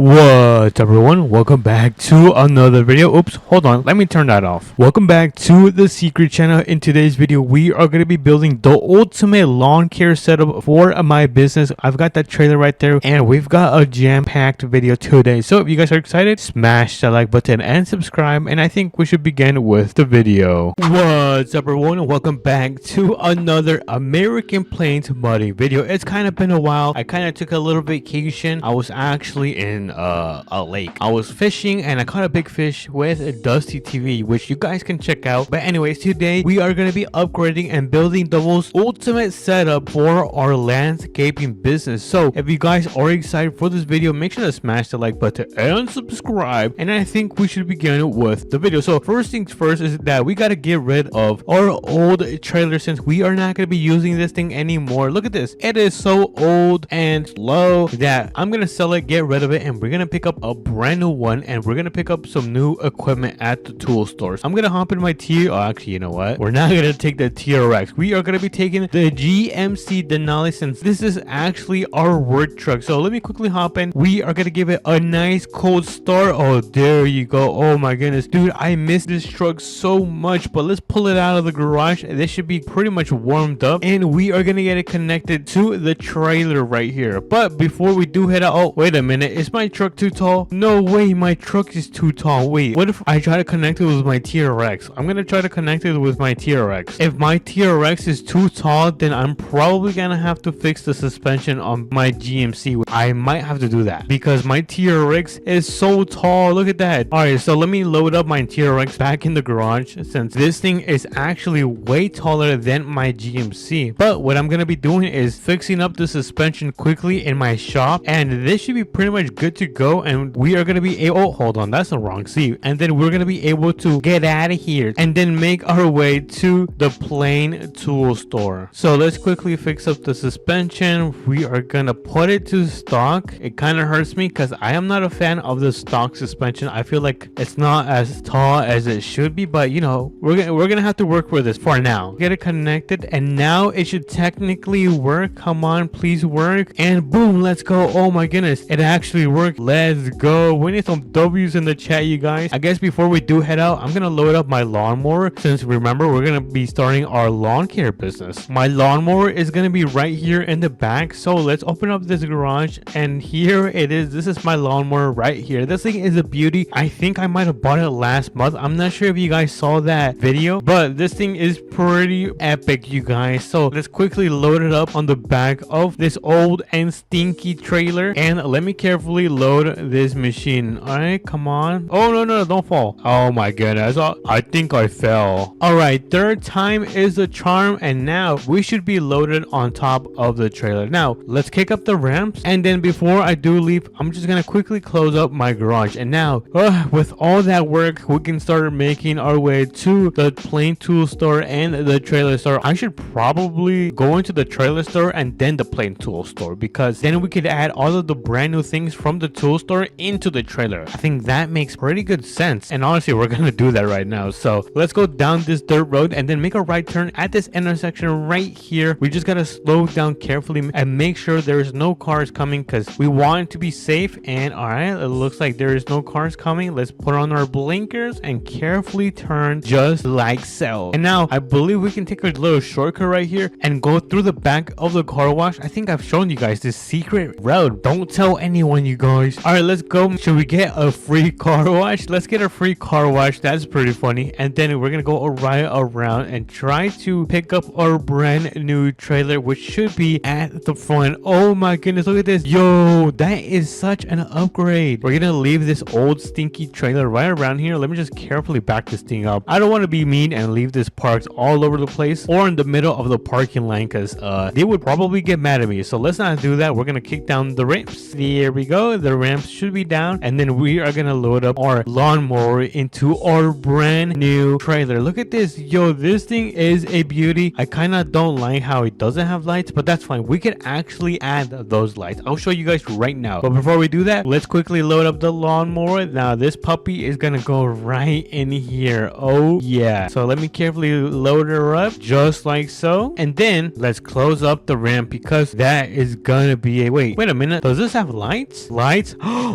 What's up everyone, welcome back to another video. Oops, hold on, let me turn that off. Welcome back to the secret channel. In today's video we are going to be building the ultimate lawn care setup for my business. I've got that trailer right there and we've got a jam-packed video today. So if you guys are excited, smash that like button and subscribe, and I think we should begin with the video. What's up everyone, welcome back to another American Plains Muddy video. It's kind of been a while. I kind of took a little vacation. I was actually in a lake. I was fishing and I caught a big fish with Dusty TV, which you guys can check out. But anyways, today we are going to be upgrading and building the most ultimate setup for our landscaping business. So if you guys are excited for this video, make sure to smash the like button and subscribe, and I think we should begin with the video. So first things first is that we got to get rid of our old trailer since we are not going to be using this thing anymore. Look at this, it is so old and slow that I'm going to sell it, get rid of it, and we're gonna pick up a brand new one, and we're gonna pick up some new equipment at the tool stores. I'm gonna hop in my actually, you know what, we're not gonna take the TRX. We are gonna be taking the GMC Denali since this is actually our work truck. So let me quickly hop in. We are gonna give it a nice cold start. Oh, there you go. Oh my goodness, dude, I miss this truck so much. But let's pull it out of the garage. This should be pretty much warmed up, and we are gonna get it connected to the trailer right here. But before we do head out, oh wait a minute, is my truck too tall? No way, my truck is too tall. Wait, what if I try to connect it with my TRX? I'm gonna try to connect it with my TRX. If my TRX is too tall, then I'm probably gonna have to fix the suspension on my GMC. I might have to do that because my TRX is so tall. Look at that. All right, so let me load up my TRX back in the garage since this thing is actually way taller than my GMC. But what I'm gonna be doing is fixing up the suspension quickly in my shop, and this should be pretty much good to go, and we are going to be able, oh, hold on, that's the wrong seat, and then we're going to be able to get out of here and then make our way to the Plain tool store. So let's quickly fix up the suspension. We are going to put it to stock. It kind of hurts me because I am not a fan of the stock suspension. I feel like it's not as tall as it should be, but you know, we're gonna have to work with this for now. Get it connected, and now it should technically work. Come on, please work, and boom, let's go. Oh my goodness, it actually worked. Let's go. We need some W's in the chat, you guys. I guess before we do head out, I'm gonna load up my lawnmower since remember we're gonna be starting our lawn care business. My lawnmower is gonna be right here in the back. So let's open up this garage, and here it is. This is my lawnmower right here. This thing is a beauty. I think I might have bought it last month. I'm not sure if you guys saw that video, but this thing is pretty epic, you guys. So let's quickly load it up on the back of this old and stinky trailer, and let me carefully load this machine. All right, come on. Oh no, don't fall. Oh my goodness, I think I fell. All right, third time is the charm, and now we should be loaded on top of the trailer. Now let's kick up the ramps, and then before I do leave, I'm just gonna quickly close up my garage. And now with all that work, we can start making our way to the Plain tool store and the trailer store. I should probably go into the trailer store and then the Plain tool store, because then we could add all of the brand new things from the tool store into the trailer. I think that makes pretty good sense, and honestly we're gonna do that right now. So let's go down this dirt road and then make a right turn at this intersection right here. We just gotta slow down carefully and make sure there's no cars coming because we want it to be safe. And all right, it looks like there is no cars coming. Let's put on our blinkers and carefully turn just like so. And now I believe we can take a little shortcut right here and go through the back of the car wash. I think I've shown you guys this secret road. Don't tell anyone, you guys. All right, let's go. Should we get a free car wash? Let's get a free car wash. That's pretty funny. And then we're gonna go right around and try to pick up our brand new trailer, which should be at the front. Oh my goodness, look at this. Yo, that is such an upgrade. We're gonna leave this old stinky trailer right around here. Let me just carefully back this thing up. I don't want to be mean and leave this parked all over the place or in the middle of the parking line, because they would probably get mad at me. So let's not do that. We're gonna kick down the ramps. There we go. The ramps should be down, and then we are gonna load up our lawnmower into our brand new trailer. Look at this. Yo, this thing is a beauty. I kind of don't like how it doesn't have lights, but that's fine. We can actually add those lights. I'll show you guys right now. But before we do that, let's quickly load up the lawnmower. Now this puppy is gonna go right in here. Oh yeah. So let me carefully load her up just like so, and then let's close up the ramp because that is gonna be a wait a minute, does this have lights?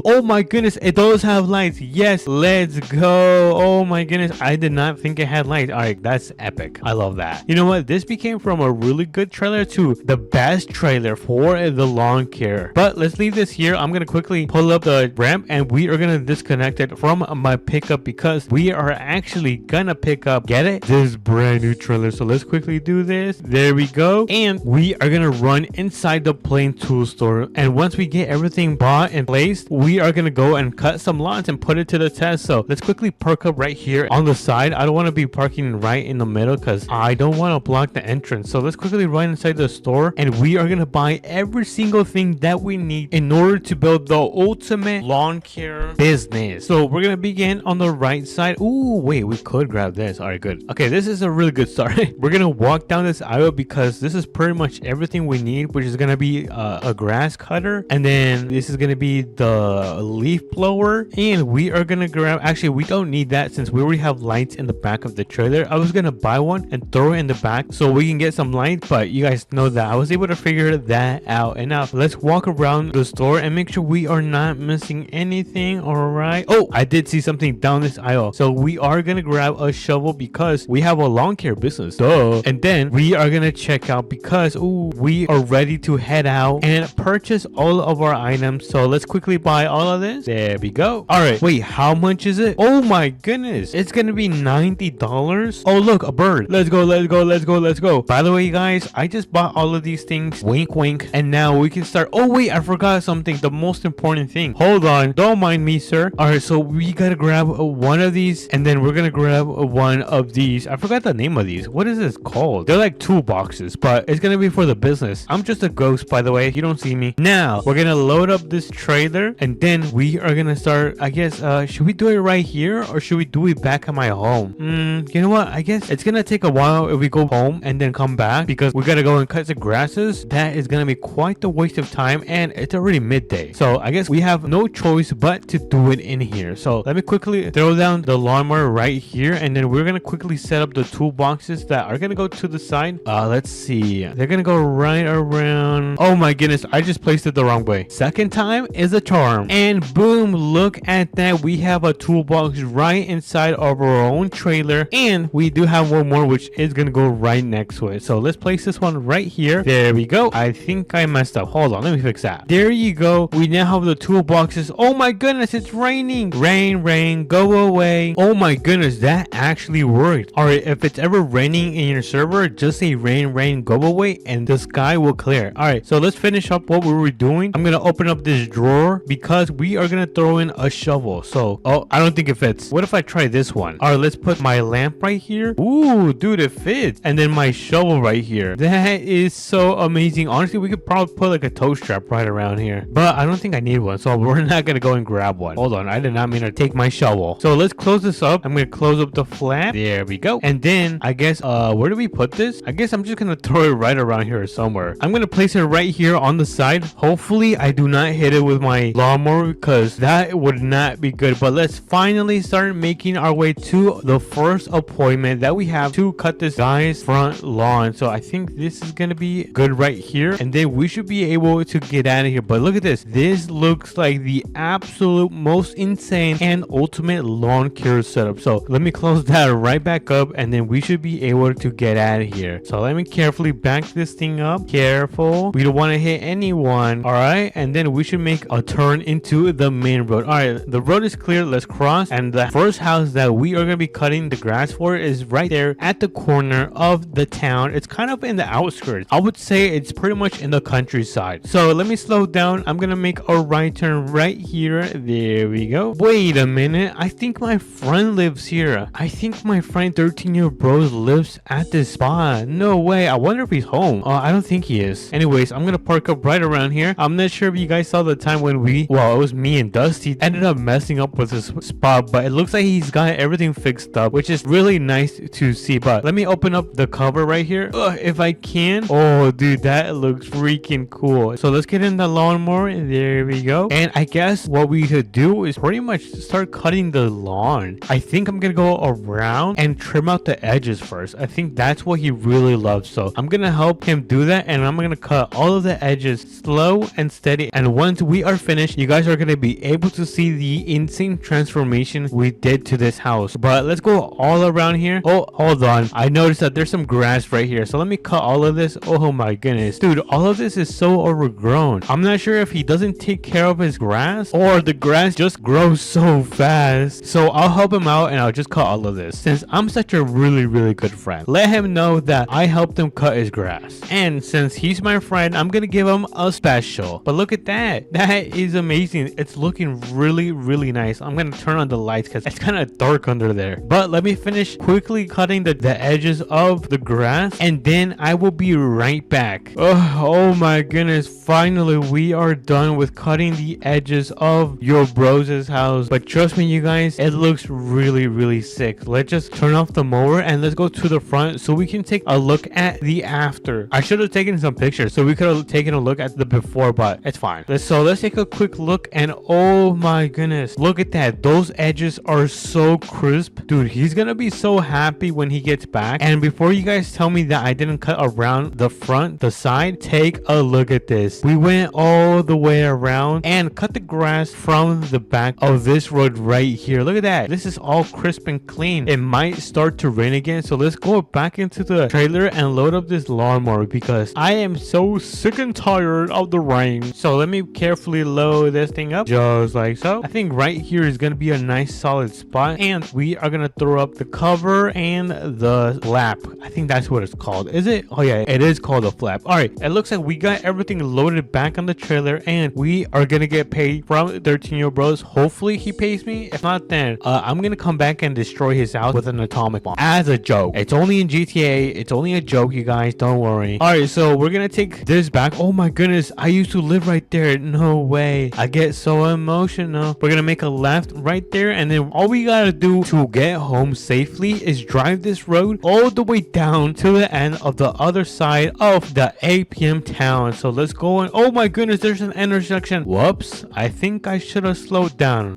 Oh my goodness, it does have lights. Yes, let's go. Oh my goodness, I did not think it had lights. All right, that's epic. I love that. You know what? This became from a really good trailer to the best trailer for the lawn care. But let's leave this here. I'm gonna quickly pull up the ramp and we are gonna disconnect it from my pickup because we are actually gonna pick up, get it, this brand new trailer. So let's quickly do this. There we go. And we are gonna run inside the plain tool store, and once we get everything bought and placed, we are gonna go and cut some lawns and put it to the test. So let's quickly park up right here on the side. I don't want to be parking right in the middle because I don't want to block the entrance. So let's quickly run inside the store and we are gonna buy every single thing that we need in order to build the ultimate lawn care business. So we're gonna begin on the right side. Ooh, wait, we could grab this. All right, good. Okay, this is a really good start. We're gonna walk down this aisle because this is pretty much everything we need, which is gonna be a grass cutter, and then this is gonna be the leaf blower, and we are gonna grab, actually we don't need that since we already have lights in the back of the trailer. I was gonna buy one and throw it in the back so we can get some light, but you guys know that I was able to figure that out. And now let's walk around the store and make sure we are not missing anything. All right. Oh, I did see something down this aisle, so we are gonna grab a shovel because we have a lawn care business. Duh. And then we are gonna check out because we are ready to head out and purchase all of our items. So let's quickly buy all of this. There we go. All right, wait, how much is it? Oh my goodness, it's gonna be $90. Oh look, a bird. Let's go, let's go, let's go, let's go. By the way, guys, I just bought all of these things, wink wink, and now we can start. Oh wait, I forgot something, the most important thing. Hold on, don't mind me, sir. All right, so we gotta grab one of these, and then we're gonna grab one of these. I forgot the name of these. What is this called? They're like toolboxes, but it's gonna be for the business. I'm just a ghost, by the way, you don't see me. Now we're gonna load up this trailer, and then we are gonna start. I guess should we do it right here or should we do it back at my home? You know what, I guess it's gonna take a while if we go home and then come back because we gotta go and cut the grasses. That is gonna be quite the waste of time, and it's already midday, so I guess we have no choice but to do it in here. So let me quickly throw down the lawnmower right here, and then we're gonna quickly set up the toolboxes that are gonna go to the side. Let's see, they're gonna go right around. Oh my goodness, I just placed it the wrong way. Second time is a charm, and boom, look at that, we have a toolbox right inside of our own trailer, and we do have one more which is gonna go right next to it. So let's place this one right here. There we go. I think I messed up. Hold on, let me fix that. There you go. We now have the toolboxes. Oh my goodness, it's raining. Rain, rain, go away. Oh my goodness, that actually worked. All right, if it's ever raining in your server, just say rain, rain, go away, and the sky will clear. All right, so let's finish up what we were doing. I'm gonna open up this drawer because we are gonna throw in a shovel. So, oh, I don't think it fits. What if I try this one? All right, let's put my lamp right here. Ooh, dude, it fits. And then my shovel right here. That is so amazing. Honestly, we could probably put like a toe strap right around here, but I don't think I need one, so we're not gonna go and grab one. Hold on, I did not mean to take my shovel. So let's close this up. I'm gonna close up the flap. There we go. And then I guess where do we put this? I guess I'm just gonna throw it right around here somewhere. I'm gonna place it right here on the side. Hopefully I do not hit it with my lawnmower because that would not be good. But let's finally start making our way to the first appointment that we have to cut this guy's front lawn. So I think this is gonna be good right here, and then we should be able to get out of here. But look at this, this looks like the absolute most insane and ultimate lawn care setup. So let me close that right back up, and then we should be able to get out of here. So let me carefully back this thing up. Careful, we don't want to hit anyone. All right, and then we should make a turn into the main road. All right, the road is clear, let's cross. And the first house that we are going to be cutting the grass for is right there at the corner of the town. It's kind of in the outskirts. I would say it's pretty much in the countryside. So let me slow down. I'm gonna make a right turn right here. There we go. Wait a minute, I think my friend lives here. I think my friend 13-year-old bros lives at this spot. No way, I wonder if he's home. I don't think he is. Anyways, I'm gonna park up right around here. I'm not sure if you guys saw the time when it was me and Dusty ended up messing up with this spot, but it looks like he's got everything fixed up, which is really nice to see. But let me open up the cover right here if I can. Oh dude, that looks freaking cool. So let's get in the lawnmower. There we go. And I guess what we could do is pretty much start cutting the lawn. I think I'm gonna go around and trim out the edges first. I think that's what he really loves, so I'm gonna help him do that, and I'm gonna cut all of the edges slow and steady. And once we are finished, you guys are gonna be able to see the insane transformation we did to this house. But let's go all around here. Oh, hold on, I noticed that there's some grass right here, so let me cut all of this. Oh my goodness, dude, all of this is so overgrown. I'm not sure if he doesn't take care of his grass or the grass just grows so fast. So I'll help him out and I'll just cut all of this, since I'm such a really good friend. Let him know that I helped him cut his grass, and since he's my friend, I'm gonna give him a special. But look at that, that is amazing. It's looking really nice. I'm gonna turn on the lights because it's kind of dark under there. But let me finish quickly cutting the edges of the grass, and then I will be right back. Oh my goodness, finally we are done with cutting the edges of your bros' house. But trust me, you guys, it looks really sick. Let's just turn off the mower and let's go to the front so we can take a look at the after. I should have taken some pictures so we could have taken a look at the before, but it's fine. Let's take a quick look, and oh my goodness, look at that. Those edges are so crisp. Dude, he's gonna be so happy when he gets back. And before you guys tell me that I didn't cut around the front, the side, take a look at this. We went all the way around and cut the grass from the back of this road right here. Look at that. This is all crisp and clean. It might start to rain again, so let's go back into the trailer and load up this lawnmower because I am so sick and tired of the rain. So let me carefully load this thing up just like so. I think right here is gonna be a nice solid spot, and we are gonna throw up the cover and the flap. I think that's what it's called. Is it? Oh yeah, it is called a flap. All right, it looks like we got everything loaded back on the trailer, and we are gonna get paid from 13-year-old bros. Hopefully he pays me. If not, then I'm gonna come back and destroy his house with an atomic bomb as a joke. It's only in GTA. It's only a joke, you guys, don't worry. All right, so we're gonna take this back. Oh my goodness, I used to live right there. No way, I get so emotional. We're gonna make a left right there, and then all we gotta do to get home safely is drive this road all the way down to the end of the other side of the APM town. So let's go on. Oh my goodness, there's an intersection. Whoops, I think I should have slowed down.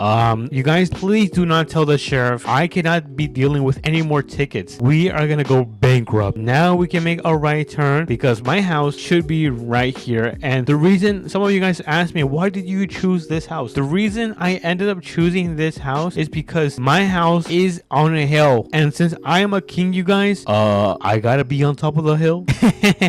You guys, please do not tell the sheriff. I cannot be dealing with any more tickets. We are gonna go bankrupt. Now we can make a right turn because my house should be right here. And the reason some of you guys asked me, why did you choose this house? The reason I ended up choosing this house is because my house is on a hill, and since I am a king, you guys, I gotta be on top of the hill.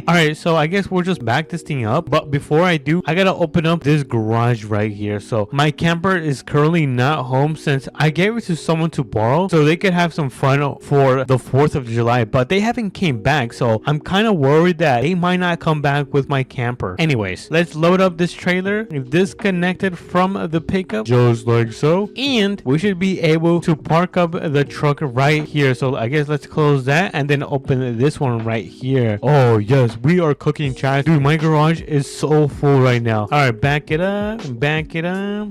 All right, so I guess we'll just back this thing up, but before I do, I gotta open up this garage right here. So my camper is currently not home since I gave it to someone to borrow so they could have some fun for the 4th of July, but they haven't came back, so I'm kind of worried that they might not come back with my camper. Anyways, let's load up this trailer, disconnected from the pickup just like so, and we should be able to park up the truck right here. So I guess let's close that and then open this one right here. Oh yes, we are cooking, chat. Dude, my garage is so full right now. All right, back it up,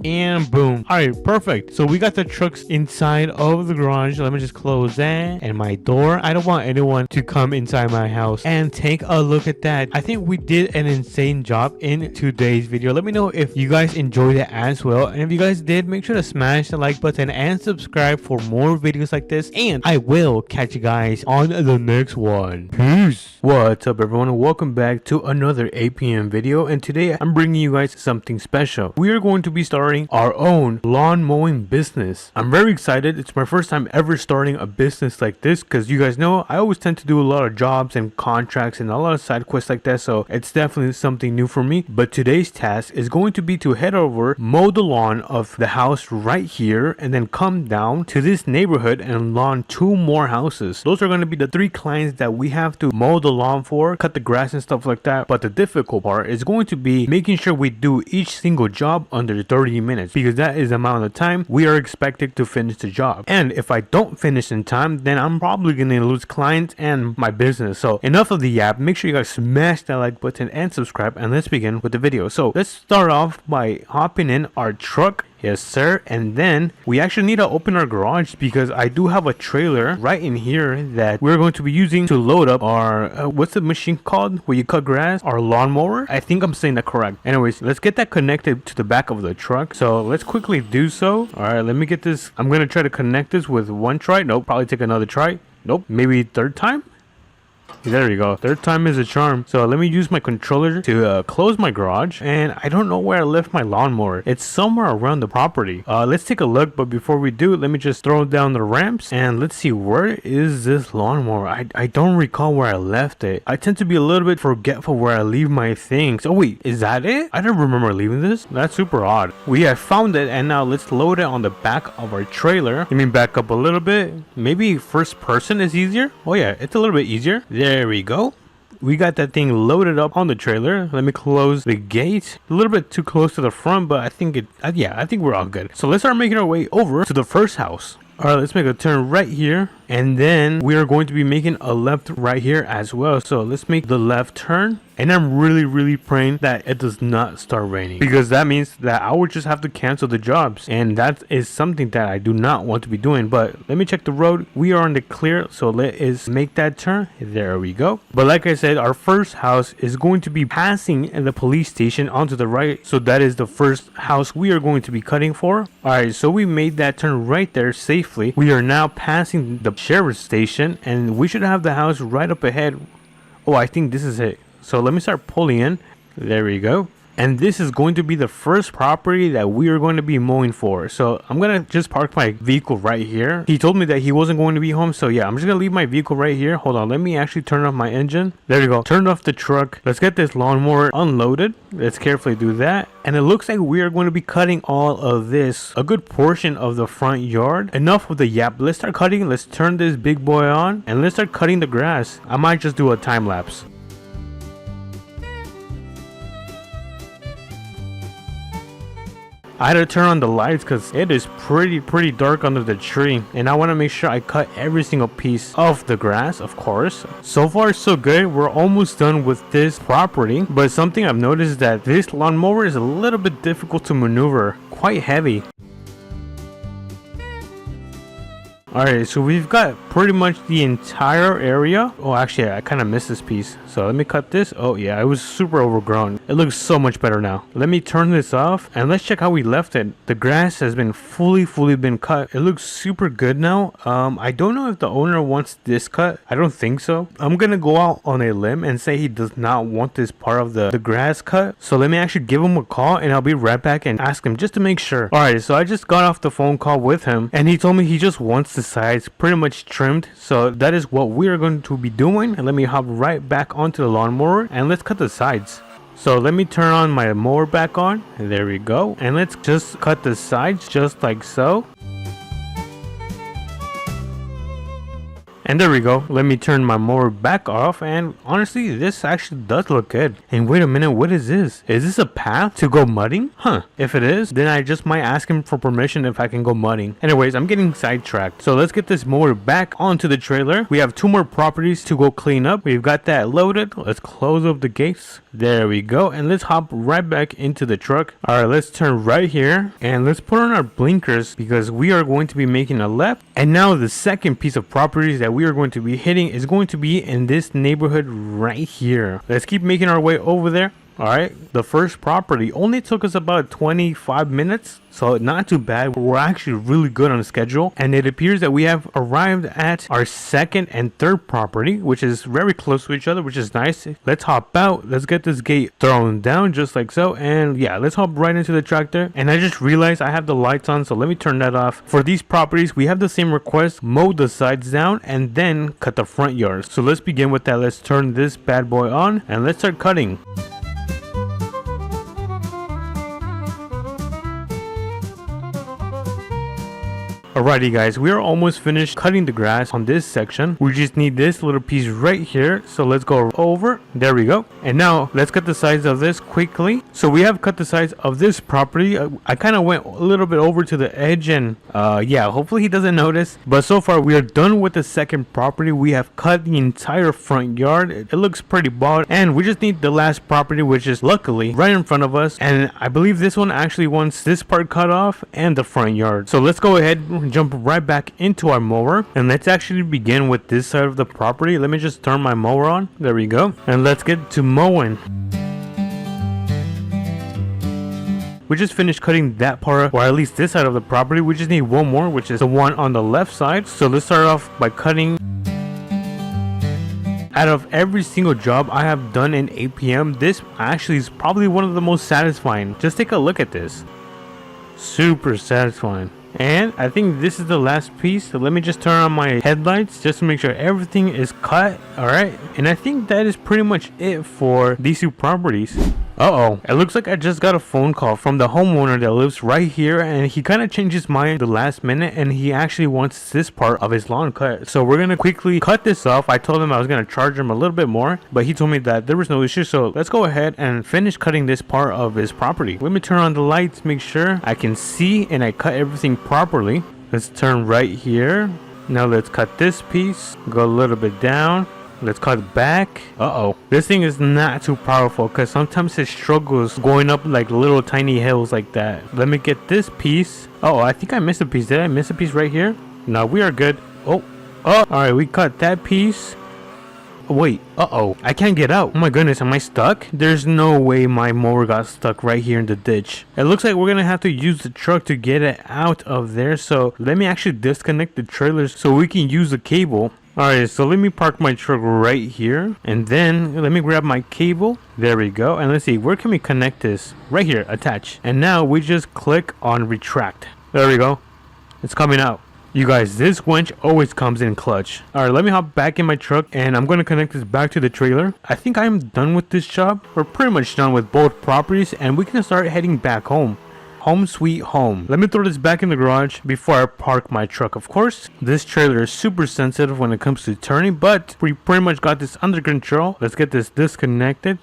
and boom. All right, perfect. So we got the trucks inside of the garage. Let me just close that, and my door. I don't want anyone to come inside my house. And take a look at that. I think we did an insane job in today's video. Let me know if you guys enjoyed it as well, and if you guys did, make sure to smash the like button and subscribe for more videos like this, and I will catch you guys on the next one. Peace. What's up, everyone, and welcome back to another APM video, and today I'm bringing you guys something special. We are going to be starting our own lawn mowing business. I'm very excited. It's my first time ever starting a business like this, because you guys know I always tend to do a lot of jobs and contracts and a lot of side quests like that, so it's definitely something new for me. But today's task is going to be to head over, mow the lawn of the house right here, and then come down to this neighborhood and lawn 2 more houses. Those are going to be the 3 clients that we have to mow the lawn for, cut the grass and stuff like that. But the difficult part is going to be making sure we do each single job under 30 minutes, because that is the amount of time we are expected to finish the job. And if I don't finish in time, then I'm probably going to lose clients and my business. So enough of the yap. Make sure you guys smash that like button and subscribe, and let's begin with the video. So let's start off by hopping in our truck. Yes sir. And then we actually need to open our garage because I do have a trailer right in here that we're going to be using to load up our what's the machine called where you cut grass? Our lawnmower. I think I'm saying that correct. Anyways, let's get that connected to the back of the truck. So let's quickly do so. All right, let me get this. I'm gonna try to connect this with one try. Nope, probably take another try. Nope, maybe 3rd time. There you go. Third time is a charm. So let me use my controller to close my garage. And I don't know where I left my lawnmower. It's somewhere around the property. Let's take a look. But before we do, let me just throw down the ramps. And let's see, where is this lawnmower? I don't recall where I left it. I tend to be a little bit forgetful where I leave my things. Oh wait, is that it? I don't remember leaving this. That's super odd. We have found it. And now let's load it on the back of our trailer. Let me back up a little bit. Maybe first person is easier. Oh yeah, it's a little bit easier. There we go. We got that thing loaded up on the trailer. Let me close the gate. A little bit too close to the front, but I think I think we're all good. So let's start making our way over to the first house. All right, let's make a turn right here. And then we are going to be making a left right here as well. So let's make the left turn. And I'm really praying that it does not start raining, because that means that I would just have to cancel the jobs. And that is something that I do not want to be doing. But let me check the road. We are on the clear. So let us make that turn. There we go. But like I said, our first house is going to be passing the police station onto the right. So that is the first house we are going to be cutting for. All right, so we made that turn right there safely. We are now passing the sheriff's station, and we should have the house right up ahead. Oh, I think this is it. So let me start pulling in. There we go. And this is going to be the first property that we are going to be mowing for. So I'm going to just park my vehicle right here. He told me that he wasn't going to be home. So yeah, I'm just going to leave my vehicle right here. Hold on. Let me actually turn off my engine. There you go. Turn off the truck. Let's get this lawnmower unloaded. Let's carefully do that. And it looks like we are going to be cutting all of this, a good portion of the front yard. Enough of the yap. Let's start cutting. Let's turn this big boy on and let's start cutting the grass. I might just do a time lapse. I had to turn on the lights because it is pretty dark under the tree, and I want to make sure I cut every single piece of the grass, of course. So far so good. We're almost done with this property, but something I've noticed is that this lawnmower is a little bit difficult to maneuver, quite heavy. Alright, so we've got pretty much the entire area. Oh, actually, I kind of missed this piece. So let me cut this. Oh yeah, it was super overgrown. It looks so much better now. Let me turn this off and let's check how we left it. The grass has been fully been cut. It looks super good now. I don't know if the owner wants this cut. I don't think so. I'm gonna go out on a limb and say he does not want this part of the grass cut. So let me actually give him a call and I'll be right back and ask him just to make sure. Alright, so I just got off the phone call with him and he told me he just wants the sides pretty much trimmed. So that is what we are going to be doing. And let me hop right back onto the lawnmower and let's cut the sides. So let me turn on my mower back on. And there we go. And let's just cut the sides just like so. And there we go. Let me turn my mower back off, and honestly this actually does look good. And wait a minute, what is this? Is this a path to go mudding? Huh, if it is, then I just might ask him for permission if I can go mudding. Anyways, I'm getting sidetracked, so let's get this mower back onto the trailer. We have 2 more properties to go clean up. We've got that loaded. Let's close up the gates. There we go, and let's hop right back into the truck. Alright, let's turn right here and let's put on our blinkers because we are going to be making a left. And now the second piece of properties that we are going to be hitting is going to be in this neighborhood right here. Let's keep making our way over there. Alright, the first property only took us about 25 minutes, so not too bad. We're actually really good on the schedule, and it appears that we have arrived at our second and third property, which is very close to each other, which is nice. Let's hop out. Let's get this gate thrown down just like so, and yeah, let's hop right into the tractor. And I just realized I have the lights on, so let me turn that off. For these properties, we have the same request: mow the sides down and then cut the front yards. So let's begin with that. Let's turn this bad boy on and let's start cutting. Alrighty guys, we are almost finished cutting the grass on this section. We just need this little piece right here. So let's go over. There we go. And now let's cut the sides of this quickly. So we have cut the sides of this property. I kind of went a little bit over to the edge, and yeah, hopefully he doesn't notice. But so far we are done with the second property. We have cut the entire front yard. It looks pretty bald, and we just need the last property, which is luckily right in front of us. And I believe this one actually wants this part cut off and the front yard. So let's go ahead, jump right back into our mower, and let's actually begin with this side of the property. Let me just turn my mower on. There we go, and let's get to mowing. We just finished cutting that part, or at least this side of the property. We just need one more, which is the one on the left side. So let's start off by cutting. out of every single job I have done in APM, this actually is probably one of the most satisfying. Just take a look at this. Super satisfying. And I think this is the last piece, so let me just turn on my headlights just to make sure everything is cut. All right, and I think that is pretty much it for these two properties. It looks like I just got a phone call from the homeowner that lives right here, and he kind of changed his mind the last minute, and he actually wants this part of his lawn cut. So we're gonna quickly cut this off. I told him I was gonna charge him a little bit more, but he told me that there was no issue. So let's go ahead and finish cutting this part of his property. Let me turn on the lights, make sure I can see and I cut everything properly. Let's turn right here. Now let's cut this piece, go a little bit down. Let's cut back. This thing is not too powerful because sometimes it struggles going up like little tiny hills like that. Let me get this piece. I think I missed a piece. Did I miss a piece right here? No, we are good. All right, we cut that piece. Wait, I can't get out. Oh my goodness, am I stuck? There's no way my mower got stuck right here in the ditch. It looks like we're gonna have to use the truck to get it out of there. So let me actually disconnect the trailers so we can use the cable. Alright, so let me park my truck right here, and then let me grab my cable. There we go. And let's see, where can we connect this? Right here, attach. And now we just click on retract. There we go. It's coming out. You guys, this winch always comes in clutch. Alright, let me hop back in my truck, and I'm going to connect this back to the trailer. I think I'm done with this job. We're pretty much done with both properties, and we can start heading back home. Home sweet home. Let me throw this back in the garage before I park my truck. Of course, this trailer is super sensitive when it comes to turning, but we pretty much got this under control. Let's get this disconnected.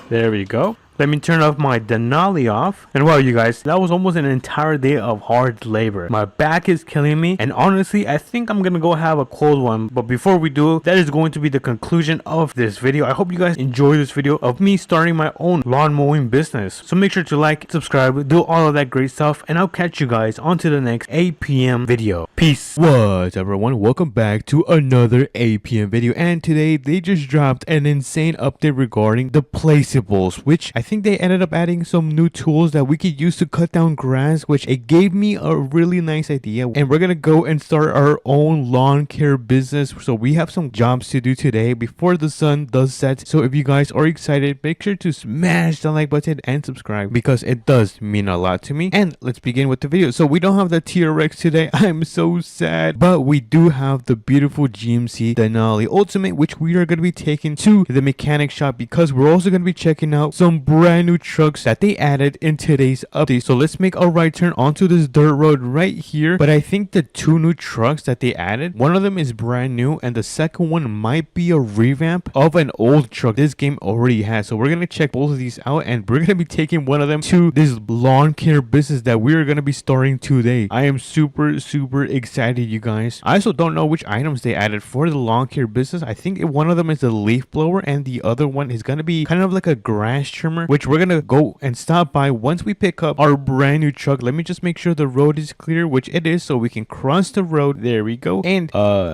There we go. Let me turn off my Denali off. And wow, you guys, that was almost an entire day of hard labor. My back is killing me, and honestly, I think I'm gonna go have a cold one. But before we do, that is going to be the conclusion of this video. I hope you guys enjoy this video of me starting my own lawn mowing business. So make sure to like, subscribe, do all of that great stuff, and I'll catch you guys on to the next APM video. Peace. What's up, everyone? Welcome back to another APM video, and today they just dropped an insane update regarding the placeables, which I think they ended up adding some new tools that we could use to cut down grass, which it gave me a really nice idea. And we're gonna go and start our own lawn care business. So we have some jobs to do today before the sun does set. So if you guys are excited, make sure to smash the like button and subscribe because it does mean a lot to me. And let's begin with the video. So we don't have the TRX today. I'm so sad, but we do have the beautiful GMC Denali Ultimate, which we are going to be taking to the mechanic shop because we're also going to be checking out some brand new trucks that they added in today's update. So let's make a right turn onto this dirt road right here. But I think the two new trucks that they added, one of them is brand new and the second one might be a revamp of an old truck this game already has. So we're going to check both of these out and we're going to be taking one of them to this lawn care business that we're going to be starting today. I am super excited, you guys. I also don't know which items they added for the lawn care business. I think one of them is the leaf blower and the other one is going to be kind of like a grass trimmer, which we're going to go and stop by once we pick up our brand new truck. Let me just make sure the road is clear, which it is, so we can cross the road. There we go. And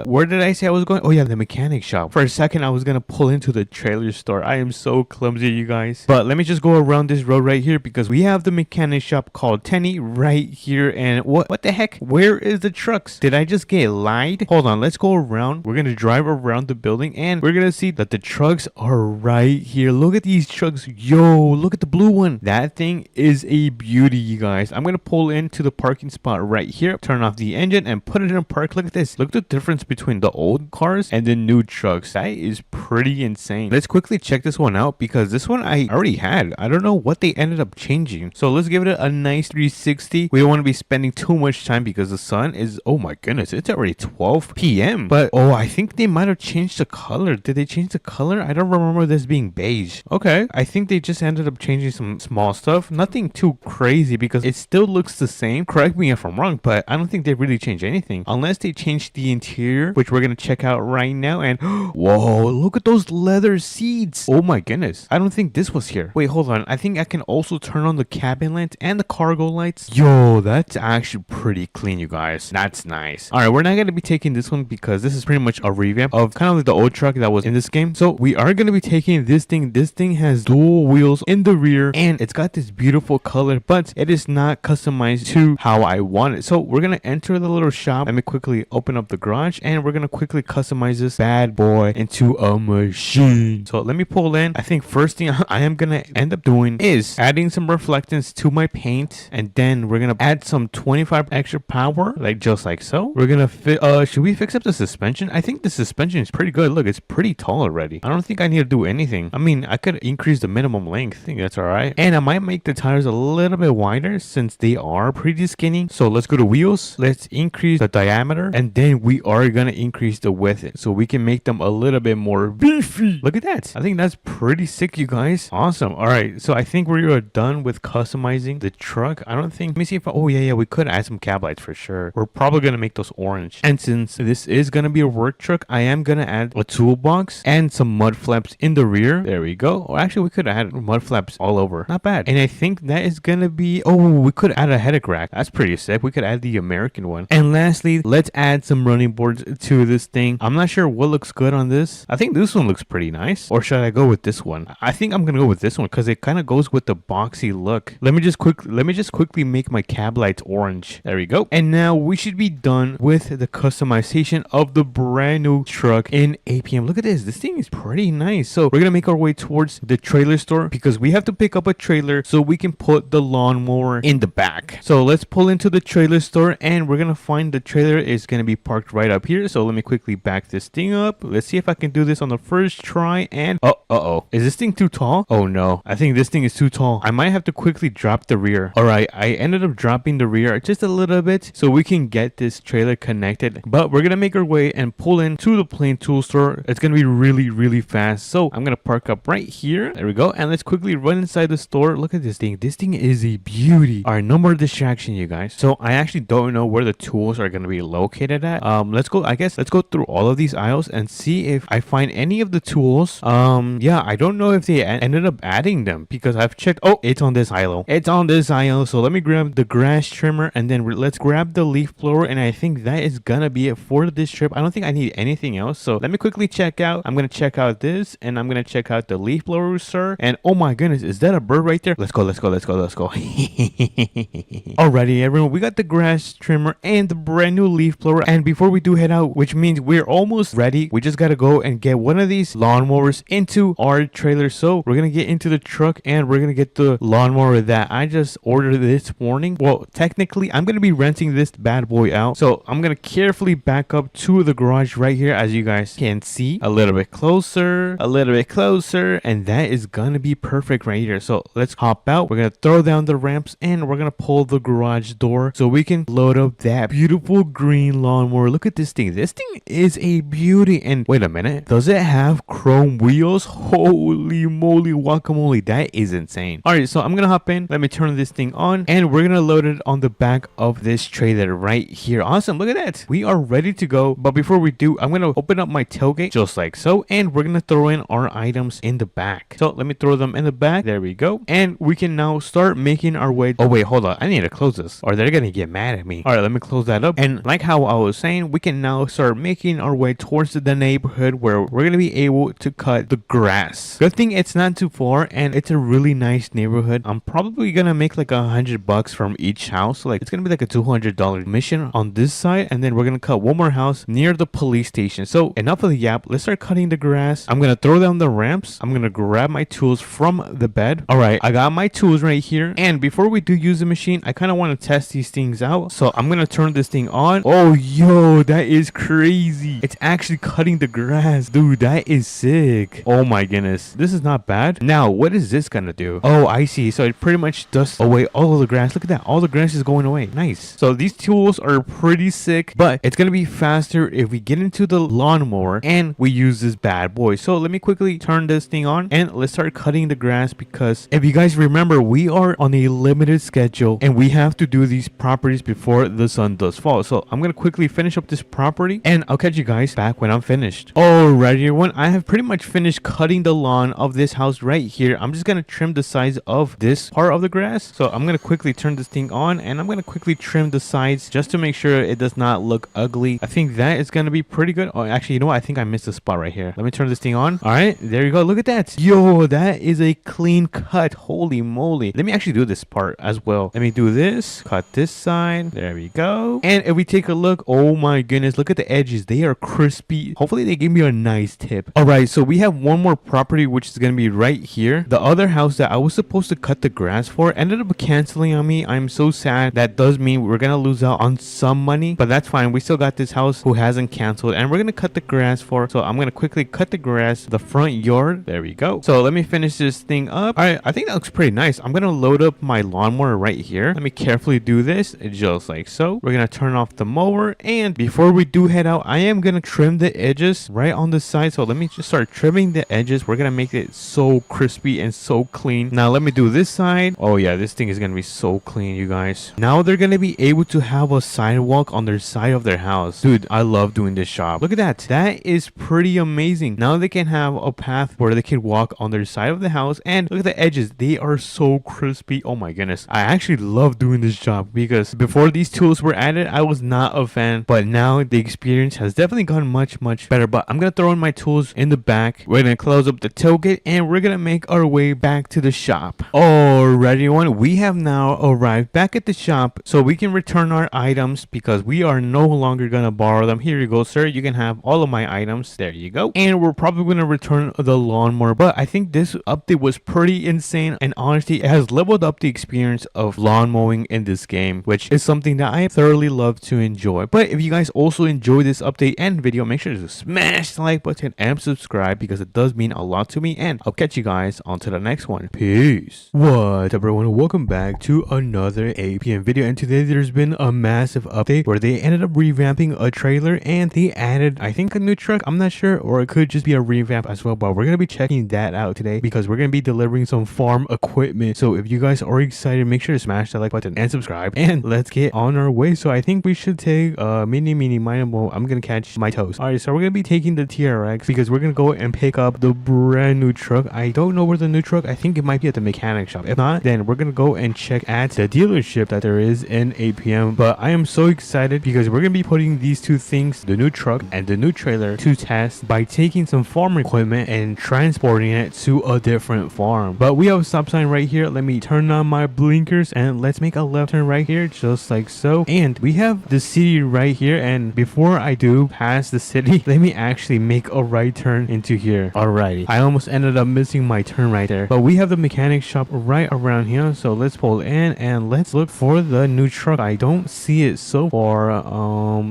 where did I say I was going? Oh yeah, the mechanic shop. For a second I was going to pull into the trailer store. I am so clumsy, you guys. But let me just go around this road right here because we have the mechanic shop called Tenny right here. And what the heck? Where is the trucks? Did I just get lied? Hold on, let's go around. We're going to drive around the building and we're going to see that the trucks are right here. Look at these trucks. Yo, look at the blue one. That thing is a beauty, you guys. I'm going to pull into the parking spot right here, turn off the engine and put it in park. Look at this. Look at the difference between the old cars and the new trucks. That is pretty insane. Let's quickly check this one out because this one I already had. I don't know what they ended up changing. So let's give it a nice 360. We don't want to be spending too much time because the sun is, oh my goodness, it's already 12 p.m. But oh, I think they might have changed the color. Did they change the color? I don't remember this being beige. Okay, I think they just ended up changing some small stuff. Nothing too crazy because it still looks the same. Correct me if I'm wrong, but I don't think they really changed anything unless they changed the interior, which we're gonna check out right now. And whoa, look at those leather seats. Oh my goodness, I don't think this was here. Wait, hold on. I think I can also turn on the cabin lights and the cargo lights. Yo, that's actually pretty clean, you guys. That's nice. All right, we're not gonna be taking this one because this is pretty much a revamp of kind of like the old truck that was in this game. So we are gonna be taking this thing. This thing has dual wheel wheels in the rear, and it's got this beautiful color, but it is not customized to how I want it. So we're gonna enter the little shop. Let me quickly open up the garage, and we're gonna quickly customize this bad boy into a machine. So let me pull in. I think first thing I am gonna end up doing is adding some reflectance to my paint, and then we're gonna add some 25 extra power, like just like so. We're gonna should we fix up the suspension? I think the suspension is pretty good. Look, it's pretty tall already. I don't think I need to do anything. I mean, I could increase the minimum length. I think that's all right. And I might make the tires a little bit wider since they are pretty skinny. So let's go to wheels. Let's increase the diameter, and then we are gonna increase the width so we can make them a little bit more beefy. Look at that. I think that's pretty sick, you guys. Awesome. All right. So I think we are done with customizing the truck. I don't think. Let me see if. Oh yeah, we could add some cab lights for sure. We're probably gonna make those orange. And since this is gonna be a work truck, I am gonna add a toolbox and some mud flaps in the rear. There we go. Or actually, we could add mud flaps all over. Not bad. And I think that is gonna be. Oh, we could add a headache rack. That's pretty sick. We could add the American one. And lastly, let's add some running boards to this thing. I'm not sure what looks good on this. I think this one looks pretty nice. Or should I go with this one? I think I'm gonna go with this one because it kind of goes with the boxy look. Let me just quickly make my cab lights orange. There we go. And now we should be done with the customization of the brand new truck in APM. Look at this. This thing is pretty nice. So we're gonna make our way towards the trailer store because we have to pick up a trailer so we can put the lawnmower in the back. So let's pull into the trailer store, and we're gonna find the trailer is gonna be parked right up here. So let me quickly back this thing up. Let's see if I can do this on the first try. And uh-oh, is this thing too tall? Oh no, I think this thing is too tall. I might have to quickly drop the rear. All right, I ended up dropping the rear just a little bit so we can get this trailer connected, but we're gonna make our way and pull into the plain tool store. It's gonna be really fast. So I'm gonna park up right here. There we go. And let's quickly run inside the store. Look at this thing. This thing is a beauty. All right, no more distraction, you guys. So I actually don't know where the tools are gonna be located at. Let's go through all of these aisles and see if I find any of the tools. Yeah, I don't know if they ended up adding them because I've checked. Oh, it's on this aisle. It's on this aisle. So let me grab the grass trimmer, and then let's grab the leaf blower, and I think that is gonna be it for this trip. I don't think I need anything else. So let me quickly check out. I'm gonna check out this, and I'm gonna check out the leaf blower, sir. And oh my goodness, is that a bird right there? Let's go. Alrighty, everyone, we got the grass trimmer and the brand new leaf blower. And before we do head out, which means we're almost ready, we just gotta go and get one of these lawnmowers into our trailer. So we're gonna get into the truck, and we're gonna get the lawnmower that I just ordered this morning. Well, technically, I'm gonna be renting this bad boy out. So I'm gonna carefully back up to the garage right here, as you guys can see. A little bit closer, and that is gonna be perfect right here. So let's hop out. We're gonna throw down the ramps, and we're gonna pull the garage door so we can load up that beautiful green lawnmower. Look at this thing. This thing is a beauty. And wait a minute, does it have chrome wheels? Holy moly guacamole, that is insane. All right, so I'm gonna hop in. Let me turn this thing on, and we're gonna load it on the back of this trailer right here. Awesome, look at that. We are ready to go. But before we do, I'm gonna open up my tailgate just like so, and we're gonna throw in our items in the back. So let me throw them in the back. There we go. And we can now start making our way. Oh wait, hold on, I need to close this or they're gonna get mad at me. All right, let me close that up. And like how I was saying, we can now start making our way towards the neighborhood where we're gonna be able to cut the grass. Good thing it's not too far, and it's a really nice neighborhood. I'm probably gonna make like $100 from each house. So like it's gonna be like a $200 mission on this side, and then we're gonna cut one more house near the police station. So enough of the yap. Let's start cutting the grass. I'm gonna throw down the ramps. I'm gonna grab my tools from the bed. All right, I got my tools right here. And before we do use the machine, I kind of want to test these things out. So I'm gonna turn this thing on. Oh yo, that is crazy. It's actually cutting the grass, dude. That is sick. Oh my goodness, this is not bad. Now what is this gonna do? Oh, I see. So it pretty much dusts away all of the grass. Look at that, all the grass is going away. Nice. So these tools are pretty sick, but it's gonna be faster if we get into the lawnmower and we use this bad boy. So let me quickly turn this thing on, and let's start cutting the grass, because if you guys remember, we are on a limited schedule and we have to do these properties before the sun does fall. So I'm gonna quickly finish up this property, and I'll catch you guys back when I'm finished. Alright everyone, I have pretty much finished cutting the lawn of this house right here. I'm just gonna trim the sides of this part of the grass. So I'm gonna quickly turn this thing on, and I'm gonna quickly trim the sides just to make sure it does not look ugly. I think that is gonna be pretty good. Oh, actually, you know what? I think I missed a spot right here. Let me turn this thing on. All right, there you go. Look at that. Yo, that is a clean cut. Holy moly. Let me actually do this part as well. Let me do this. Cut this side. There we go. And if we take a look, oh my goodness, look at the edges. They are crispy. Hopefully they give me a nice tip. All right, so we have one more property, which is going to be right here. The other house that I was supposed to cut the grass for ended up canceling on me. I'm so sad. That does mean we're going to lose out on some money, but that's fine. We still got this house who hasn't canceled, and we're going to cut the grass for. So I'm going to quickly cut the grass, the front yard. There we go. So let me finish this thing up. All right, I think that looks pretty nice. I'm going to load up my lawnmower right here. Let me carefully do this just like so. We're going to turn off the mower, and before we do head out, I am going to trim the edges right on the side. So let me just start trimming the edges. We're going to make it so crispy and so clean. Now let me do this side. Oh yeah, this thing is going to be so clean, you guys. Now they're going to be able to have a sidewalk on their side of their house. Dude, I love doing this shop. Look at that. That is pretty amazing. Now they can have a path where they can walk on their side of the house, and look at the edges. They are so crispy. Oh my goodness. I actually love doing this job because before these tools were added, I was not a fan, but now the experience has definitely gotten much better. But I'm going to throw in my tools in the back. We're going to close up the tailgate, and we're going to make our way back to the shop. Alright, everyone, we have now arrived back at the shop so we can return our items because we are no longer going to borrow them. Here you go, sir. You can have all of my items. There you go. And we're probably going to return the lawnmower, but I think this update was pretty insane, and honestly, it has leveled up the experience of lawn mowing in this game, which is something that I thoroughly love to enjoy. But if you guys also enjoy this update and video, make sure to smash the like button and subscribe because it does mean a lot to me, and I'll catch you guys on to the next one. Peace. What's up, everyone? Welcome back to another APM video, and today there's been a massive update where they ended up revamping a trailer, and they added, I think, a new truck. I'm not sure, or it could just be a revamp as well, but we're gonna be checking that out today because we're gonna be delivering some farm equipment. So if you guys are excited, make sure to smash that like button and subscribe, and let's get on our way. So I think we should take mini well, I'm gonna catch my toes. All right, so we're gonna be taking the TRX because we're gonna go and pick up the brand new truck. I don't know where the new truck, I think it might be at the mechanic shop. If not, then we're gonna go and check at the dealership that there is in APM. But I am so excited because we're gonna be putting these two things, the new truck and the new trailer, to test by taking some farm equipment and transporting it to a different farm. But we have a stop sign right here. Let me turn on my blinkers and let's make a left turn right here, just like so. And we have the city right here, and before I do pass the city, let me actually make a right turn into here. Alrighty, I almost ended up missing my turn right there, but we have the mechanic shop right around here, so let's pull in and let's look for the new truck. I don't see it so far.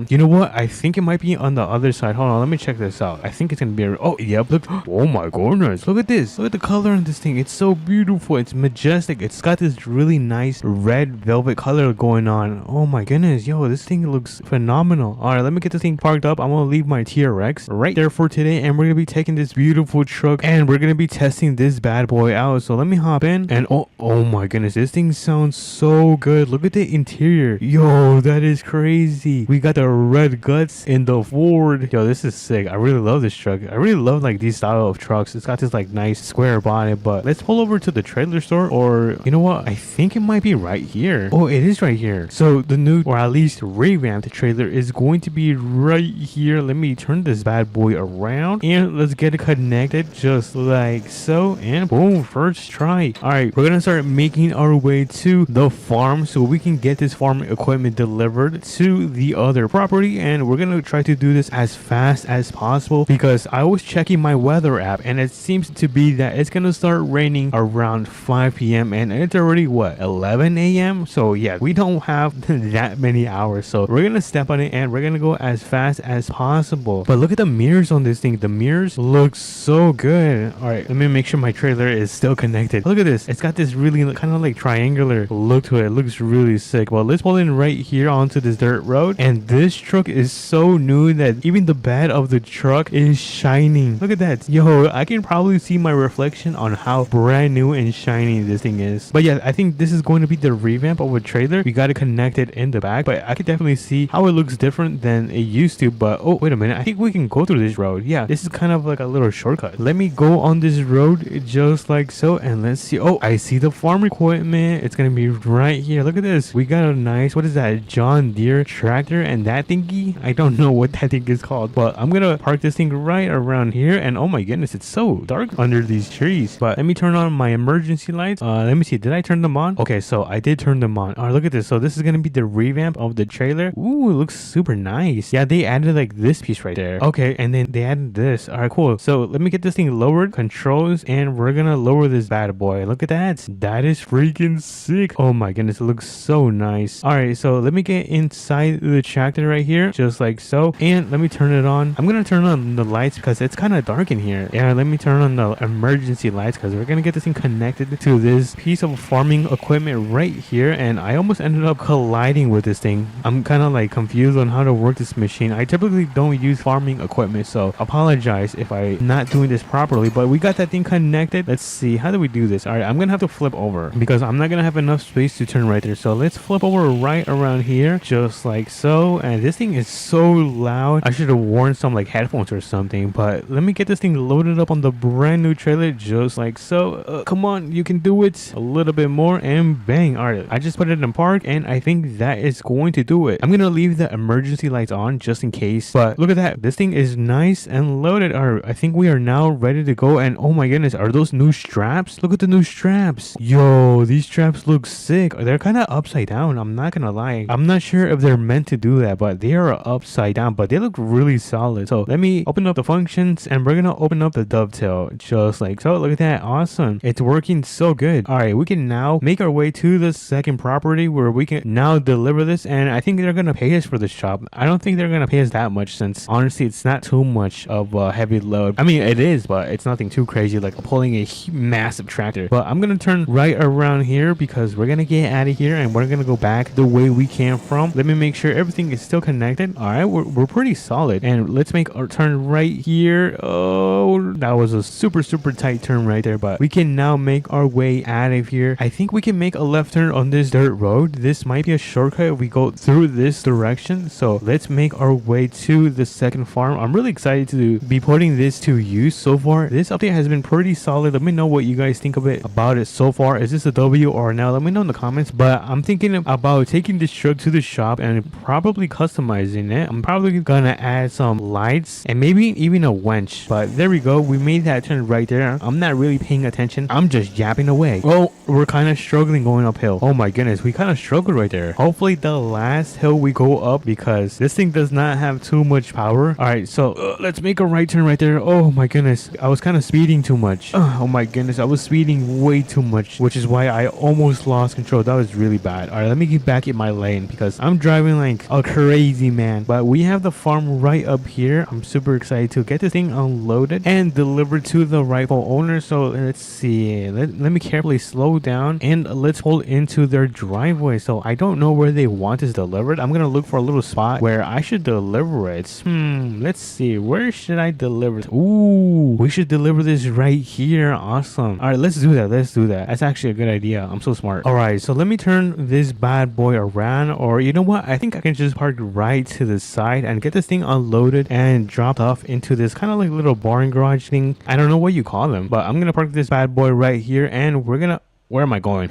You know what, I think it might be on the other side. Hold on, let me check this out. I think it's gonna be oh yep, look. Oh my goodness, look at this. Look at the color on this thing. It's so beautiful. It's majestic. It's got this really nice red velvet color going on. Oh my goodness, yo, this thing looks phenomenal. All right, let me get this thing parked up. I'm gonna leave my TRX right there for today, and we're gonna be taking this beautiful truck and we're gonna be testing this bad boy out. So let me hop in, and oh my goodness, this thing sounds so good. Look at the interior. Yo, that is crazy. We got the red guts in the Ford. Yo, this is sick. I really love this truck. I really love like these style of trucks. It's got this like nice square bonnet. But let's pull over to the trailer store, or you know what, I think it might be right here. Oh, it is right here. So the new, or at least revamped trailer is going to be right here. Let me turn this bad boy around and let's get it connected just like so, and boom, first try. All right, we're gonna start making our way to the farm so we can get this farm equipment delivered to the other property, and we're gonna try to do this as fast as possible because I was checking my weather app and it seems to be that it's gonna start raining around 5 p.m. and it's already what, 11 a.m. So yeah, we don't have that many hours, so we're gonna step on it and we're gonna go as fast as possible. But look at the mirrors on this thing. The mirrors look so good. All right, let me make sure my trailer is still connected. Look at this. It's got this really kind of like triangular look to it. It looks really sick. Well, let's pull in right here onto this dirt road, and this truck is so new that even the bed of the truck is shining. Look at that. Yo, I can probably see my reflection on how brand new and shiny this thing is. But yeah, I think this is going to be the revamp of a trailer. We got to connect it in the back, but I could definitely see how it looks different than it used to. But oh, wait a minute, I think we can go through this road. Yeah, this is kind of like a little shortcut. Let me go on this road just like so, and let's see. Oh, I see the farm equipment. It's gonna be right here. Look at this. We got a nice, what is that, John Deere tractor, and that thingy, I don't know what that thing is called, but I'm gonna park this thing right around here. And oh my goodness, it's so dark under these trees. police. But let me turn on my emergency lights. Let me see. Did I turn them on? Okay, so I did turn them on. All right, look at this. So this is gonna be the revamp of the trailer. Ooh, it looks super nice. Yeah, they added like this piece right there. Okay, and then they added this. All right, cool. So let me get this thing lowered. Controls, and we're gonna lower this bad boy. Look at that. That is freaking sick. Oh my goodness, it looks so nice. All right, so let me get inside the tractor right here, just like so. And let me turn it on. I'm gonna turn on the lights because it's kind of dark in here. Yeah, let me turn on the emergency lights because we're gonna get this thing connected to this piece of farming equipment right here. And I almost ended up colliding with this thing. I'm kind of like confused on how to work this machine. I typically don't use farming equipment, so apologize if I'm not doing this properly, but we got that thing connected. Let's see, how do we do this? All right, I'm gonna have to flip over because I'm not gonna have enough space to turn right there. So let's flip over right around here, just like so. And this thing is so loud. I should have worn some like headphones or something, but let me get this thing loaded up on the brand new trailer, just like so. Come on, you can do it. A little bit more, and bang. All right, I just put it in park, and I think that is going to do it. I'm gonna leave the emergency lights on just in case, but look at that. This thing is nice and loaded. All right, I think we are now ready to go. And oh my goodness, are those new straps? Look at the new straps. Yo, these straps look sick. They're kind of upside down, I'm not gonna lie. I'm not sure if they're meant to do that, but they are upside down, but they look really solid. So let me open up the functions, and we're gonna open up the dovetail, just like so. Look at that. Awesome, it's working so good. All right, we can now make our way to the second property where we can now deliver this, and I think they're gonna pay us for this job. I don't think they're gonna pay us that much, since honestly it's not too much of a heavy load. I mean, it is, but it's nothing too crazy like pulling a massive tractor. But I'm gonna turn right around here because we're gonna get out of here, and we're gonna go back the way we came from. Let me make sure everything is still connected. All right, we're pretty solid, and let's make our turn right here. Oh, that was a super tight turn right there, but we can now make our way out of here. I think we can make a left turn on this dirt road. This might be a shortcut if we go through this direction. So let's make our way to the second farm. I'm really excited to be putting this to use. So far this update has been pretty solid. Let me know what you guys think about it so far. Is this a W or no? Let me know in the comments. But I'm thinking about taking this truck to the shop and probably customizing it. I'm probably gonna add some lights and maybe even a winch. But there we go, we made that turn right there. I'm not really paying attention, I'm just yapping away. Oh, we're kind of struggling going uphill. Oh my goodness, we kind of struggled right there. Hopefully the last hill we go up, because this thing does not have too much power. All right, so let's make a right turn right there. Oh my goodness, I was kind of speeding too much. Oh my goodness, I was speeding way too much, which is why I almost lost control. That was really bad. All right, let me get back in my lane because I'm driving like a crazy man. But we have the farm right up here. I'm super excited to get this thing unloaded and delivered to the rightful owner. So let's see, let me carefully slow down and let's pull into their driveway. So I don't know where they want this delivered. I'm gonna look for a little spot where I should deliver it. Let's see, where should I deliver it? Ooh, we should deliver this right here. Awesome. All right, let's do that. That's actually a good idea. I'm so smart. All right, so let me turn this bad boy around, or you know what, I think I can just park right to the side and get this thing unloaded and dropped off into this kind of like little barn garage thing. I don't know what you call them, but I'm gonna park this bad boy right here, and we're gonna, where am I going?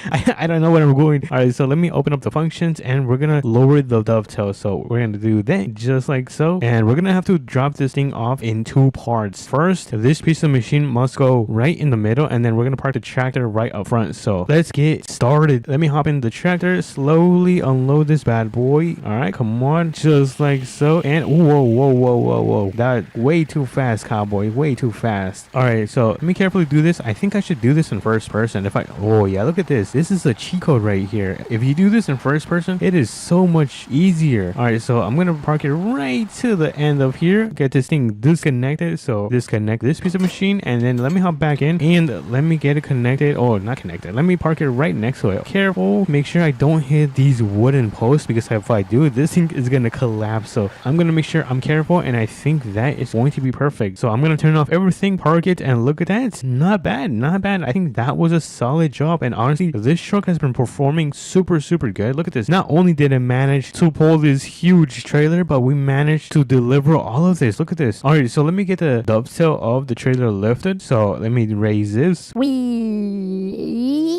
I don't know where I'm going. All right, so let me open up the functions, and we're gonna lower the dovetail. So we're gonna do that just like so, and we're gonna have to drop this thing off in two parts. First, this piece of machine must go right in the middle, and then we're gonna park the tractor right up front. So let's get started. Let me hop in the tractor, slowly unload this bad boy. All right, come on, just like so. And whoa, that way too fast, cowboy, way too fast. All right, so let me carefully do this. I think I should do this in first person. If I, oh yeah, look at this. This is a cheat code right here. If you do this in first person, it is so much easier. All right, so I'm gonna park it right to the end of here, get this thing disconnected. So disconnect this piece of machine, and then let me hop back in and let me get it connected. Oh, not connected. Let me park it right next to it. Careful, make sure I don't hit these wooden posts, because if I do, this thing is gonna collapse. So I'm gonna make sure I'm careful, and I think that is going to be perfect. So I'm gonna turn off everything, park it, and look at that. Not bad. I think that was a solid solid job. And honestly, this truck has been performing super good. Look at this. Not only did it manage to pull this huge trailer, but we managed to deliver all of this. Look at this. All right, so let me get the dovetail of the trailer lifted. So let me raise this.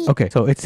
Okay, so it's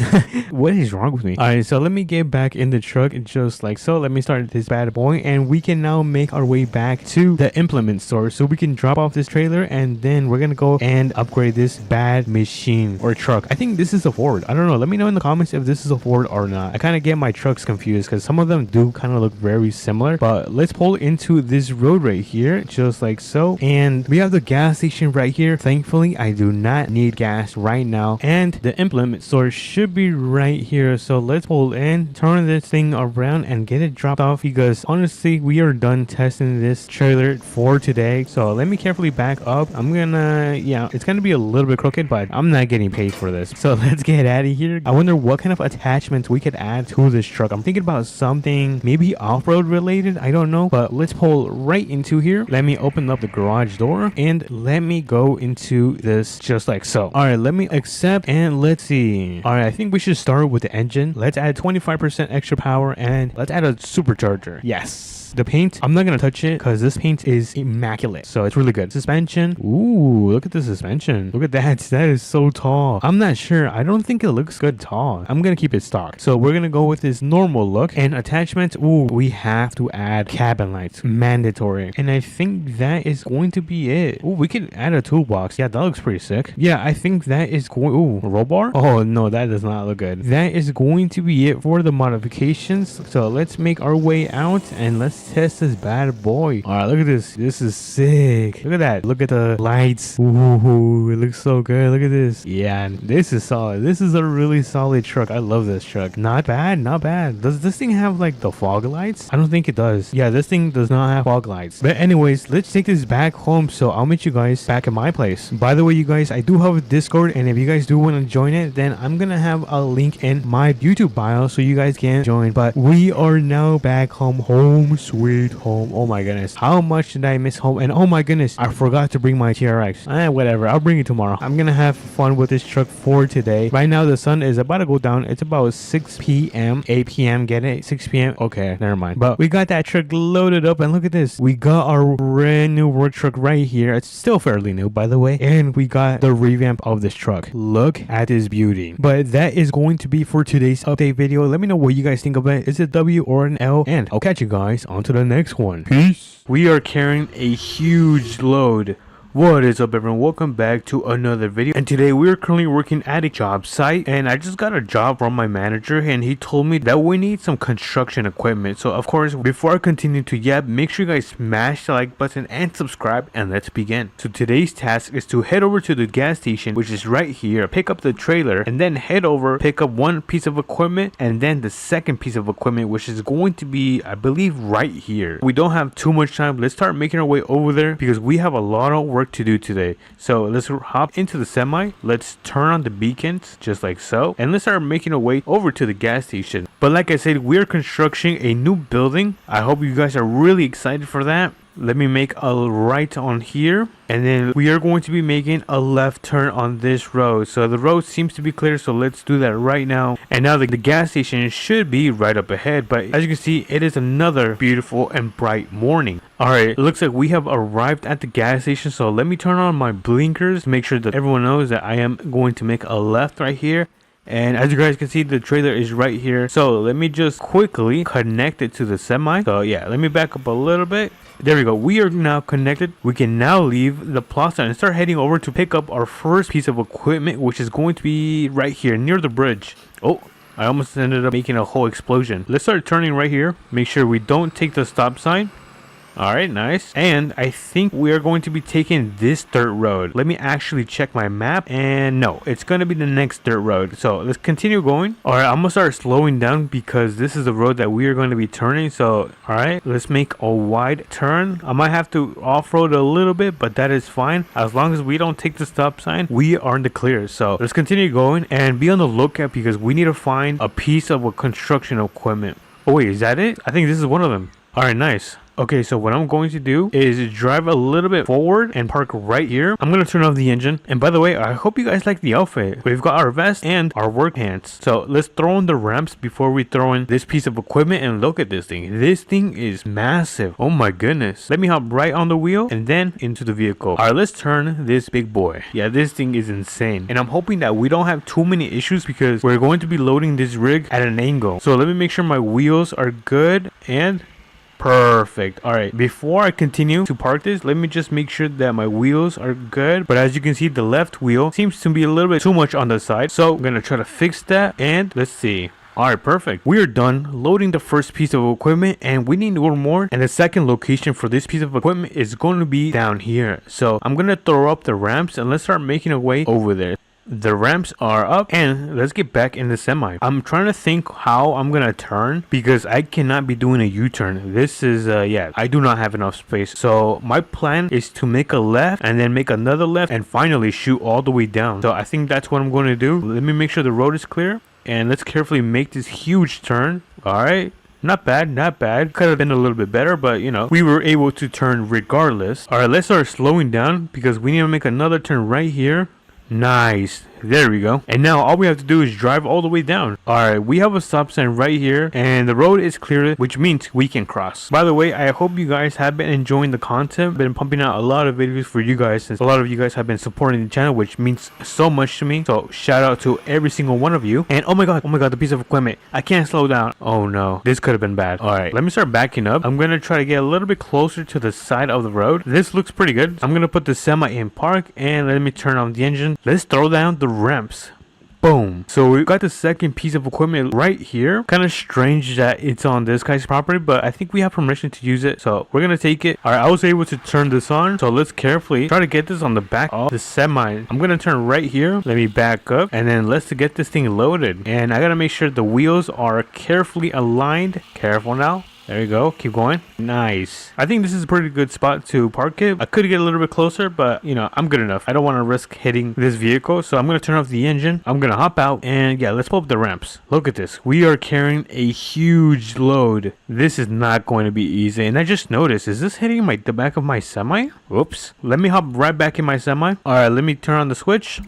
what is wrong with me? All right, so let me get back in the truck just like so. Let me start this bad boy, and we can now make our way back to the implement store so we can drop off this trailer, and then we're gonna go and upgrade this bad machine or truck. I think this is a Ford. I don't know. Let me know in the comments if this is a Ford or not. I kind of get my trucks confused because some of them do kind of look very similar. But let's pull into this road right here just like so, and we have the gas station right here. Thankfully, I do not need gas right now, and the implement store should be right here. So let's pull in, turn this thing around, and get it dropped off, because honestly we are done testing this trailer for today. So let me carefully back up. I'm gonna, yeah, it's gonna be a little bit crooked, but I'm not getting paid for this, so let's get out of here. I wonder what kind of attachments we could add to this truck. I'm thinking about something maybe off-road related, I don't know, but let's pull right into here. Let me open up the garage door and let me go into this just like so. All right, let me accept, and let's see. All right, I think we should start with the engine. Let's add 25% extra power, and let's add a supercharger. Yes. The paint, I'm not gonna touch it because this paint is immaculate, so it's really good. Suspension, ooh, look at the suspension. Look at that. That is so tall. I'm not sure. I don't think it looks good tall. I'm gonna keep it stock, so we're gonna go with this normal look. And attachments, ooh, we have to add cabin lights, mandatory. And I think that is going to be it. Ooh, we could add a toolbox. Yeah, that looks pretty sick. Yeah, I think that is going. Ooh, roll bar. Oh no, that does not look good. That is going to be it for the modifications. So let's make our way out and let's test this bad boy. All right, look at this. This is sick. Look at that. Look at the lights. Ooh, it looks so good. Look at this. Yeah, this is solid. This is a really solid truck. I love this truck. Not bad, not bad. Does this thing have like the fog lights? I don't think it does. Yeah, this thing does not have fog lights. But anyways, let's take this back home. So I'll meet you guys back at my place. By the way, you guys, I do have a Discord, and if you guys do want to join it, then I'm gonna have a link in my YouTube bio so you guys can join. But we are now back home. Home sweet home. Oh my goodness, how much did I miss home? And oh my goodness, I forgot to bring my TRX. Whatever, I'll bring it tomorrow. I'm gonna have fun with this truck for today. Right now the sun is about to go down. It's about 6 p.m. 8 p.m. Get it? 6 p.m. Okay, never mind. But we got that truck loaded up, and look at this. We got our brand new work truck right here. It's still fairly new, by the way. And we got the revamp of this truck. Look at this beauty. But that is going to be for today's update video. Let me know what you guys think of it. Is it a W or an L? And I'll catch you guys on to the next one. Peace. We are carrying a huge load. What is up, everyone? Welcome back to another video, and today we're currently working at a job site, and I just got a job from my manager, and he told me that we need some construction equipment. So of course, before I continue to yap, make sure you guys smash the like button and subscribe, and let's begin. So today's task is to head over to the gas station, which is right here, pick up the trailer, and then head over, pick up one piece of equipment, and then the second piece of equipment, which is going to be, I believe, right here. We don't have too much time. Let's start making our way over there because we have a lot of work to do today. So let's hop into the semi, let's turn on the beacons just like so, and let's start making our way over to the gas station. But like I said, we're constructing a new building. I hope you guys are really excited for that. Let me make a right on here, and then we are going to be making a left turn on this road. So the road seems to be clear, so let's do that right now. And now the gas station should be right up ahead, but as you can see, it is another beautiful and bright morning. Alright, it looks like we have arrived at the gas station, so let me turn on my blinkers to make sure that everyone knows that I am going to make a left right here. And as you guys can see, the trailer is right here. So let me just quickly connect it to the semi. So yeah, let me back up a little bit. There we go. We are now connected. We can now leave the plaza and start heading over to pick up our first piece of equipment, which is going to be right here near the bridge. Oh, I almost ended up making a whole explosion. Let's start turning right here. Make sure we don't take the stop sign. Alright, nice. And I think we are going to be taking this dirt road. Let me actually check my map. And no, it's going to be the next dirt road. So let's continue going. Alright, I'm going to start slowing down because this is the road that we are going to be turning. So, alright, let's make a wide turn. I might have to off-road a little bit, but that is fine. As long as we don't take the stop sign, we are in the clear. So let's continue going and be on the lookout because we need to find a piece of a construction equipment. Oh wait, is that it? I think this is one of them. All right, nice. Okay, so what I'm going to do is drive a little bit forward and park right here. I'm going to turn off the engine. And by the way, I hope you guys like the outfit. We've got our vest and our work pants. So let's throw in the ramps before we throw in this piece of equipment. And look at this thing. This thing is massive. Oh my goodness. Let me hop right on the wheel and then into the vehicle. All right, let's turn this big boy. Yeah, this thing is insane. And I'm hoping that we don't have too many issues because we're going to be loading this rig at an angle. So let me make sure my wheels are good and... perfect. All right, before I continue to park this, let me just make sure that my wheels are good. But as you can see, the left wheel seems to be a little bit too much on the side, so I'm gonna try to fix that. And let's see. All right, perfect. We are done loading the first piece of equipment, and we need one more. And the second location for this piece of equipment is going to be down here. So I'm gonna throw up the ramps and let's start making a way over there. The ramps are up, and let's get back in the semi. I'm trying to think how I'm gonna turn because I cannot be doing a U-turn. This is yeah, I do not have enough space. So my plan is to make a left and then make another left and finally shoot all the way down. So I think that's what I'm going to do. Let me make sure the road is clear, and let's carefully make this huge turn. All right, not bad, not bad. Could have been a little bit better, but you know, we were able to turn regardless. All right, let's start slowing down because we need to make another turn right here. Nice. There we go. And now all we have to do is drive all the way down. Alright, we have a stop sign right here and the road is clear, which means we can cross. By the way, I hope you guys have been enjoying the content. I've been pumping out a lot of videos for you guys since a lot of you guys have been supporting the channel, which means so much to me. So shout out to every single one of you. And oh my god, the piece of equipment. I can't slow down. Oh no, this could have been bad. Alright, let me start backing up. I'm gonna try to get a little bit closer to the side of the road. This looks pretty good. I'm gonna put the semi in park and let me turn on the engine. Let's throw down the ramps. Boom. So we got the second piece of equipment right here. Kind of strange that it's on this guy's property, but I think we have permission to use it, so we're gonna take it. All right, I was able to turn this on, so let's carefully try to get this on the back of the semi. I'm gonna turn right here. Let me back up, and then let's get this thing loaded. And I gotta make sure the wheels are carefully aligned. Careful now. There you go. Keep going. Nice. I think this is a pretty good spot to park it. I could get a little bit closer, but you know, I'm good enough. I don't want to risk hitting this vehicle, so I'm going to turn off the engine. I'm going to hop out and yeah, let's pull up the ramps. Look at this. We are carrying a huge load. This is not going to be easy. And I just noticed, is this hitting the back of my semi? Oops. Let me hop right back in my semi. All right, let me turn on the switch.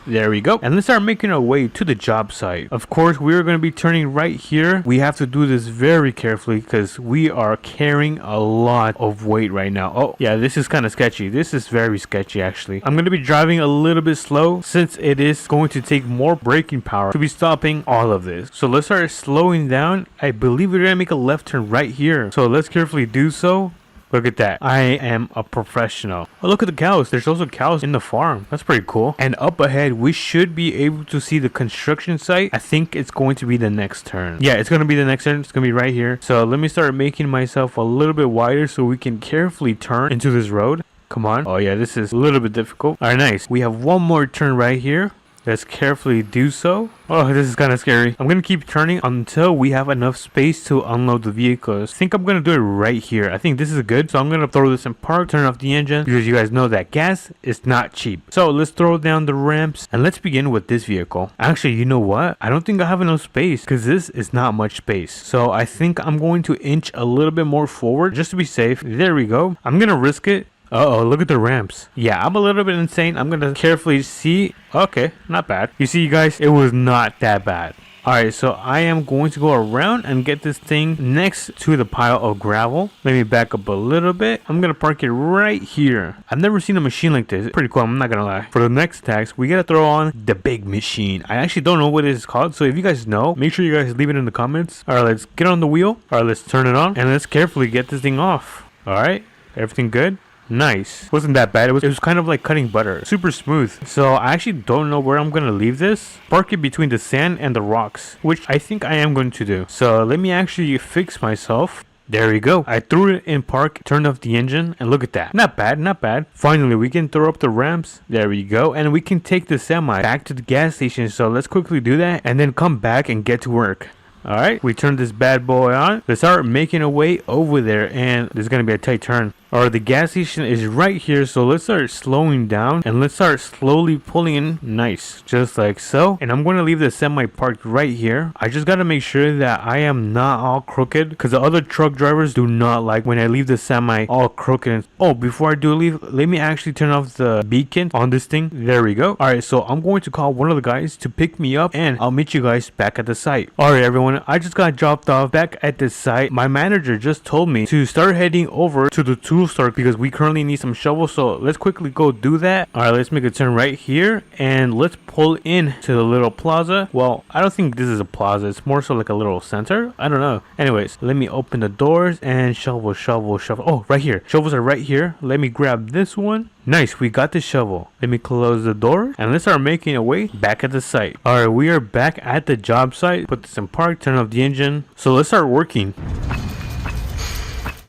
There we go. And let's start making our way to the job site. Of course, we're going to be turning right here. We have to do this very carefully because we are carrying a lot of weight right now. Oh, yeah, this is kind of sketchy. This is very sketchy, actually. I'm going to be driving a little bit slow since it is going to take more braking power to be stopping all of this. So let's start slowing down. I believe we're going to make a left turn right here. So let's carefully do so. Look at that. I am a professional. Oh, look at the cows. There's also cows in the farm. That's pretty cool. And up ahead, we should be able to see the construction site. I think it's going to be the next turn. Yeah, it's going to be the next turn. It's going to be right here. So let me start making myself a little bit wider so we can carefully turn into this road. Come on. Oh yeah, this is a little bit difficult. All right, nice. We have one more turn right here. Let's carefully do so. Oh, this is kind of scary. I'm going to keep turning until we have enough space to unload the vehicles. I think I'm going to do it right here. I think this is good. So I'm going to throw this in park, turn off the engine, because you guys know that gas is not cheap. So let's throw down the ramps and let's begin with this vehicle. Actually, you know what? I don't think I have enough space because this is not much space. So I think I'm going to inch a little bit more forward just to be safe. There we go. I'm going to risk it. Uh-oh, look at the ramps. Yeah, I'm a little bit insane. I'm gonna carefully see. Okay, not bad. You see, you guys, it was not that bad. Alright, so I am going to go around and get this thing next to the pile of gravel. Let me back up a little bit. I'm gonna park it right here. I've never seen a machine like this. It's pretty cool, I'm not gonna lie. For the next task, we gotta throw on the big machine. I actually don't know what it is called, so if you guys know, make sure you guys leave it in the comments. Alright, let's get on the wheel. Alright, let's turn it on and let's carefully get this thing off. Alright, everything good? Nice. Wasn't that bad. It was kind of like cutting butter. Super smooth. So I actually don't know where I'm going to leave this. Park it between the sand and the rocks, which I think I am going to do. So let me actually fix myself. There we go. I threw it in park, turned off the engine, and look at that. Not bad, not bad. Finally, we can throw up the ramps. There we go. And we can take the semi back to the gas station. So let's quickly do that and then come back and get to work. Alright, we turn this bad boy on. Let's start making our way over there, and there's going to be a tight turn. Or the gas station is right here, so let's start slowing down and let's start slowly pulling in. Nice, just like so. And I'm going to leave the semi parked right here. I just got to make sure that I am not all crooked, because the other truck drivers do not like when I leave the semi all crooked. Oh, before I do leave, let me actually turn off the beacon on this thing. There we go. All right, so I'm going to call one of the guys to pick me up and I'll meet you guys back at the site. All right, everyone, I just got dropped off back at the site. My manager just told me to start heading over to the tool store because we currently need some shovels, so let's quickly go do that. All right, let's make a turn right here and let's pull in to the little plaza. Well, I don't think this is a plaza, it's more so like a little center. I don't know. Anyways, let me open the doors and shovel. Oh, right here, shovels are right here. Let me grab this one. Nice, we got the shovel. Let me close the door and let's start making our way back at the site. All right, we are back at the job site. Put this in park, turn off the engine, so let's start working.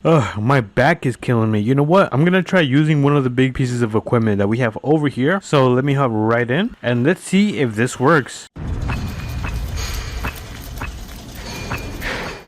Ugh, my back is killing me. You know what? I'm gonna try using one of the big pieces of equipment that we have over here. So let me hop right in and let's see if this works.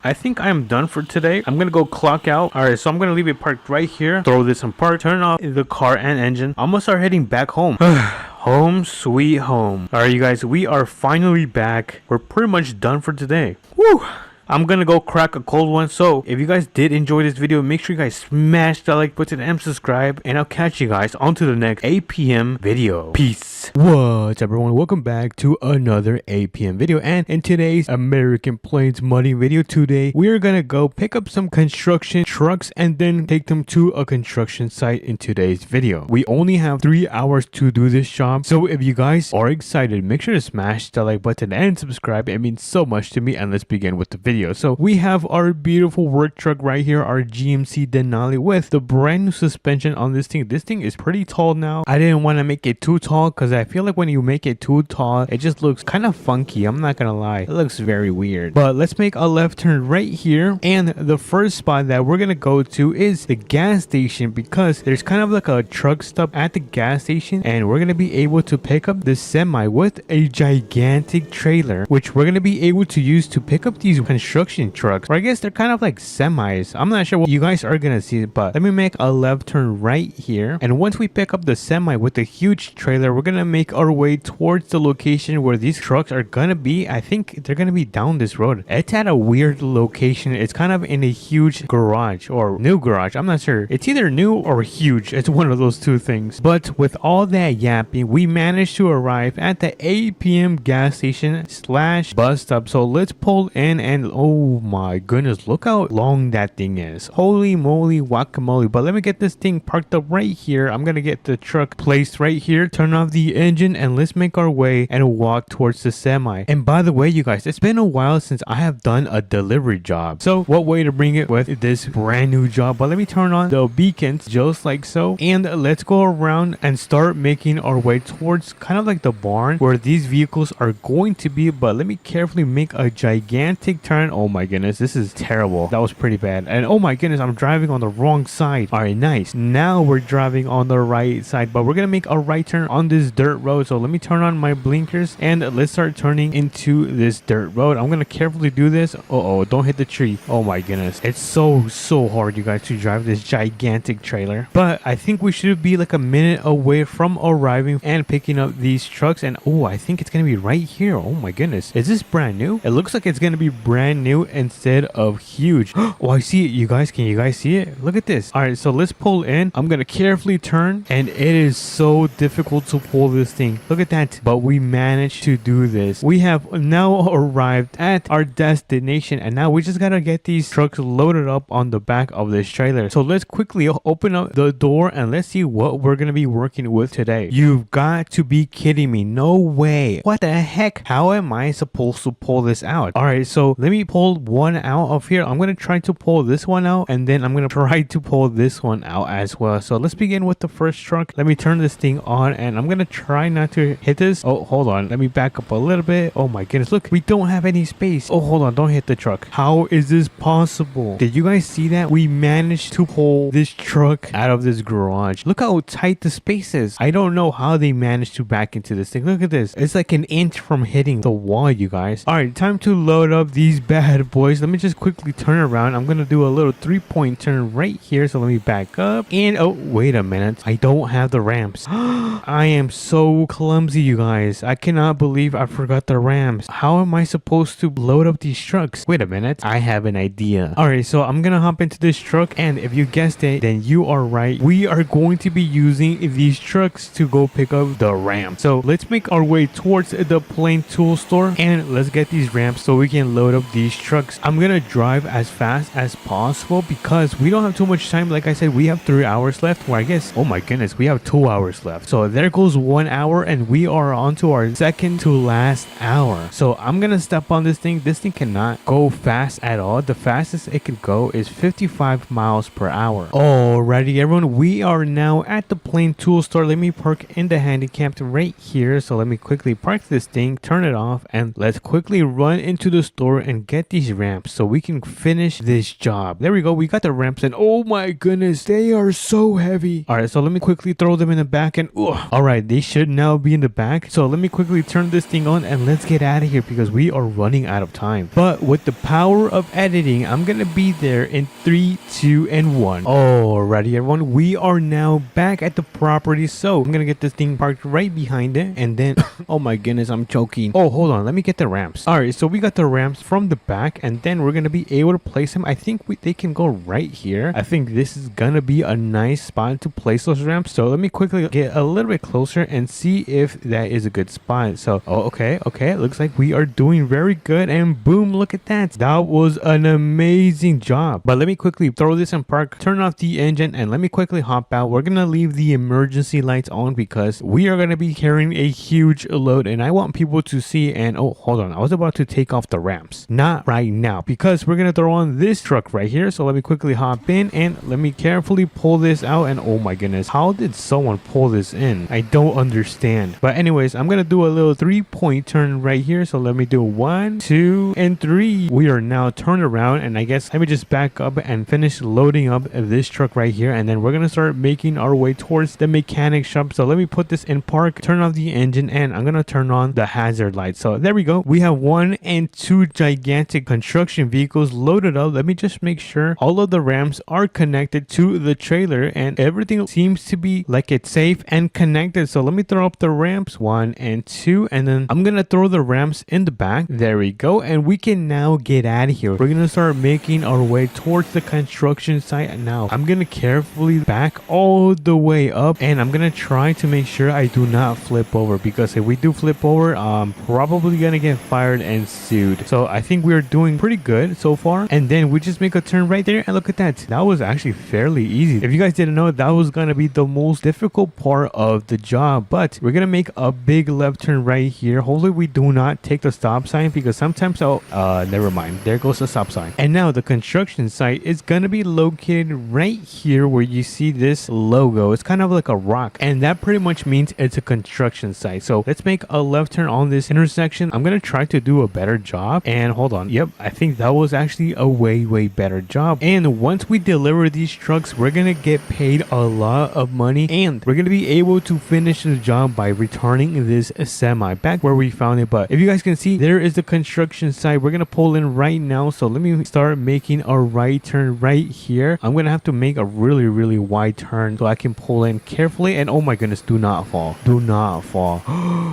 I think I'm done for today. I'm gonna go clock out. All right, so I'm gonna leave it parked right here. Throw this in park, turn off the car and engine. I'm gonna start heading back home. Home sweet home. All right, you guys, we are finally back. We're pretty much done for today. Woo! I'm gonna go crack a cold one. So if you guys did enjoy this video, make sure you guys smash that like button and subscribe, and I'll catch you guys on to the next APM video. Peace. What's up, everyone? Welcome back to another APM video, and in today's American Plains modding video today, we are gonna go pick up some construction trucks and then take them to a construction site in today's video. We only have 3 hours to do this job, so if you guys are excited, make sure to smash the like button and subscribe. It means so much to me, and let's begin with the video. So we have our beautiful work truck right here, our GMC Denali with the brand new suspension on this thing. This thing is pretty tall now. I didn't want to make it too tall because I feel like when you make it too tall, it just looks kind of funky. I'm not gonna lie, it looks very weird. But let's make a left turn right here, and the first spot that we're gonna go to is the gas station, because there's kind of like a truck stop at the gas station, and we're gonna be able to pick up this semi with a gigantic trailer, which we're gonna be able to use to pick up these construction trucks, or I guess they're kind of like semis. I'm not sure what you guys are gonna see, but let me make a left turn right here, and once we pick up the semi with the huge trailer, we're gonna make our way towards the location where these trucks are gonna be. I think they're gonna be down this road. It's at a weird location. It's kind of in a huge garage, or new garage. I'm not sure. It's either new or huge. It's one of those two things. But with all that yapping, we managed to arrive at the APM gas station / bus stop. So let's pull in, and oh my goodness, look how long that thing is. Holy moly guacamole. But let me get this thing parked up right here. I'm gonna get the truck placed right here, turn off the engine, and let's make our way and walk towards the semi. And by the way, you guys, it's been a while since I have done a delivery job, so what way to bring it with this brand new job. But let me turn on the beacons just like so, and let's go around and start making our way towards kind of like the barn where these vehicles are going to be. But let me carefully make a gigantic turn. Oh my goodness, this is terrible. That was pretty bad. And oh my goodness, I'm driving on the wrong side. All right, nice. Now we're driving on the right side, but we're gonna make a right turn on this dirt road. So let me turn on my blinkers and let's start turning into this dirt road. I'm gonna carefully do this. Oh, don't hit the tree. Oh my goodness, it's so hard, you guys, to drive this gigantic trailer. But I think we should be like a minute away from arriving and picking up these trucks. And oh, I think it's gonna be right here. Oh my goodness, is this brand new? It looks like it's gonna be brand new instead of huge. Oh, I see it, you guys. Can you guys see it? Look at this. All right, so let's pull in. I'm gonna carefully turn, and it is so difficult to pull this thing. Look at that. But we managed to do this. We have now arrived at our destination, and now we just gotta get these trucks loaded up on the back of this trailer. So let's quickly open up the door and let's see what we're gonna be working with today. You've got to be kidding me. No way. What the heck? How am I supposed to pull this out? All right, so let me pull one out of here. I'm gonna try to pull this one out, and then I'm gonna try to pull this one out as well. So let's begin with the first truck. Let me turn this thing on, and I'm gonna try not to hit this. Oh, hold on, let me back up a little bit. Oh my goodness, look, we don't have any space. Oh, hold on, don't hit the truck. How is this possible? Did you guys see that? We managed to pull this truck out of this garage. Look how tight the space is. I don't know how they managed to back into this thing. Look at this, it's like an inch from hitting the wall, you guys. All right, time to load up these bad boys. Let me just quickly turn around. I'm gonna do a little 3-point turn right here. So let me back up. And oh, wait a minute. I don't have the ramps. I am so clumsy, you guys. I cannot believe I forgot the ramps. How am I supposed to load up these trucks? Wait a minute. I have an idea. Alright, so I'm gonna hop into this truck, and if you guessed it, then you are right. We are going to be using these trucks to go pick up the ramp. So let's make our way towards the plain tool store, and let's get these ramps so we can load up these trucks. I'm gonna drive as fast as possible because we don't have too much time. Like I said, we have 3 hours left. Well, I guess, oh my goodness, we have 2 hours left. So there goes 1 hour, and we are on to our second to last hour. So I'm gonna step on this thing. This thing cannot go fast at all. The fastest it could go is 55 miles per hour. Alrighty, everyone, we are now at the plain tool store. Let me park in the handicapped right here. So let me quickly park this thing, turn it off, and let's quickly run into the store and get these ramps so we can finish this job. There we go. We got the ramps, and oh my goodness, they are so heavy. All right, so let me quickly throw them in the back, and all right, they should now be in the back. So let me quickly turn this thing on, and let's get out of here because we are running out of time. But with the power of editing, I'm gonna be there in 3, 2, and 1. Alrighty, everyone, we are now back at the property. So I'm gonna get this thing parked right behind it, and then oh my goodness, I'm choking. Oh, hold on, let me get the ramps. All right, so we got the ramps from the back, and then we're gonna be able to place them. I think they can go right here. I think this is gonna be a nice spot to place those ramps. So let me quickly get a little bit closer and see if that is a good spot. So okay, it looks like we are doing very good, and boom, look at that. That was an amazing job. But let me quickly throw this in park, turn off the engine, and let me quickly hop out. We're gonna leave the emergency lights on because we are gonna be carrying a huge load, and I want people to see. And oh, hold on, I was about to take off the ramps. Not right now, because we're gonna throw on this truck right here. So let me quickly hop in, and let me carefully pull this out. And oh my goodness, how did someone pull this in? I don't understand. But anyways, I'm gonna do a little 3-point turn right here. So let me do 1, 2, and 3. We are now turned around, and I guess let me just back up and finish loading up this truck right here, and then we're gonna start making our way towards the mechanic shop. So let me put this in park, turn off the engine, and I'm gonna turn on the hazard light. So there we go. We have 1 and 2 gigantic construction vehicles loaded up. Let me just make sure all of the ramps are connected to the trailer, and everything seems to be like it's safe and connected. So let me throw up the ramps, 1 and 2, and then I'm gonna throw the ramps in the back. There we go, and we can now get out of here. We're gonna start making our way towards the construction site. Now I'm gonna carefully back all the way up, and I'm gonna try to make sure I do not flip over, because if we do flip over, I'm probably gonna get fired and sued. So I think we're doing pretty good so far. And then we just make a turn right there, and look at that. That was actually fairly easy. If you guys didn't know, that was gonna be the most difficult part of the job. But we're gonna make a big left turn right here. Hopefully we do not take the stop sign, because sometimes never mind, there goes the stop sign. And now the construction site is gonna be located right here where you see this logo. It's kind of like a rock, and that pretty much means it's a construction site. So let's make a left turn on this intersection. I'm gonna try to do a better job, and hold on, yep, I think that was actually a way better job. And once we deliver these trucks, we're gonna get paid a lot of money, and we're gonna be able to finish the job by returning this semi back where we found it. But if you guys can see, there is the construction site. We're gonna pull in right now. So let me start making a right turn right here. I'm gonna have to make a really wide turn so I can pull in carefully. And oh my goodness, do not fall, do not fall.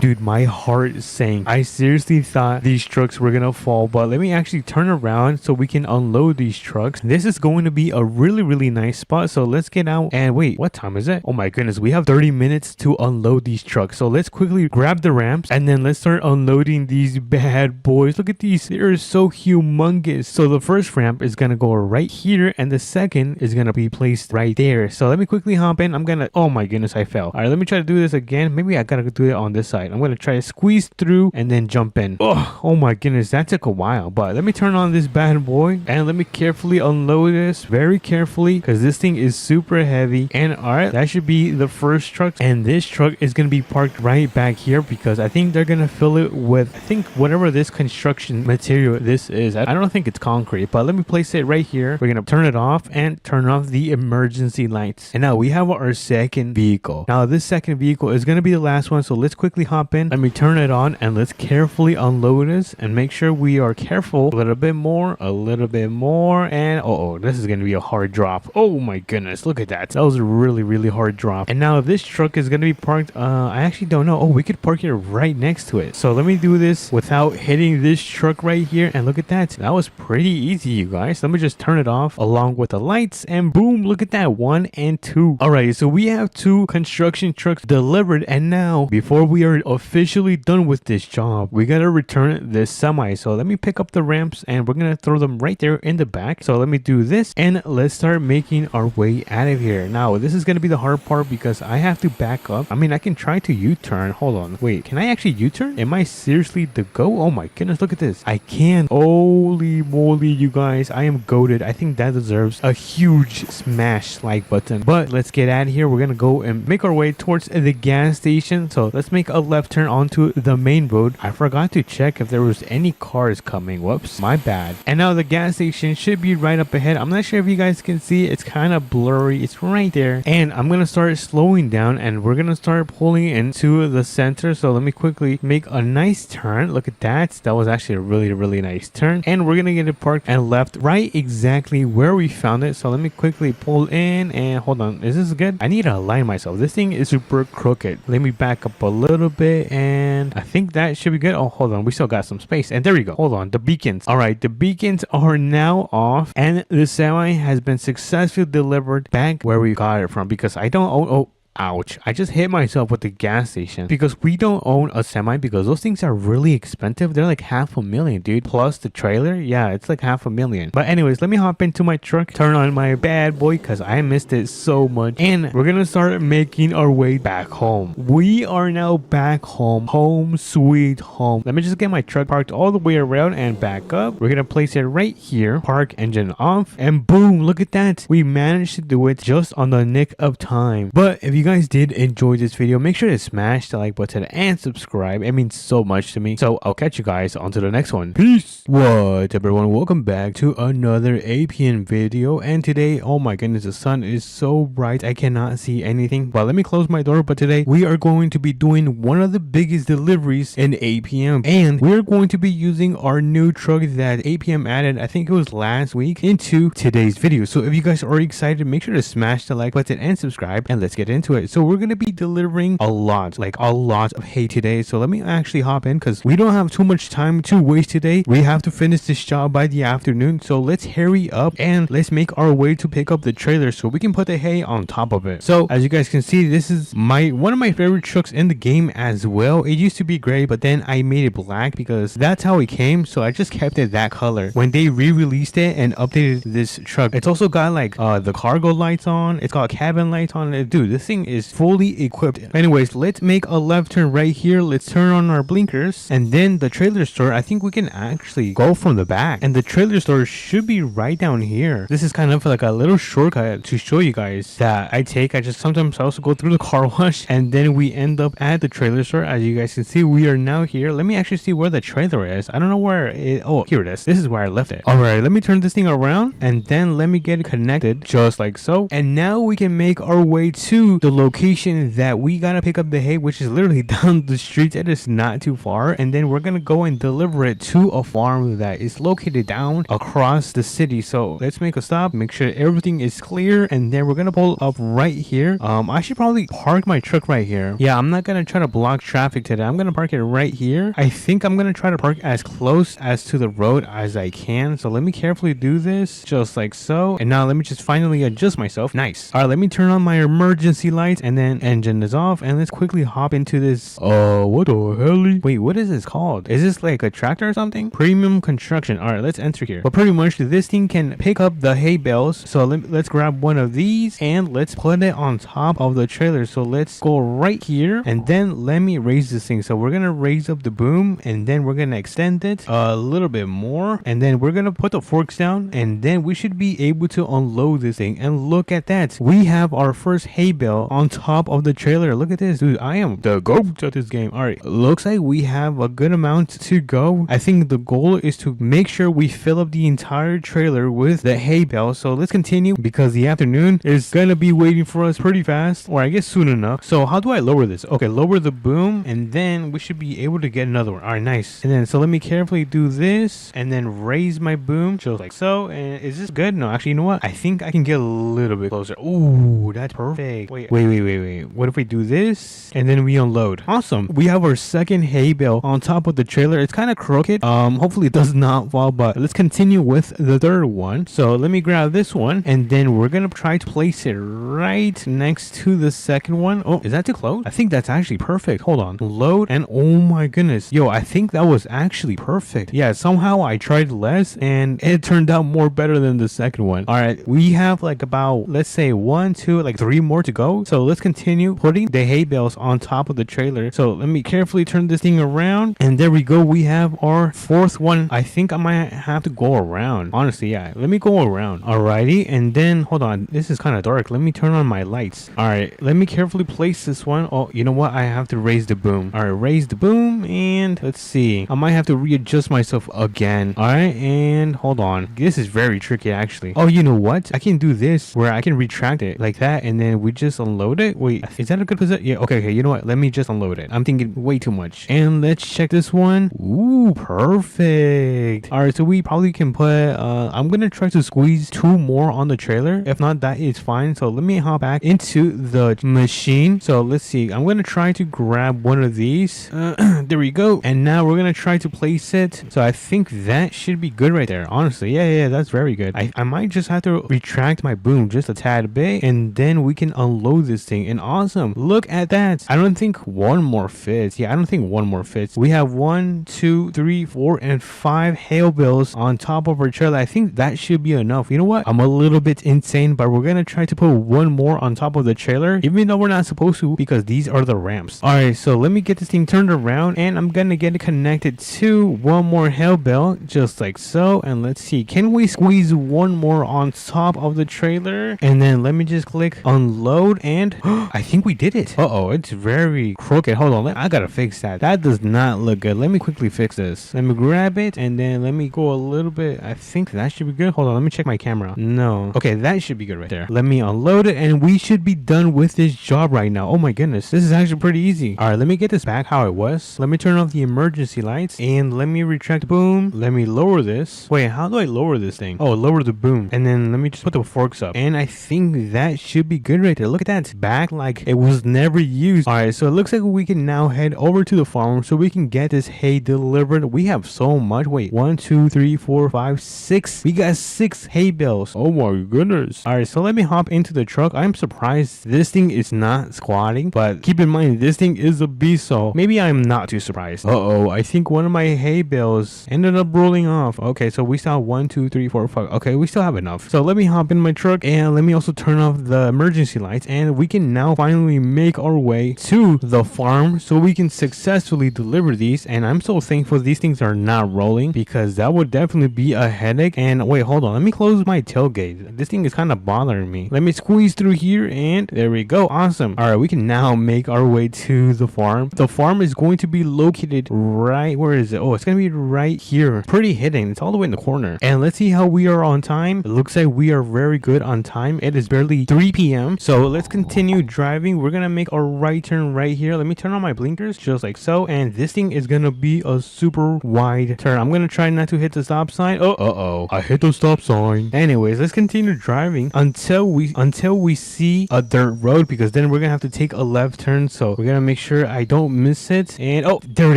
Dude, my heart sank. I seriously thought these trucks were gonna fall. But let me actually turn around so we can unload these trucks. This is going to be a really nice spot. So let's get out. And wait, what time is it? Oh my goodness, we have 30 minutes to unload these trucks. So let's quickly grab the ramps, and then let's start unloading these bad boys. Look at these, they're so humongous. So the first ramp is gonna go right here, and the second is gonna be placed right there. So let me quickly hop in. I'm gonna, oh my goodness, I fell. All right, let me try to do this again. Maybe I gotta do it on this side. I'm gonna try to squeeze through and then jump in. Oh my goodness, that took a while. But let me turn on this bad boy, and let me carefully unload this very carefully, because this thing is super heavy. And all right, that should be the first truck, and this truck is gonna be parked right back here, because I think they're gonna fill it with, I think, whatever this construction material this is. I don't think it's concrete, but let me place it right here. We're gonna turn it off and turn off the emergency lights. And now we have our second vehicle. Now this second vehicle is gonna be the last one, so let's quickly hop in. Let me turn it on, and let's carefully unload this and make sure we are careful. A little bit more, and oh, this is gonna be a hard drop. Oh my goodness, look at that. That was a really hard drop. And now this truck is gonna be parked. I actually don't know. Oh, we could park it right next to it. So let me do this without hitting this truck right here. And look at that. That was pretty easy, you guys. Let me just turn it off along with the lights, and boom, look at that. 1 and 2. All right, so we have 2 construction trucks delivered, and now before we are officially done with this job, we gotta return this semi. So let me pick up the ramps, and we're gonna throw them right there in the back. So let me do this, and let's start making our way out of here. Now this is gonna be the hard part because I have to back up. I mean, I can try to U-turn. Hold on, wait, can I actually U-turn? Am I seriously the go? Oh my goodness, look at this. I can. Holy moly, you guys, I am goated. I think that deserves a huge smash like button. But let's get out of here. We're gonna go and make our way towards the gas station. So let's make a left turn onto the main road. I forgot to check if there was any cars coming. Whoops, my bad. And now the gas station should be right up ahead. I'm not sure if you guys can see. It's kind of blurry. It's right there. And I'm gonna start slowing down, and we're gonna start pulling into the center. So let me quickly make a nice turn. Look at that. That was actually a really nice turn. And we're gonna get it parked and left right exactly where we found it. So let me quickly pull in, and hold on. Is this good? I need to align myself. This thing is super crooked. Let me back up a little bit, and I think that should be good. Oh, hold on. We still got some space. And there we go. Hold on. The beacons. All right. The beacons are now off, and the semi has been successfully delivered back where we got it from, because I don't own... Oh, ouch, I just hit myself with the gas station because we don't own a semi, because those things are really expensive. They're like $500,000, dude, plus the trailer. Yeah, it's like $500,000. But anyways, let me hop into my truck, turn on my bad boy because I missed it so much, and we're gonna start making our way back home. We are now back home. Home sweet home. Let me just get my truck parked all the way around and back up. We're gonna place it right here, park engine off, and boom, look at that. We managed to do it just on the nick of time. But if you guys did enjoy this video, make sure to smash the like button and subscribe. It means so much to me. So I'll catch you guys on to the next one. Peace. What everyone, welcome back to another APM video. And today, oh my goodness, the sun is so bright I cannot see anything. But let me close my door. But today we are going to be doing one of the biggest deliveries in APM, and we're going to be using our new truck that APM added, I think it was last week, into today's video. So if you guys are excited, make sure to smash the like button and subscribe, and let's get into it. So we're going to be delivering a lot of hay today. So let me actually hop in because we don't have too much time to waste today. We have to finish this job by the afternoon. So let's hurry up and let's make our way to pick up the trailer so we can put the hay on top of it. So as you guys can see, this is one of my favorite trucks in the game as well. It used to be gray, but then I made it black because that's how it came. So I just kept it that color. When they re-released it and updated this truck, it's also got like the cargo lights on. It's got cabin lights on it. Dude, this thing is fully equipped. Anyways, let's make a left turn right here. Let's turn on our blinkers, and then the trailer store, I think we can actually go from the back, and the trailer store should be right down here. This is kind of like a little shortcut to show you guys that I take. I just sometimes also go through the car wash, and then we end up at the trailer store. As you guys can see, we are now here. Let me actually see where the trailer is. I don't know where it... Oh, here it is. This is where I left it. All right, let me turn this thing around, and then let me get it connected just like so. And now we can make our way to the location that we gotta pick up the hay, which is literally down the street. It is not too far, and then we're gonna go and deliver it to a farm that is located down across the city. So let's make a stop, make sure everything is clear, and then we're gonna pull up right here. I should probably park my truck right here. Yeah, I'm not gonna try to block traffic today. I'm gonna park it right here. I think I'm gonna try to park as close as to the road as I can. So let me carefully do this just like so, and now let me just finally adjust myself. Nice. All right, let me turn on my emergency lights, and then engine is off, and let's quickly hop into this. What the hell? Wait, what is this called? Is this like a tractor or something? Premium construction. All right, let's enter here. But pretty much this thing can pick up the hay bales. So let's grab one of these and let's put it on top of the trailer. So let's go right here, and then let me raise this thing. So we're gonna raise up the boom, and then we're gonna extend it a little bit more, and then we're gonna put the forks down, and then we should be able to unload this thing. And look at that, we have our first hay bale bale on top of the trailer. Look at this, dude. I am the GOAT at this game. All right, looks like we have a good amount to go. I think the goal is to make sure we fill up the entire trailer with the hay bale. So let's continue because the afternoon is gonna be waiting for us pretty fast, or I guess soon enough. So how do I lower this? Okay, lower the boom, and then we should be able to get another one. All right, nice. And then so let me carefully do this and then raise my boom just like so. And is this good? No, actually, you know what? I think I can get a little bit closer. Ooh, that's perfect. Wait. What if we do this and then we unload? Awesome. We have our second hay bale on top of the trailer. It's kind of crooked. Hopefully it does not fall, but let's continue with the third one. So let me grab this one and then we're gonna try to place it right next to the second one. Oh, is that too close? I think that's actually perfect. Hold on. Load, and oh my goodness. Yo, I think that was actually perfect. Yeah, somehow I tried less and it turned out more better than the second one. All right, we have like about, let's say 1, 2, like 3 more to go. So let's continue putting the hay bales on top of the trailer. So let me carefully turn this thing around, and there we go. We have our fourth one. I think I might have to go around. Honestly, yeah, let me go around. Alrighty, and then hold on, this is kind of dark. Let me turn on my lights. All right, let me carefully place this one. Oh, you know what? I have to raise the boom. All right, raise the boom, and let's see. I might have to readjust myself again. All right, and hold on. This is very tricky, actually. Oh, you know what? I can do this where I can retract it like that, and then we just unload it. Wait, is that a good position? Yeah, okay, you know what? Let me just unload it. I'm thinking way too much. And let's check this one. Ooh, perfect. All right, so we probably can put, I'm gonna try to squeeze 2 more on the trailer. If not, that is fine. So let me hop back into the machine. So let's see. I'm gonna try to grab one of these. There we go. And now we're gonna try to place it. So I think that should be good right there. Honestly, yeah, that's very good. I might just have to retract my boom just a tad bit, and then we can unload this thing. And awesome, look at that. I don't think one more fits. Yeah, I don't think one more fits. We have 1, 2, 3, 4, and 5 hay bales on top of our trailer. I think that should be enough. You know what? I'm a little bit insane, but we're gonna try to put one more on top of the trailer, even though we're not supposed to, because these are the ramps. All right, so let me get this thing turned around, and I'm gonna get it connected to one more hay bale, just like so. And let's see, can we squeeze one more on top of the trailer? And then let me just click unload, and I think we did it. Uh-oh, it's very crooked. Hold on, I gotta fix that. That does not look good. Let me quickly fix this. Let me grab it, and then let me go a little bit. I think that should be good. Hold on, let me check my camera. No. Okay, that should be good right there. Let me unload it, and we should be done with this job right now. Oh my goodness, this is actually pretty easy. All right, let me get this back how it was. Let me turn off the emergency lights, and let me retract boom. Let me lower this. Wait, how do I lower this thing? Oh, lower the boom, and then let me just put the forks up, and I think that should be good right there. Look at that, it's back like it was never used. All right, so it looks like we can now head over to the farm so we can get this hay delivered. We have so much. Wait, 1, 2, 3, 4, 5, 6. We got 6 hay bales. Oh my goodness. All right, so let me hop into the truck. I'm surprised this thing is not squatting, but keep in mind this thing is a beast, so maybe I'm not too surprised. Uh-oh, I think one of my hay bales ended up rolling off. Okay, so we still have 1, 2, 3, 4, 5. Okay, we still have enough. So let me hop in my truck, and let me also turn off the emergency lights, and we can now finally make our way to the farm so we can successfully deliver these. And I'm so thankful these things are not rolling, because that would definitely be a headache. And wait, hold on, let me close my tailgate. This thing is kind of bothering me. Let me squeeze through here, and there we go. Awesome. All right, we can now make our way to the farm. The farm is going to be located right, where is it? Oh, it's gonna be right here. Pretty hidden. It's all the way in the corner. And let's see how we are on time. It looks like we are very good on time. It is barely 3 p.m. So let's continue driving. We're gonna make a right turn right here. Let me turn on my blinkers just like so, and this thing is gonna be a super wide turn. I'm gonna try not to hit the stop sign. Oh, I hit the stop sign. Anyways, let's continue driving until we see a dirt road, because then we're gonna have to take a left turn. So we're gonna make sure I don't miss it. And oh, there it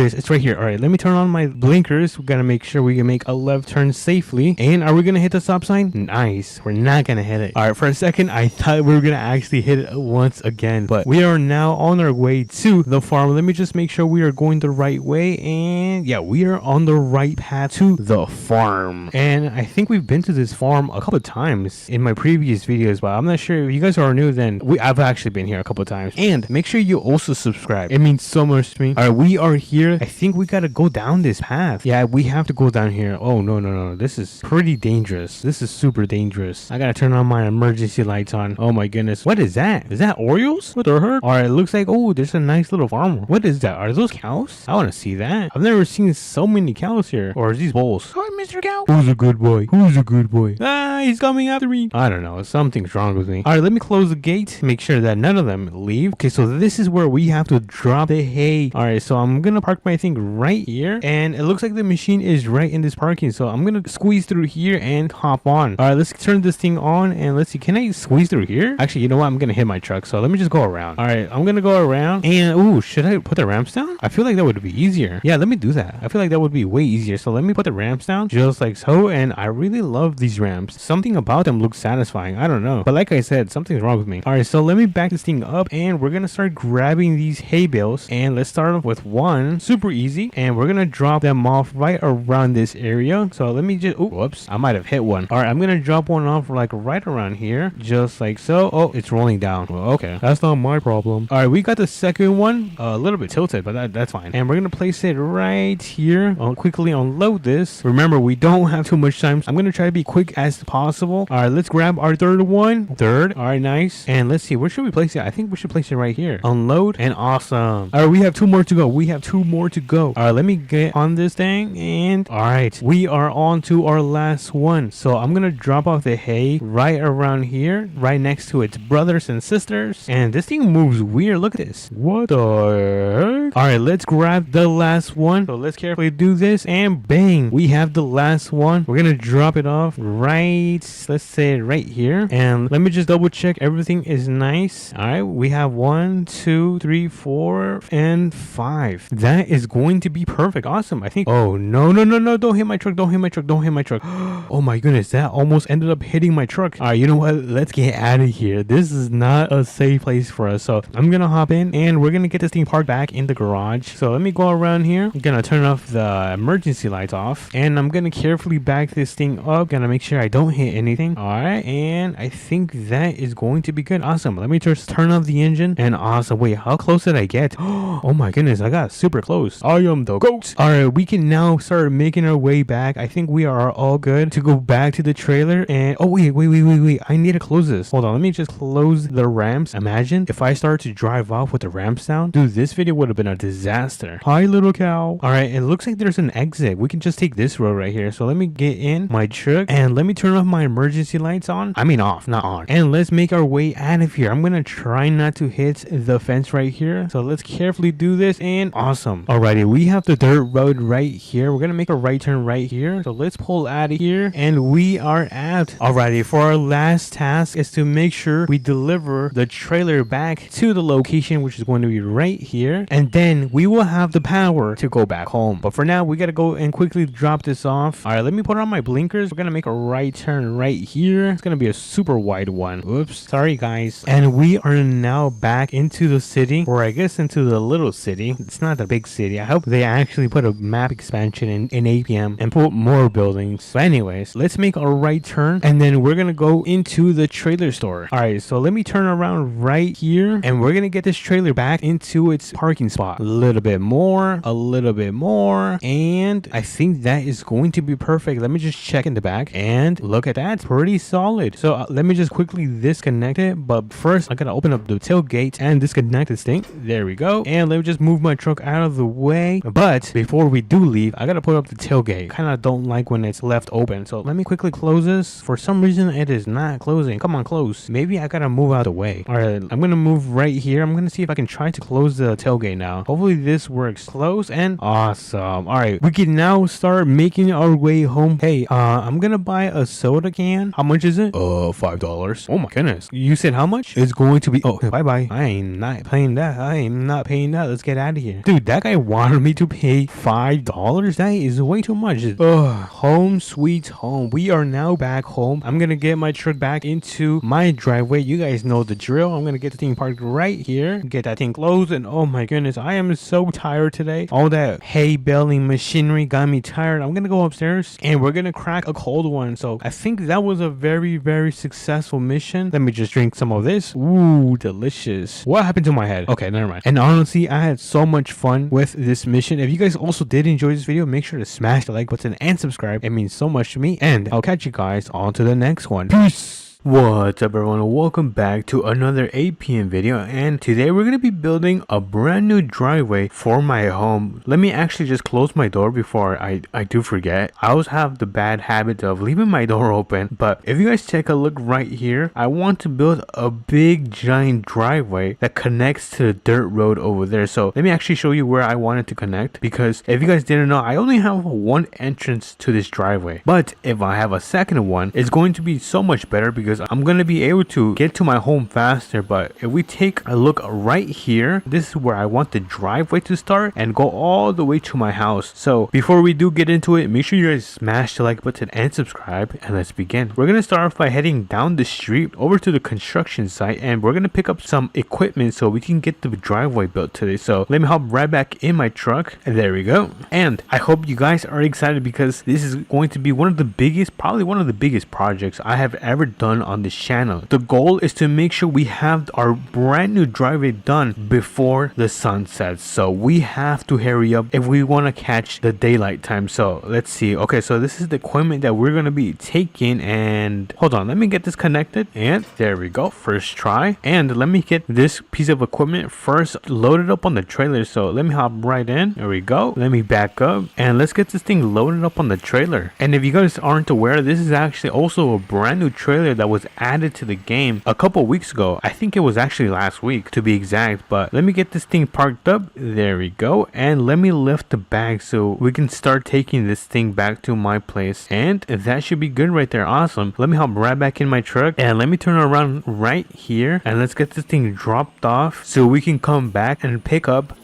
is. It's right here. All right, let me turn on my blinkers. We gotta make sure we can make a left turn safely. And are we gonna hit the stop sign? Nice. We're not gonna hit it. All right, for a second I thought we were gonna actually hit it once again, but we are now on our way to the farm. Let me just make sure we are going the right way, and yeah, we are on the right path to the farm. And I think we've been to this farm a couple of times in my previous videos, but I'm not sure if you guys are new. Then I've actually been here a couple of times. And make sure you also subscribe. It means so much to me. All right, we are here. I think we gotta go down this path. Yeah, we have to go down here. Oh no, this is pretty dangerous. This is super dangerous. I gotta turn on my emergency lights on. Oh my goodness, what is that? that? Is that Orioles? What the heck? Alright, it looks like, oh, there's a nice little farm. What is that? Are those cows? I want to see that. I've never seen so many cows here. Or is these bulls? Hi, Mr. Cow. Who's a good boy? Who's a good boy? Ah, he's coming after me. I don't know. Something's wrong with me. Alright, let me close the gate. Make sure that none of them leave. Okay, so this is where we have to drop the hay. Alright, so I'm gonna park my thing right here. And it looks like the machine is right in this parking. So I'm gonna squeeze through here and hop on. Alright, let's turn this thing on and let's see. Can I squeeze through here? Actually, you know what? I'm gonna hit my truck. So let me just go around. Alright, I'm gonna go around. And, ooh, should I put the ramps down? I feel like that would be easier. Yeah, let me do that. I feel like that would be way easier. So let me put the ramps down just like so. And I really love these ramps. Something about them looks satisfying. I don't know. But like I said, something's wrong with me. Alright, so let me back this thing up and we're gonna start grabbing these hay bales. And let's start off with one. Super easy. And we're gonna drop them off right around this area. So let me just, oh, whoops. I might have hit one. Alright, I'm gonna drop one off like right around here. Just like so. Oh, it's rolling down. Well, okay. That's not my problem. Alright, we got the second one. A little bit tilted, but that's fine. And we're gonna place it right here. I'll quickly unload this. Remember, we don't have too much time. So I'm gonna try to be quick as possible. Alright, let's grab our third one. Third. Alright, nice. And let's see, where should we place it? I think we should place it right here. Unload and awesome. Alright, we have two more to go. We have two more to go. Alright, let me get on this thing. And alright, we are on to our last one. So I'm gonna drop off the hay right around here, right next to its brothers and sisters. And this thing moves weird. Look at this. What the heck? Alright, let's grab the last one. So let's carefully do this. And bang, we have the last one. We're gonna drop it off right, let's say right here. And let me just double check everything is nice. Alright, we have 1, 2, 3, 4, and 5. That is going to be perfect. Awesome. I think, oh no, don't hit my truck, don't hit my truck, don't hit my truck. Oh my goodness, that almost ended up hitting my truck. Alright, you know what, let's get out of here. This is not a safe place for us. So I'm gonna hop in and we're gonna get this thing parked back in the garage. So let me go around here. I'm gonna turn off the emergency lights off and I'm gonna carefully back this thing up. Gonna make sure I don't hit anything. Alright, and I think that is going to be good. Awesome. Let me just turn off the engine and awesome. Wait, how close did I get? Oh my goodness, I got super close. I am the goat. Alright, we can now start making our way back. I think we are all good to go back to the trailer. And oh wait, I need to close this. Hold on, let me just close the ramps. Imagine if I start to drive off with the ramps down. Dude, this video would have been a disaster. Hi, little cow. Alright, it looks like there's an exit. We can just take this road right here. So let me get in my truck and let me turn off my emergency lights on. I mean off, not on. And let's make our way out of here. I'm gonna try not to hit the fence right here. So let's carefully do this and awesome. Alrighty, we have the dirt road right here. We're gonna make a right turn right here. So let's pull out of here and we are out. Alrighty, for our last task is to make sure we deliver the trailer back to the location, which is going to be right here. And then we will have the power to go back home. But for now, we gotta go and quickly drop this off. Alright, let me put on my blinkers. We're gonna make a right turn right here. It's gonna be a super wide one. Oops, sorry guys. And we are now back into the city, or I guess into the little city. It's not the big city. I hope they actually put a map expansion in APM and put more buildings. But anyways, let's make a right turn and then we're gonna go into the trailer store. Alright, so let me turn around right here and we're gonna get this trailer back into its parking spot. A little bit more, and I think that is going to be perfect. Let me just check in the back and look at that. It's pretty solid. So let me just quickly disconnect it, but first I gotta open up the tailgate and disconnect this thing. There we go. And let me just move my truck out of the way. But before we do leave, I gotta put up the tailgate. Kind of don't like when it's left open. So let me quickly close this. For some reason it is not closing. Come on, close. Maybe I gotta move out of the way. Alright, I'm gonna move right here. I'm gonna see if I can try to close the tailgate now. Hopefully this works. Close and awesome. Alright, we can now start making our way home. Hey, I'm gonna buy a soda can. How much is it? $5. Oh my goodness. You said how much? It's going to be, oh, bye. I ain't not paying that. I am not paying that. Let's get out of here. Dude, that guy wanted me to pay $5. That is way too much. Home sweet home. We are now back home. I'm gonna get my truck back into my driveway. You guys know the drill. I'm gonna get the thing parked right here. Get that thing closed. And oh my goodness, I am so tired today. All that hay baling machinery got me tired. I'm gonna go upstairs and we're gonna crack a cold one. So I think that was a very successful mission. Let me just drink some of this. Ooh, delicious. What happened to my head? Okay, never mind. And honestly, I had so much fun with this mission. If you guys also did enjoy this video, make sure to smash the like button and subscribe. It means so much to me. And I'll catch you guys on to the next one. Peace. What's up everyone, welcome back to another APM video, and today we're going to be building a brand new driveway for my home. Let me actually just close my door before I do forget. I always have the bad habit of leaving my door open, but if you guys take a look right here, I want to build a big giant driveway that connects to the dirt road over there. So let me actually show you where I want it to connect, because if you guys didn't know, I only have one entrance to this driveway, but if I have a second one, it's going to be so much better because I'm going to be able to get to my home faster. But if we take a look right here, this is where I want the driveway to start and go all the way to my house. So before we do get into it, make sure you guys smash the like button and subscribe, and let's begin. We're going to start off by heading down the street over to the construction site, and we're going to pick up some equipment so we can get the driveway built today. So let me hop right back in my truck, and there we go. And I hope you guys are excited because this is going to be one of the biggest, probably one of the biggest projects I have ever done on this channel. The goal is to make sure we have our brand new driveway done before the sun sets, so we have to hurry up if we want to catch the daylight time. So let's see. Okay, so this is the equipment that we're going to be taking, and hold on, let me get this connected, and there we go, first try. And let me get this piece of equipment first loaded up on the trailer. So let me hop right in, there we go. Let me back up and let's get this thing loaded up on the trailer. And if you guys aren't aware, this is actually also a brand new trailer that was added to the game a couple weeks ago. I think it was actually last week to be exact. But let me get this thing parked up, there we go, and let me lift the bag so we can start taking this thing back to my place. And that should be good right there. Awesome. Let me hop right back in my truck and let me turn around right here, and let's get this thing dropped off so we can come back and pick up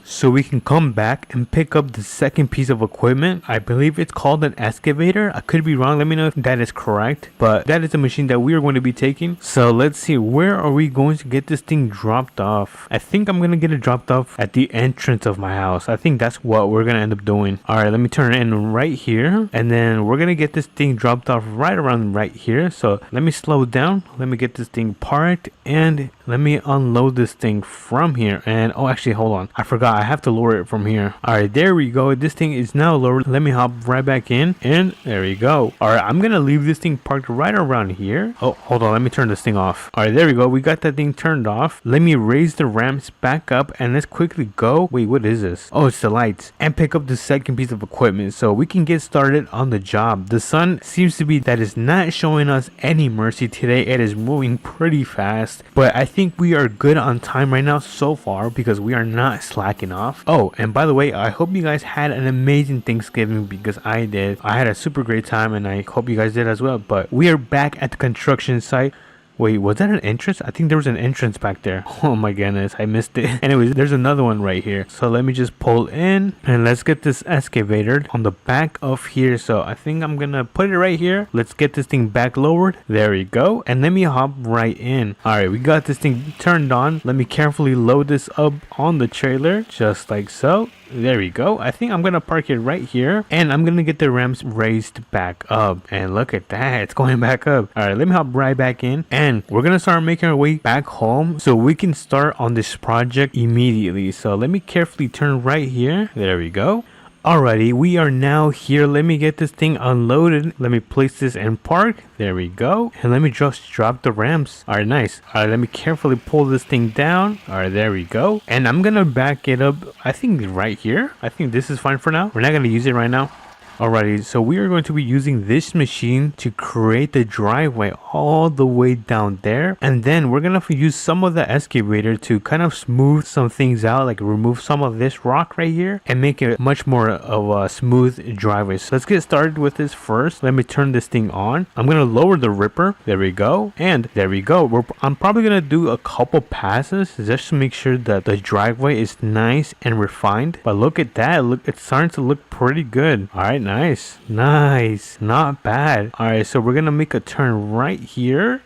so we can come back and pick up the second piece of equipment. I believe it's called an excavator. I could be wrong, let me know if that is correct, but that is the machine that we are going to be taking. So let's see, where are we going to get this thing dropped off? I think I'm going to get it dropped off at the entrance of my house. I think that's what we're going to end up doing. Alright, let me turn it in right here, and then we're going to get this thing dropped off right around right here. So let me slow down, let me get this thing parked, and let me unload this thing from here. And oh, actually, hold on, I forgot, I have to lower it from here. All right, there we go. This thing is now lowered. Let me hop right back in, and there we go. All right, I'm gonna leave this thing parked right around here. Oh, hold on, let me turn this thing off. All right, there we go. We got that thing turned off. Let me raise the ramps back up, and let's quickly go. Wait, what is this? Oh, it's the lights. And pick up the second piece of equipment so we can get started on the job. The sun seems to be that is not showing us any mercy today. It is moving pretty fast, but I think we are good on time right now so far because we are not slacking off. Oh, and by the way, I hope you guys had an amazing Thanksgiving because I did. I had a super great time, and I hope you guys did as well. But we are back at the construction site. Wait, was that an entrance? I think there was an entrance back there. Oh my goodness, I missed it. Anyways, there's another one right here. So let me just pull in, and let's get this excavator on the back of here. So I think I'm gonna put it right here. Let's get this thing back lowered. There we go. And let me hop right in. All right, we got this thing turned on. Let me carefully load this up on the trailer, just like so. There we go. I think I'm gonna park it right here, and I'm gonna get the ramps raised back up, and look at that, it's going back up. All right, let me hop right back in, and we're gonna start making our way back home so we can start on this project immediately. So let me carefully turn right here. There we go. Alrighty, we are now here. Let me get this thing unloaded. Let me place this in park. There we go. And let me just drop the ramps. Alright, nice. Alright, let me carefully pull this thing down. Alright, there we go. And I'm gonna back it up, I think right here. I think this is fine for now. We're not gonna use it right now. Alrighty, so we are going to be using this machine to create the driveway all the way down there, and then we're gonna use some of the excavator to kind of smooth some things out, like remove some of this rock right here and make it much more of a smooth driveway. So let's get started with this first. Let me turn this thing on. I'm gonna lower the ripper. There we go, and there we go. I'm probably gonna do a couple passes just to make sure that the driveway is nice and refined. But look at that, look, it's starting to look pretty good. All right, nice, not bad. All right, so we're gonna make a turn right here.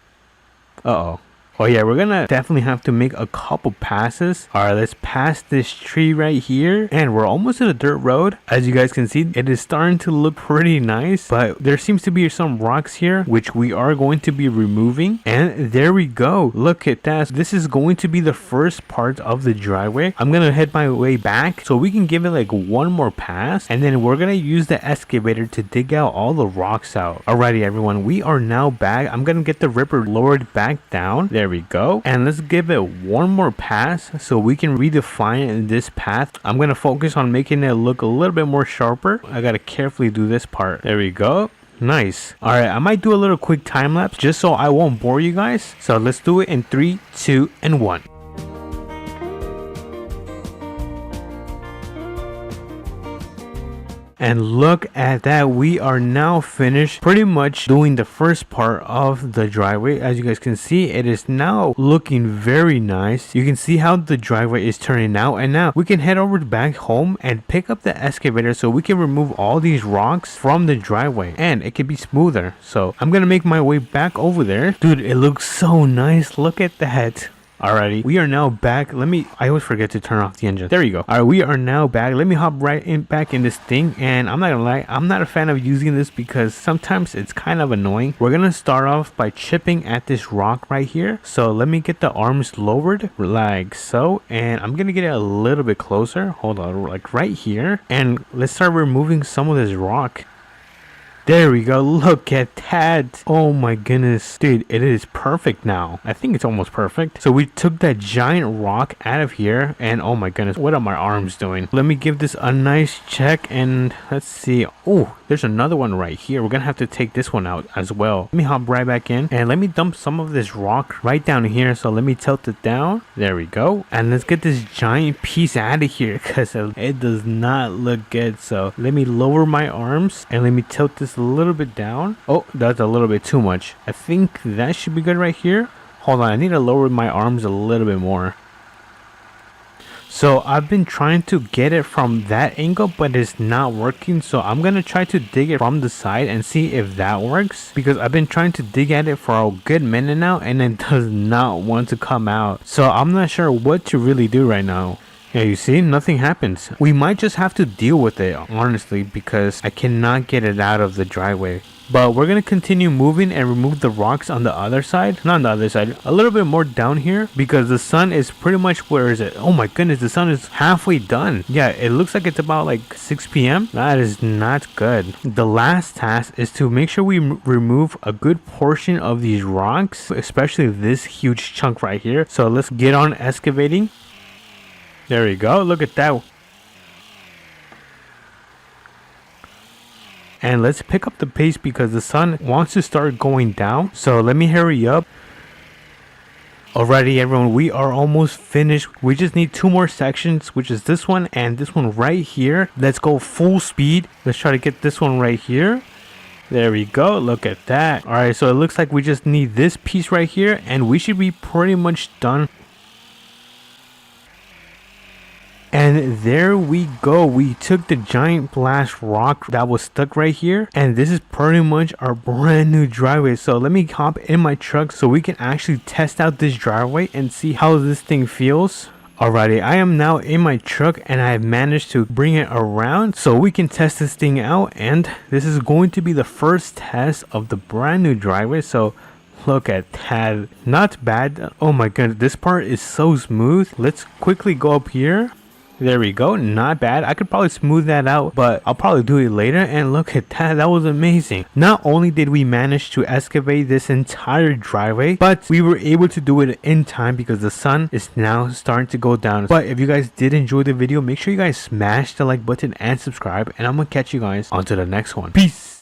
Oh yeah, we're gonna definitely have to make a couple passes. All right, let's pass this tree right here, and we're almost at a dirt road. As you guys can see, it is starting to look pretty nice, but there seems to be some rocks here which we are going to be removing. And there we go, look at that. This is going to be the first part of the driveway. I'm gonna head my way back so we can give it like one more pass, and then we're gonna use the excavator to dig out all the rocks out. Alrighty everyone, we are now back. I'm gonna get the ripper lowered back down. There we go, and let's give it one more pass so we can redefine this path. I'm gonna focus on making it look a little bit more sharper. I gotta carefully do this part. There we go. Nice. All right, I might do a little quick time lapse just so I won't bore you guys. So let's do it in 3, 2, and 1. And look at that, we are now finished pretty much doing the first part of the driveway. As you guys can see, it is now looking very nice. You can see how the driveway is turning out, and now we can head over back home and pick up the excavator so we can remove all these rocks from the driveway and it can be smoother. So I'm gonna make my way back over there. Dude, it looks so nice. Look at that. Alrighty, we are now back. I always forget to turn off the engine. There you go. Alright, we are now back. Let me hop right in back in this thing, and I'm not gonna lie, I'm not a fan of using this because sometimes it's kind of annoying. We're gonna start off by chipping at this rock right here. So let me get the arms lowered like so, and I'm gonna get it a little bit closer. Hold on, like right here, and let's start removing some of this rock. There we go, look at that. Oh my goodness, dude, it is perfect now. I think it's almost perfect. So we took that giant rock out of here, and oh my goodness, what are my arms doing? Let me give this a nice check, and let's see. Oh, there's another one right here. We're gonna have to take this one out as well. Let me hop right back in, and let me dump some of this rock right down here. So let me tilt it down. There we go. And let's get this giant piece out of here because it does not look good. So let me lower my arms, and let me tilt this a little bit down. Oh, that's a little bit too much. I think that should be good right here. Hold on, I need to lower my arms a little bit more. So I've been trying to get it from that angle, but it's not working. So I'm gonna try to dig it from the side and see if that works, because I've been trying to dig at it for a good minute now and it does not want to come out. So I'm not sure what to really do right now. Yeah, you see, nothing happens. We might just have to deal with it, honestly, because I cannot get it out of the driveway. But we're going to continue moving and remove the rocks on the other side. Not on the other side, a little bit more down here, because the sun is pretty much, where is it? Oh my goodness, the sun is halfway done. Yeah, it looks like it's about like 6 p.m. That is not good. The last task is to make sure we remove a good portion of these rocks, especially this huge chunk right here. So let's get on excavating. There we go, look at that. And let's pick up the pace because the sun wants to start going down. So let me hurry up. Alrighty everyone, we are almost finished. We just need 2 more sections, which is this one and this one right here. Let's go full speed. Let's try to get this one right here. There we go, look at that. Alright, so it looks like we just need this piece right here and we should be pretty much done. And there we go. We took the giant blast rock that was stuck right here, and this is pretty much our brand new driveway. So let me hop in my truck so we can actually test out this driveway and see how this thing feels. Alrighty, I am now in my truck and I have managed to bring it around so we can test this thing out, and this is going to be the first test of the brand new driveway. So look at that, not bad. Oh my goodness, this part is so smooth. Let's quickly go up here. There we go, not bad. I could probably smooth that out, but I'll probably do it later. And look at that, that was amazing. Not only did we manage to excavate this entire driveway, but we were able to do it in time because the sun is now starting to go down. But if you guys did enjoy the video, make sure you guys smash the like button and subscribe, and I'm gonna catch you guys on to the next one. Peace.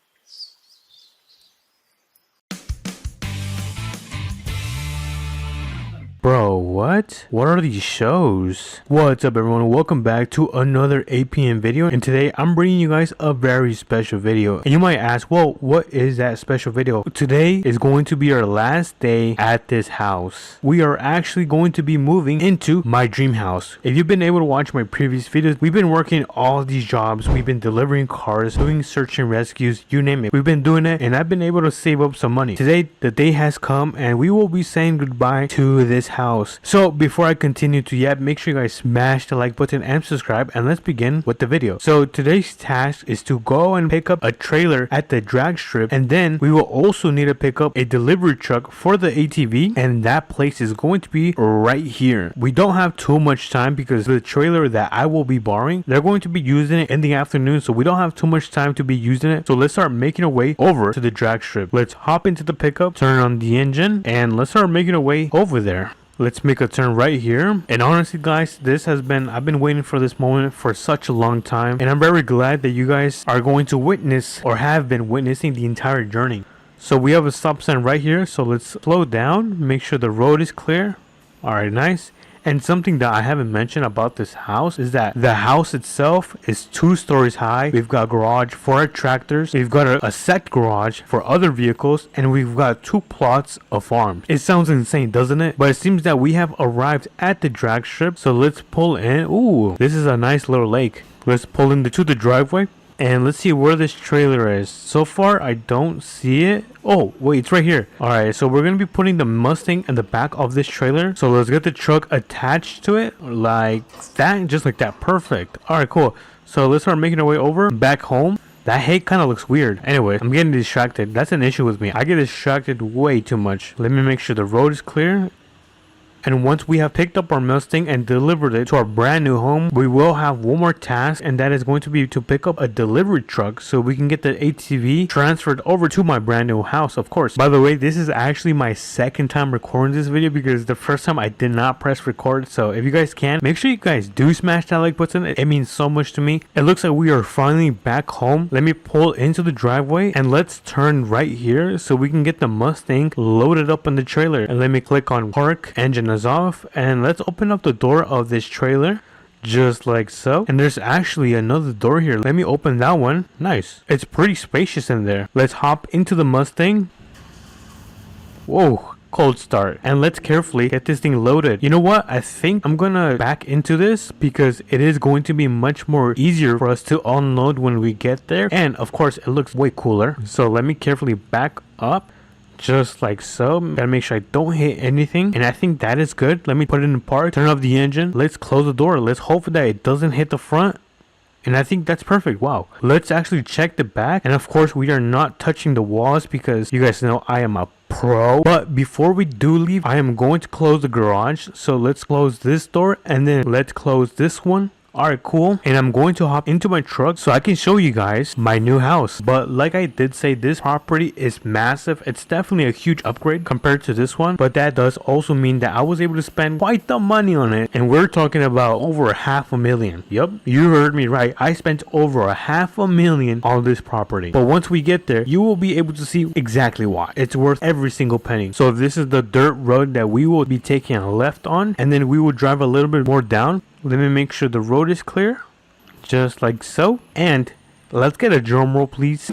Bro, What are these shows? What's up everyone, welcome back to another APM video, and today I'm bringing you guys a very special video. And you might ask, well, what is that special video? Today is going to be our last day at this house. We are actually going to be moving into my dream house. If you've been able to watch my previous videos, we've been working all these jobs. We've been delivering cars, doing search and rescues, you name it. We've been doing it, and I've been able to save up some money. Today, the day has come, and we will be saying goodbye to this house. So before I continue to yet, make sure you guys smash the like button and subscribe, and let's begin with the video. So today's task is to go and pick up a trailer at the drag strip, and then we will also need to pick up a delivery truck for the ATV, and that place is going to be right here. We don't have too much time because the trailer that I will be borrowing, they're going to be using it in the afternoon, so we don't have too much time to be using it. So let's start making our way over to the drag strip. Let's hop into the pickup, turn on the engine, and let's start making our way over there. Let's make a turn right here. And honestly guys, I've been waiting for this moment for such a long time, and I'm very glad that you guys are going to witness or have been witnessing the entire journey. So we have a stop sign right here, so let's slow down, make sure the road is clear. Alright, nice. And something that I haven't mentioned about this house is that the house itself is 2 stories high. We've got a garage for our tractors. We've got a set garage for other vehicles. And we've got 2 plots of farms. It sounds insane, doesn't it? But it seems that we have arrived at the drag strip. So let's pull in. Ooh, this is a nice little lake. Let's pull into the driveway. And let's see where this trailer is. So far, I don't see it. Oh, wait, it's right here. Alright, so we're going to be putting the Mustang in the back of this trailer. So let's get the truck attached to it like that. Just like that. Perfect. Alright, cool. So let's start making our way over back home. That hay kind of looks weird. Anyway, I'm getting distracted. That's an issue with me. I get distracted way too much. Let me make sure the road is clear. And once we have picked up our Mustang and delivered it to our brand new home, we will have one more task, and that is going to be to pick up a delivery truck so we can get the ATV transferred over to my brand new house, of course. By the way, this is actually my second time recording this video because the first time I did not press record. So if you guys can, make sure you guys do smash that like button. It means so much to me. It looks like we are finally back home. Let me pull into the driveway and let's turn right here so we can get the Mustang loaded up in the trailer. And let me click on park, engine is off, and let's open up the door of this trailer just like so. And there's actually another door here. Let me open that one. Nice. It's pretty spacious in there. Let's hop into the Mustang. Whoa, cold start. And let's carefully get this thing loaded. You know what, I think I'm gonna back into this because it is going to be much more easier for us to unload when we get there, and of course it looks way cooler. So let me carefully back up just like so. Gotta make sure I don't hit anything, and I think that is good. Let me put it in park, turn off the engine, let's close the door, let's hope that it doesn't hit the front, and I think that's perfect. Wow. Let's actually check the back, and of course we are not touching the walls because you guys know I am a pro. But before we do leave, I am going to close the garage. So let's close this door, and then let's close this one. Alright, cool. And I'm going to hop into my truck so I can show you guys my new house. But like I did say, this property is massive. It's definitely a huge upgrade compared to this one. But that does also mean that I was able to spend quite the money on it. And we're talking about over $500,000. Yep, you heard me right. I spent over $500,000 on this property. But once we get there, you will be able to see exactly why. It's worth every single penny. So this is the dirt road that we will be taking a left on. And then we will drive a little bit more down. Let me make sure the road is clear, just like so. And let's get a drum roll, please.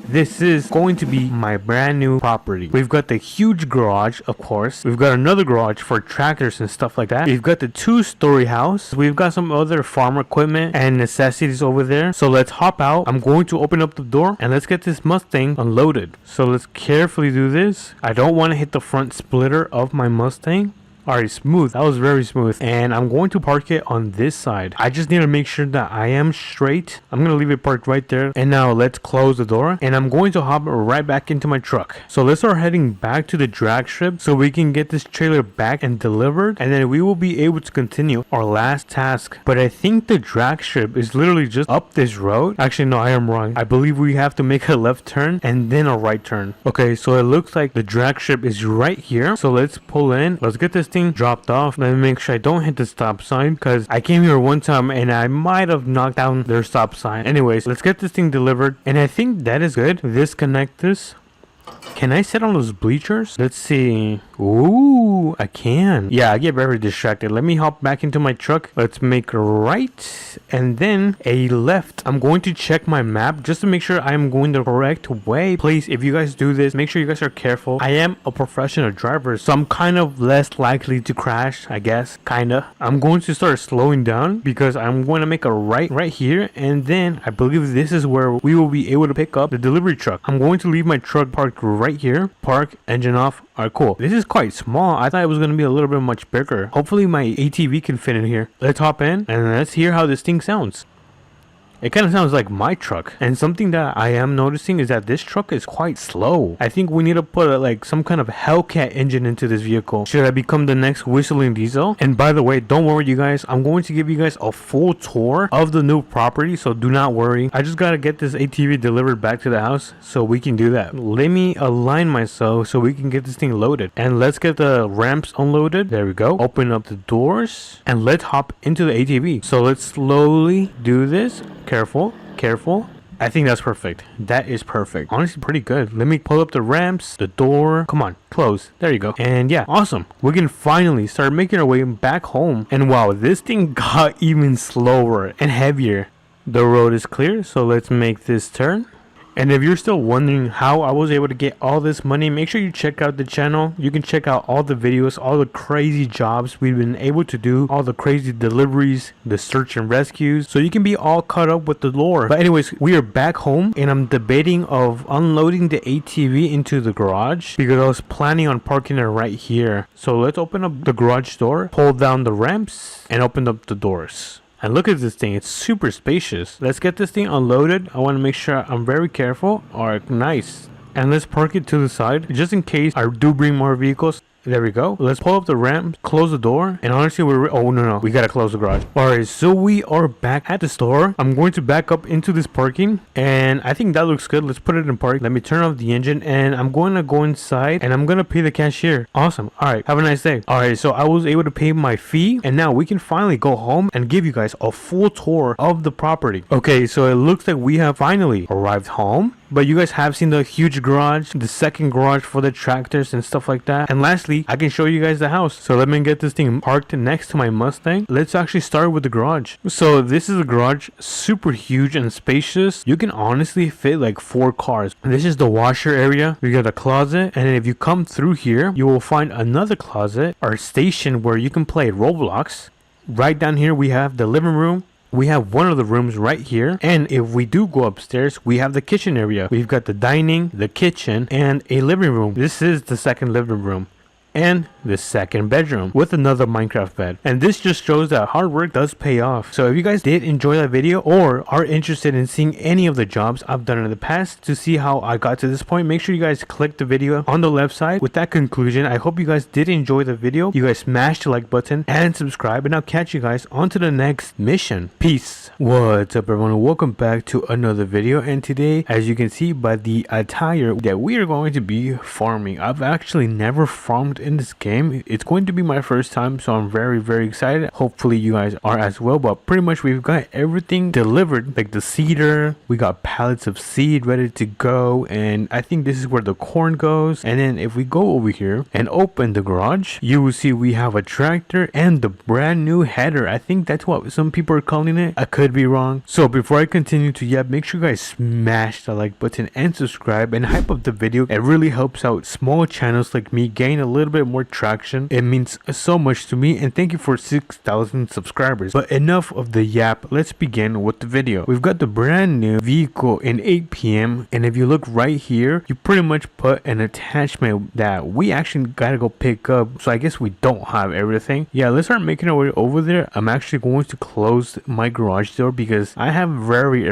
This is going to be my brand new property. We've got the huge garage, of course. We've got another garage for tractors and stuff like that. We've got the 2-story house. We've got some other farm equipment and necessities over there. So let's hop out. I'm going to open up the door and let's get this Mustang unloaded. So let's carefully do this. I don't want to hit the front splitter of my Mustang. Alright, smooth. That was very smooth. And I'm going to park it on this side. I just need to make sure that I am straight. I'm going to leave it parked right there. And now let's close the door. And I'm going to hop right back into my truck. So let's start heading back to the drag strip so we can get this trailer back and delivered. And then we will be able to continue our last task. But I think the drag strip is literally just up this road. Actually, no, I am wrong. I believe we have to make a left turn and then a right turn. Okay, so it looks like the drag strip is right here. So let's pull in. Let's get this thing dropped off. Let me make sure I don't hit the stop sign because I came here one time and I might have knocked down their stop sign. Anyways, let's get this thing delivered, and I think that is good. Disconnect this. Can I sit on those bleachers? Let's see. Ooh, I can. Yeah, I get very distracted. Let me hop back into my truck. Let's make a right and then a left. I'm going to check my map just to make sure I'm going the correct way. Please, if you guys do this, make sure you guys are careful. I am a professional driver, so I'm kind of less likely to crash, I guess. Kinda. I'm going to start slowing down because I'm going to make a right here, and then I believe this is where we will be able to pick up the delivery truck. I'm going to leave my truck parked right here. Park, engine off. Alright, cool. This is quite small. I thought it was going to be a little bit much bigger. Hopefully my ATV can fit in here. Let's hop in and let's hear how this thing sounds. It kind of sounds like my truck. And something that I am noticing is that this truck is quite slow. I think we need to put like some kind of Hellcat engine into this vehicle. Should I become the next whistling diesel? And by the way, don't worry you guys. I'm going to give you guys a full tour of the new property. So do not worry. I just got to get this ATV delivered back to the house so we can do that. Let me align myself so we can get this thing loaded. And let's get the ramps unloaded. There we go. Open up the doors and let's hop into the ATV. So let's slowly do this. Careful. I think that's perfect. That is perfect. Honestly, pretty good. Let me pull up the ramps, the door. Come on, close. There you go. And yeah, awesome. We can finally start making our way back home. And wow, this thing got even slower and heavier. The road is clear, so let's make this turn. And if you're still wondering how I was able to get all this money, make sure you check out the channel. You can check out all the videos, all the crazy jobs we've been able to do, all the crazy deliveries, the search and rescues, so you can be all caught up with the lore. But anyways, we are back home and I'm debating of unloading the ATV into the garage because I was planning on parking it right here. So let's open up the garage door, pull down the ramps and open up the doors. And look at this thing, it's super spacious. Let's get this thing unloaded. I want to make sure I'm very careful. Alright, nice. And let's park it to the side just in case I do bring more vehicles. There we go. Let's pull up the ramp, close the door, and honestly oh no, we gotta close the garage. Alright, so we are back at the store. I'm going to back up into this parking, and I think that looks good. Let's put it in park. Let me turn off the engine, and I'm going to go inside, and I'm gonna pay the cashier. Awesome. Alright, have a nice day. Alright, so I was able to pay my fee, and now we can finally go home and give you guys a full tour of the property. Okay, so it looks like we have finally arrived home. But you guys have seen the huge garage, the second garage for the tractors and stuff like that. And lastly, I can show you guys the house. So let me get this thing parked next to my Mustang. Let's actually start with the garage. So this is a garage, super huge and spacious. You can honestly fit like 4 cars. This is the washer area. We got a closet. And if you come through here, you will find another closet or station where you can play Roblox. Right down here, we have the living room. We have one of the rooms right here, and if we do go upstairs, we have the kitchen area. We've got the dining, the kitchen, and a living room. This is the second living room and the second bedroom with another Minecraft bed. And this just shows that hard work does pay off. So if you guys did enjoy that video or are interested in seeing any of the jobs I've done in the past to see how I got to this point, make sure you guys click the video on the left side. With that conclusion, I hope you guys did enjoy the video. You guys smash the like button and subscribe, and I'll catch you guys on to the next mission. Peace. What's up everyone, welcome back to another video. And today, as you can see by the attire, that we are going to be farming. I've actually never farmed in this game. It's going to be my first time, so I'm very excited. Hopefully you guys are as well. But pretty much we've got everything delivered, like the seeder. We got pallets of seed ready to go, and I think this is where the corn goes. And then if we go over here and open the garage, you will see we have a tractor and the brand new header. I think that's what some people are calling it. I could be wrong. So before I continue to yap, make sure you guys smash the like button and subscribe and hype up the video. It really helps out small channels like me gain a little bit more traction. It means so much to me, and thank you for 6,000 subscribers. But enough of the yap, let's begin with the video. We've got the brand new vehicle in APM, and if you look right here, you pretty much put an attachment that we actually gotta go pick up. So I guess we don't have everything. Yeah, let's start making our way over there. I'm actually going to close my garage door because I have very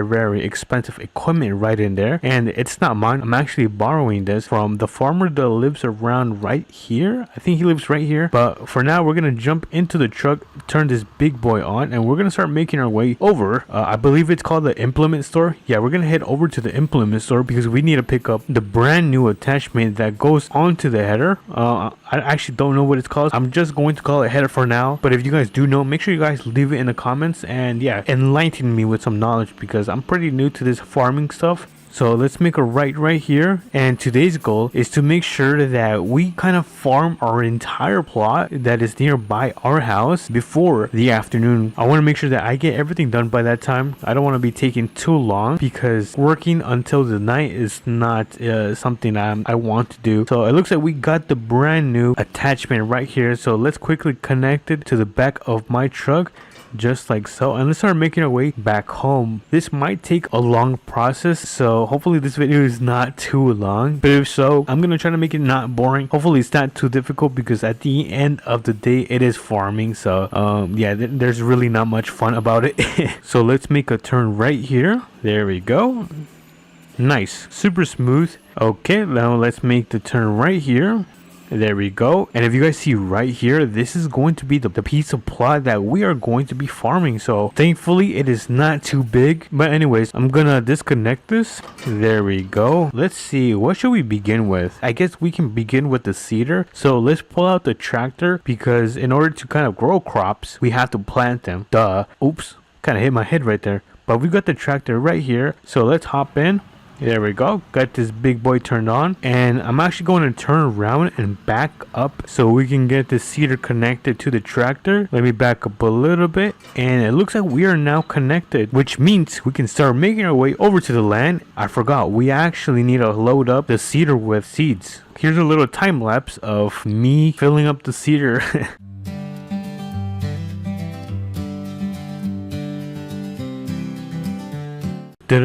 expensive equipment right in there, and it's not mine. I'm actually borrowing this from the farmer that lives around right here. I think he lives right here. But for now, we're gonna jump into the truck, turn this big boy on, and we're gonna start making our way over. I believe it's called the implement store. Yeah, we're gonna head over to the implement store because we need to pick up the brand new attachment that goes onto the header. I actually don't know what it's called. I'm just going to call it header for now. But if you guys do know, make sure you guys leave it in the comments and yeah, enlighten me with some knowledge because I'm pretty new to this farming stuff. So let's make a right here. And today's goal is to make sure that we kind of farm our entire plot that is nearby our house before the afternoon. I want to make sure that I get everything done by that time. I don't want to be taking too long because working until the night is not something I want to do. So it looks like we got the brand new attachment right here. So let's quickly connect it to the back of my truck, just like so, and let's start making our way back home. This might take a long process, so hopefully this video is not too long, but if so, I'm gonna try to make it not boring. Hopefully it's not too difficult, because at the end of the day it is farming. So yeah, there's really not much fun about it. So let's make a turn right here. There we go. Nice, super smooth. Okay, now let's make the turn right here. There we go. And if you guys see right here, this is going to be the piece of plot that we are going to be farming. So thankfully it is not too big, but anyways, I'm gonna disconnect this. There we go. Let's see, what should we begin with? I guess we can begin with the seeder. So let's pull out the tractor, because in order to kind of grow crops, we have to plant them. Duh. Oops, kind of hit my head right there. But we got the tractor right here, so let's hop in. There we go. Got this big boy turned on, and I'm actually going to turn around and back up so we can get the seeder connected to the tractor. Let me back up a little bit, and it looks like we are now connected, which means we can start making our way over to the land. I forgot, we actually need to load up the seeder with seeds. Here's a little time lapse of me filling up the seeder. Oh,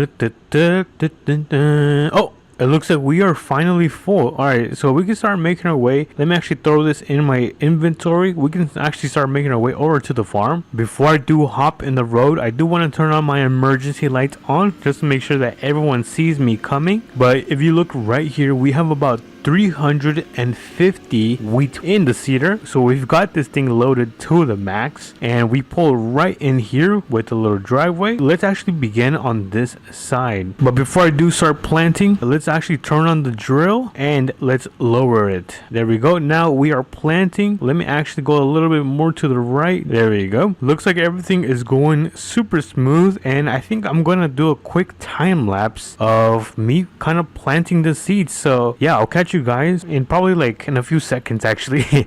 it looks like we are finally full. Alright, so we can start making our way. Let me actually throw this in my inventory. We can actually start making our way over to the farm. Before I do hop in the road, I do want to turn on my emergency lights on, just to make sure that everyone sees me coming. But if you look right here, we have about 350 wheat in the seeder. So we've got this thing loaded to the max, and we pull right in here with a little driveway. Let's actually begin on this side. But before I do start planting, let's actually turn on the drill and let's lower it. There we go. Now we are planting. Let me actually go a little bit more to the right. There we go. Looks like everything is going super smooth, and I think I'm gonna do a quick time lapse of me kind of planting the seeds. So yeah, I'll catch you guys in probably like in a few seconds actually.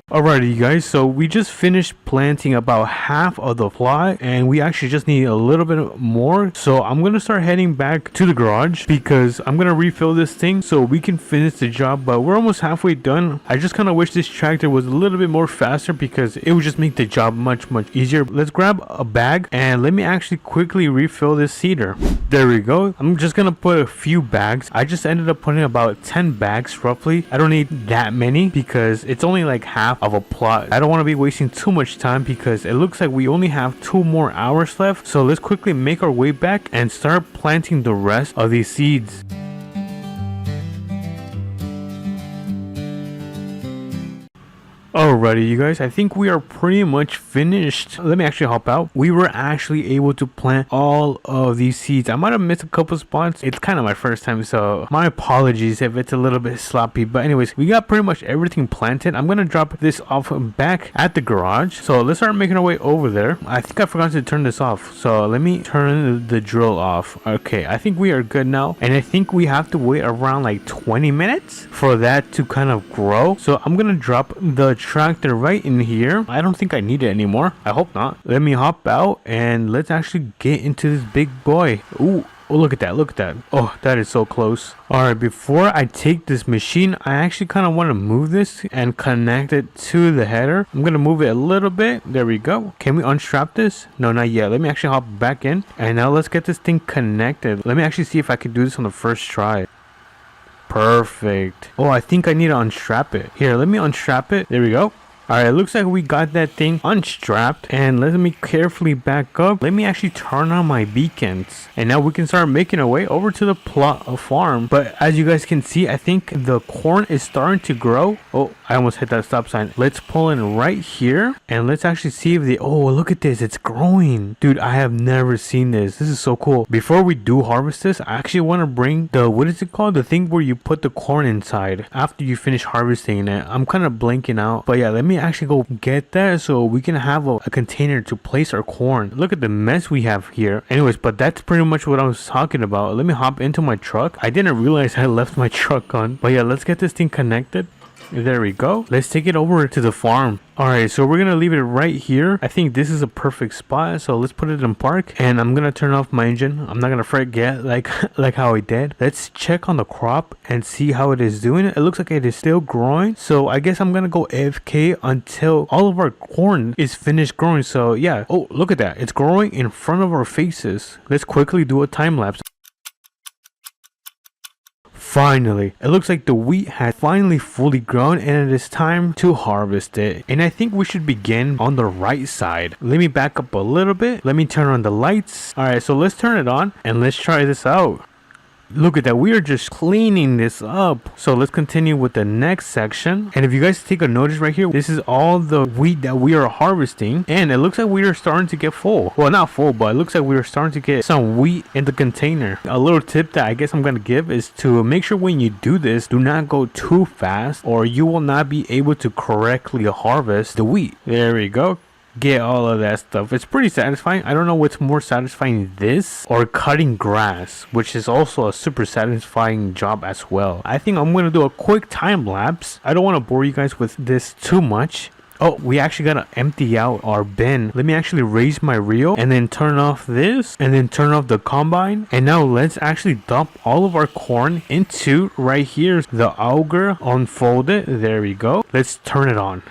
Alrighty, you guys, so we just finished planting about half of the plot, and we actually just need a little bit more. So I'm gonna start heading back to the garage, because I'm gonna refill this thing so we can finish the job. But we're almost halfway done. I just kind of wish this tractor was a little bit more faster, because it would just make the job much easier. Let's grab a bag and let me actually quickly refill this seeder. There we go. I'm just gonna put a few bags. I just ended up putting about 10 bags roughly. I don't need that many because it's only like half of a plot. I don't want to be wasting too much time, because it looks like we only have 2 more hours left. So let's quickly make our way back and start planting the rest of these seeds. Alrighty, you guys, I think we are pretty much finished. Let me actually hop out. We were actually able to plant all of these seeds. I might have missed a couple spots. It's kind of my first time, so my apologies if it's a little bit sloppy. But anyways, we got pretty much everything planted. I'm gonna drop this off back at the garage. So let's start making our way over there. I think I forgot to turn this off, so let me turn the drill off. Okay, I think we are good now, and I think we have to wait around like 20 minutes for that to kind of grow. So I'm gonna drop the tractor right in here. I don't think I need it anymore. I hope not. Let me hop out and let's actually get into this big boy. Ooh. Oh, look at that. Look at that. Oh, that is so close. Alright, before I take this machine, I actually kind of want to move this and connect it to the header. I'm going to move it a little bit. There we go. Can we unstrap this? No, not yet. Let me actually hop back in. And now let's get this thing connected. Let me actually see if I can do this on the first try. Perfect. Oh, I think I need to unstrap it. Here, let me unstrap it. There we go. Alright, it looks like we got that thing unstrapped, and let me carefully back up. Let me actually turn on my beacons, and now we can start making our way over to the plot of farm. But as you guys can see, I think the corn is starting to grow. Oh, I almost hit that stop sign. Let's pull in right here, and let's actually see if the... Oh, look at this. It's growing. Dude, I have never seen this. This is so cool. Before we do harvest this, I actually want to bring the... What is it called? The thing where you put the corn inside after you finish harvesting it. I'm kind of blanking out. But yeah, let me me actually go get that so we can have a container to place our corn. Look at the mess we have here. Anyways, but that's pretty much what I was talking about. Let me hop into my truck. I didn't realize I left my truck on. But yeah, let's get this thing connected. There we go. Let's take it over to the farm. Alright, so we're gonna leave it right here. I think this is a perfect spot, so let's put it in park. And I'm gonna turn off my engine. I'm not gonna forget like how I did. Let's check on the crop and see how it is doing. It looks like it is still growing, so I guess I'm gonna go AFK until all of our corn is finished growing. So yeah, oh, look at that, it's growing in front of our faces. Let's quickly do a time lapse. Finally, it looks like the wheat has finally fully grown and it is time to harvest it. And I think we should begin on the right side. Let me back up a little bit. Let me turn on the lights. Alright, so let's turn it on and let's try this out. Look at that, we are just cleaning this up. So let's continue with the next section. And if you guys take a notice right here, this is all the wheat that we are harvesting. And it looks like we are starting to get full. Well, not full, but it looks like we are starting to get some wheat in the container. A little tip that I guess I'm going to give is to make sure when you do this, do not go too fast or you will not be able to correctly harvest the wheat. There we go. Get all of that stuff. It's pretty satisfying. I don't know what's more satisfying, this or cutting grass, which is also a super satisfying job as well. I think I'm gonna do a quick time lapse. I don't want to bore you guys with this too much. Oh, we actually gotta empty out our bin. Let me actually raise my reel and then turn off this and then turn off the combine. And now let's actually dump all of our corn into right here. The auger, unfold it. There we go. Let's turn it on.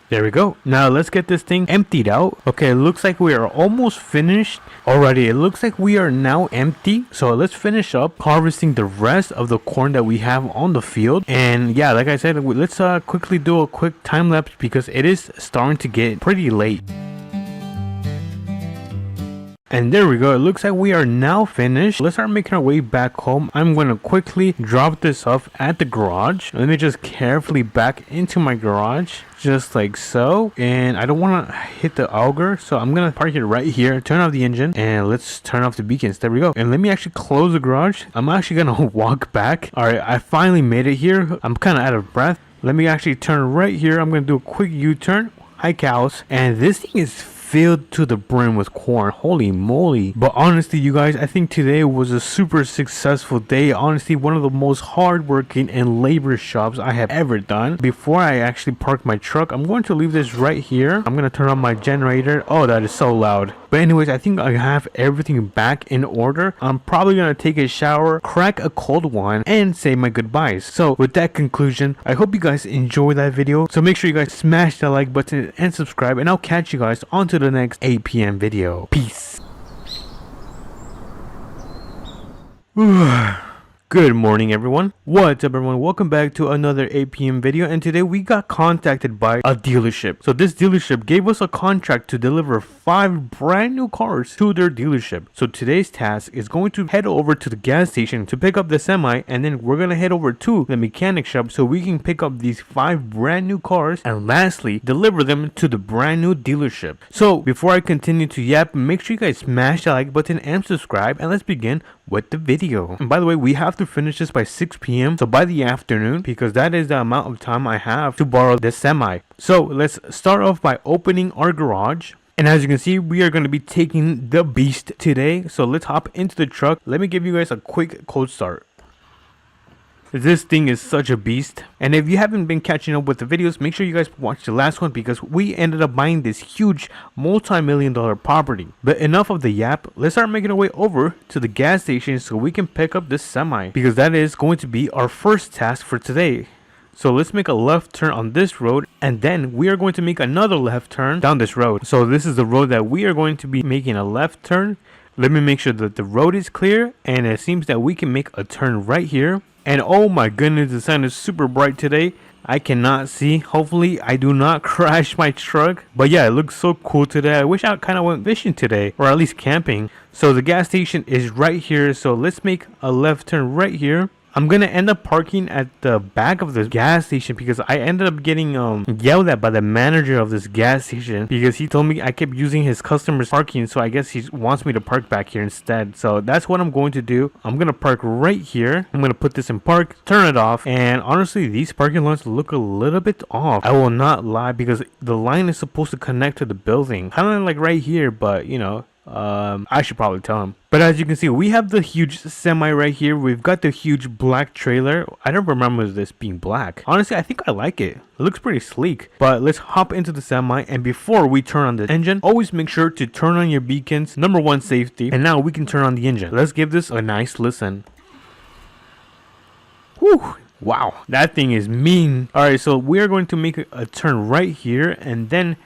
There we go. Now let's get this thing emptied out. Okay, it looks like we are almost finished already. It looks like we are now empty. So let's finish up harvesting the rest of the corn that we have on the field. And yeah, like I said, let's quickly do a quick time lapse because it is starting to get pretty late. And there we go. It looks like we are now finished. Let's start making our way back home. I'm going to quickly drop this off at the garage. Let me just carefully back into my garage. Just like so. And I don't want to hit the auger, so I'm going to park it right here. Turn off the engine. And let's turn off the beacons. There we go. And let me actually close the garage. I'm actually going to walk back. Alright, I finally made it here. I'm kind of out of breath. Let me actually turn right here. I'm going to do a quick U-turn. Hi, cows. And this thing is filled to the brim with corn. Holy moly. But honestly, you guys, I think today was a super successful day. Honestly, one of the most hardworking and labor jobs I have ever done. Before I actually park my truck, I'm going to leave this right here. I'm going to turn on my generator. Oh, that is so loud. But anyways, I think I have everything back in order. I'm probably going to take a shower, crack a cold one, and say my goodbyes. So with that conclusion, I hope you guys enjoyed that video. So make sure you guys smash that like button and subscribe. And I'll catch you guys on to the next APM video. Peace. Good morning, everyone. What's up, everyone? Welcome back to another APM video, and today we got contacted by a dealership. So this dealership gave us a contract to deliver 5 brand new cars to their dealership. So today's task is going to head over to the gas station to pick up the semi, and then we're gonna head over to the mechanic shop so we can pick up these 5 brand new cars, and lastly deliver them to the brand new dealership. So before I continue to yap, make sure you guys smash that like button and subscribe, and let's begin with the video. And by the way, we have to finish this by 6 p.m. so by the afternoon, because that is the amount of time I have to borrow the semi. So let's start off by opening our garage. And as you can see, we are going to be taking the beast today. So let's hop into the truck. Let me give you guys a quick cold start. This thing is such a beast. And if you haven't been catching up with the videos, make sure you guys watch the last one, because we ended up buying this huge multi-million-dollar property. But enough of the yap. Let's start making our way over to the gas station so we can pick up this semi, because that is going to be our first task for today. So let's make a left turn on this road, and then we are going to make another left turn down this road. So this is the road that we are going to be making a left turn. Let me make sure that the road is clear, and it seems that we can make a turn right here. And oh my goodness, the sun is super bright today. I cannot see. Hopefully I do not crash my truck. But yeah, it looks so cool today. I wish I kind of went fishing today, or at least camping. So the gas station is right here. So let's make a left turn right here. I'm gonna end up parking at the back of the gas station because I ended up getting yelled at by the manager of this gas station because he told me I kept using his customers parking, so I guess he wants me to park back here instead. So that's what I'm going to do. I'm gonna park right here. I'm gonna put this in park, turn it off, and honestly these parking lots look a little bit off. I will not lie, because the line is supposed to connect to the building, kind of like right here, but you know, I should probably tell him. But as you can see, we have the huge semi right here. We've got the huge black trailer. I don't remember this being black. Honestly, I think I like it. It looks pretty sleek. But let's hop into the semi, and before we turn on the engine, always make sure to turn on your beacons. Number one, safety. And now we can turn on the engine. Let's give this a nice listen. Whew. Wow, that thing is mean. Alright, so we are going to make a turn right here and then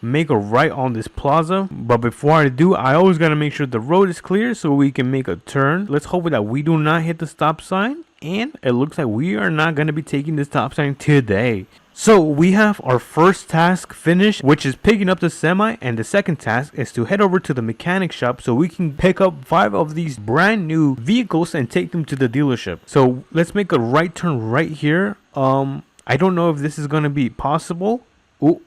make a right on this plaza. But before I do, I always gotta make sure the road is clear so we can make a turn. Let's hope that we do not hit the stop sign, and it looks like we are not gonna be taking the stop sign today. So we have our first task finished, which is picking up the semi, and the second task is to head over to the mechanic shop so we can pick up 5 of these brand new vehicles and take them to the dealership. So let's make a right turn right here. I don't know if this is gonna be possible. Ooh,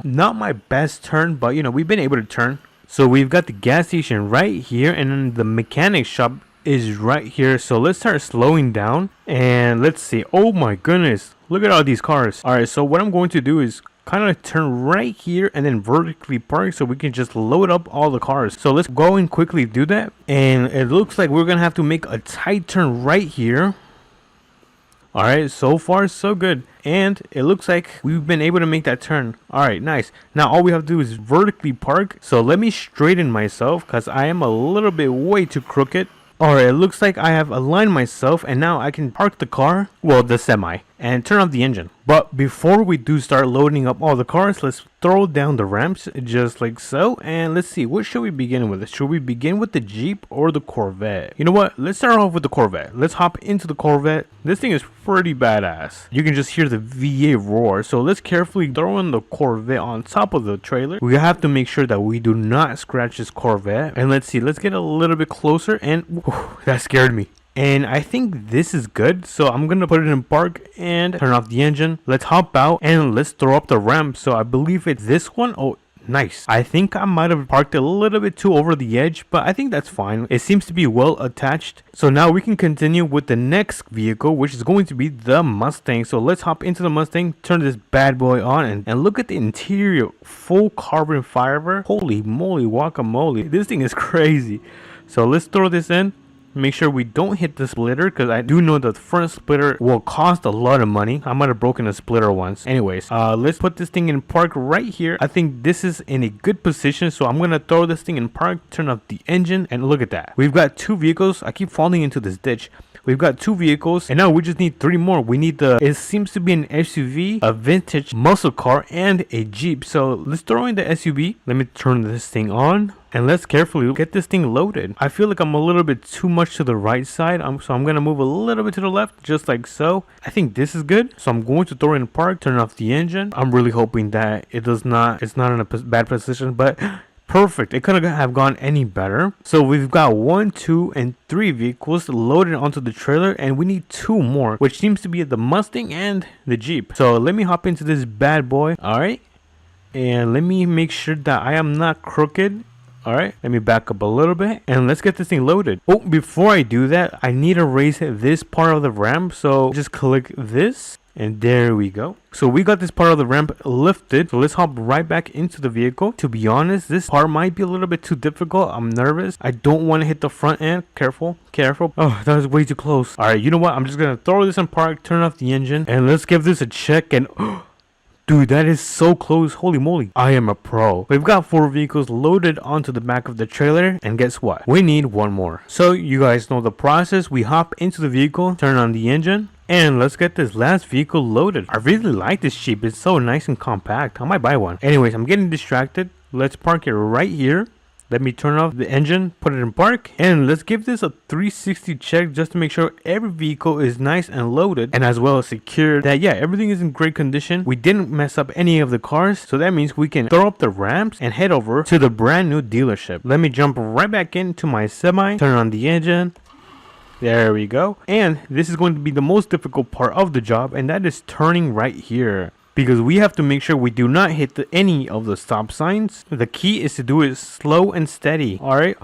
not my best turn, but you know, we've been able to turn. So we've got the gas station right here, and then the mechanic shop is right here. So let's start slowing down, and let's see. Oh my goodness, look at all these cars. All right, so what I'm going to do is kind of turn right here and then vertically park so we can just load up all the cars. So let's go and quickly do that. And it looks like we're gonna have to make a tight turn right here. Alright, so far so good, and it looks like we've been able to make that turn. Alright, nice. Now all we have to do is vertically park. So let me straighten myself because I am a little bit way too crooked. Alright, it looks like I have aligned myself, and now I can park the car, well, the semi, and turn off the engine. But before we do start loading up all the cars, let's throw down the ramps just like so. And let's see, what should we begin with? Should we begin with the Jeep or the Corvette? You know what? Let's start off with the Corvette. Let's hop into the Corvette. This thing is pretty badass. You can just hear the V8 roar. So let's carefully throw in the Corvette on top of the trailer. We have to make sure that we do not scratch this Corvette. And let's see, let's get a little bit closer, and whew, that scared me. And I think this is good, so I'm gonna put it in park and turn off the engine. Let's hop out and let's throw up the ramp. So I believe it's this one. Oh, nice. I think I might have parked a little bit too over the edge, but I think that's fine. It seems to be well attached. So now we can continue with the next vehicle, which is going to be the Mustang. So let's hop into the Mustang, turn this bad boy on, and look at the interior. Full carbon fiber. Holy moly guacamole. This thing is crazy. So let's throw this in. Make sure we don't hit the splitter, because I do know the front splitter will cost a lot of money. I might have broken a splitter once. Anyways, let's put this thing in park right here. I think this is in a good position, so I'm gonna throw this thing in park, turn off the engine, and look at that. We've got 2 vehicles. I keep falling into this ditch. We've got 2 vehicles, and now we just need 3 more. We need it seems to be an SUV, a vintage muscle car, and a Jeep. So let's throw in the SUV. Let me turn this thing on, and let's carefully get this thing loaded. I feel like I'm a little bit too much to the right side, so I'm gonna move a little bit to the left, just like so. I think this is good, so I'm going to throw it in park, turn off the engine. I'm really hoping that it's not in a bad position, but perfect. It couldn't have gone any better. So we've got 1, 2, and 3 vehicles loaded onto the trailer, and we need 2 more, which seems to be the Mustang and the Jeep. So let me hop into this bad boy. All right, and let me make sure that I am not crooked. All right, let me back up a little bit, and let's get this thing loaded. Oh, before I do that, I need to raise this part of the ramp. So just click this, and there we go. So we got this part of the ramp lifted. So let's hop right back into the vehicle. To be honest, this part might be a little bit too difficult. I'm nervous. I don't want to hit the front end. Careful. Oh, that was way too close. All right, you know what? I'm just gonna throw this in park, turn off the engine, and let's give this a check. And dude, that is so close. Holy moly. I am a pro. We've got 4 vehicles loaded onto the back of the trailer, and guess what? We need 1 more. So you guys know the process. We hop into the vehicle, turn on the engine, and let's get this last vehicle loaded. I really like this Jeep. It's so nice and compact. I might buy one. Anyways, I'm getting distracted. Let's park it right here. Let me turn off the engine, put it in park, and let's give this a 360 check just to make sure every vehicle is nice and loaded, and as well as secure that, yeah, everything is in great condition. We didn't mess up any of the cars, so that means we can throw up the ramps and head over to the brand new dealership. Let me jump right back into my semi, turn on the engine. There we go. And this is going to be the most difficult part of the job, and that is turning right here. Because we have to make sure we do not hit any of the stop signs. The key is to do it slow and steady. Alright.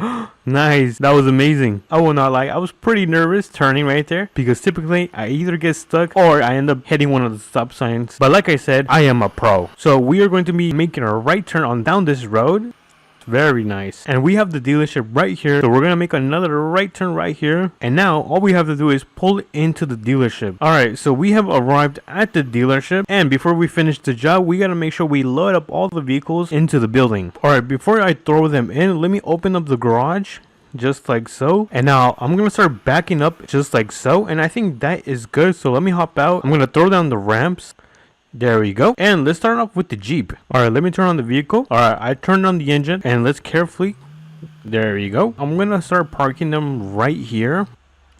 Nice. That was amazing. I will not lie. I was pretty nervous turning right there. Because typically I either get stuck or I end up hitting one of the stop signs. But like I said, I am a pro. So we are going to be making a right turn on down this road. Very nice. And we have the dealership right here, so we're gonna make another right turn right here, and now all we have to do is pull into the dealership. Alright, so we have arrived at the dealership, and before we finish the job, we gotta make sure we load up all the vehicles into the building. Alright, before I throw them in, let me open up the garage just like so, and now I'm gonna start backing up just like so, and I think that is good. So let me hop out. I'm gonna throw down the ramps. There we go. And let's start off with the Jeep. Alright, let me turn on the vehicle. Alright, I turned on the engine, and let's carefully, there we go. I'm gonna start parking them right here,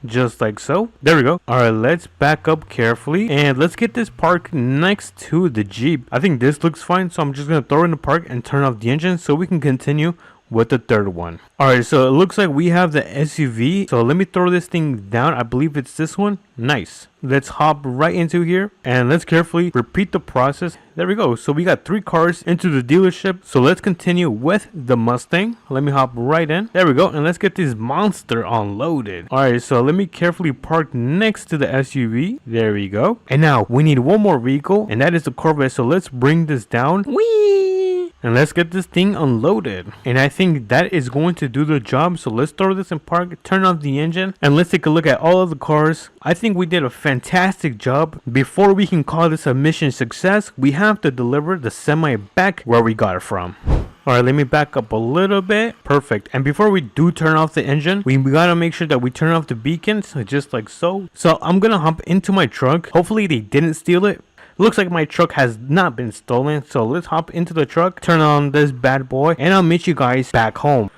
just like so. There we go. Alright, let's back up carefully, and let's get this parked next to the Jeep. I think this looks fine, so I'm just gonna throw it in the park and turn off the engine so we can continue with the third one. Alright, so it looks like we have the SUV, so let me throw this thing down. I believe it's this one. Nice. Let's hop right into here, and let's carefully repeat the process. There we go. So we got 3 cars into the dealership, so let's continue with the Mustang. Let me hop right in. There we go, and let's get this monster unloaded. Alright, so let me carefully park next to the SUV. There we go. And now we need one more vehicle, and that is the Corvette, so let's bring this down. Whee! And let's get this thing unloaded. And I think that is going to do the job. So let's throw this in park, turn off the engine, and let's take a look at all of the cars. I think we did a fantastic job. Before we can call this a mission success, we have to deliver the semi back where we got it from. Alright, let me back up a little bit. Perfect. And before we do turn off the engine, we gotta make sure that we turn off the beacons, just like so. So I'm gonna hop into my truck. Hopefully they didn't steal it. Looks like my truck has not been stolen, so let's hop into the truck, turn on this bad boy, and I'll meet you guys back home.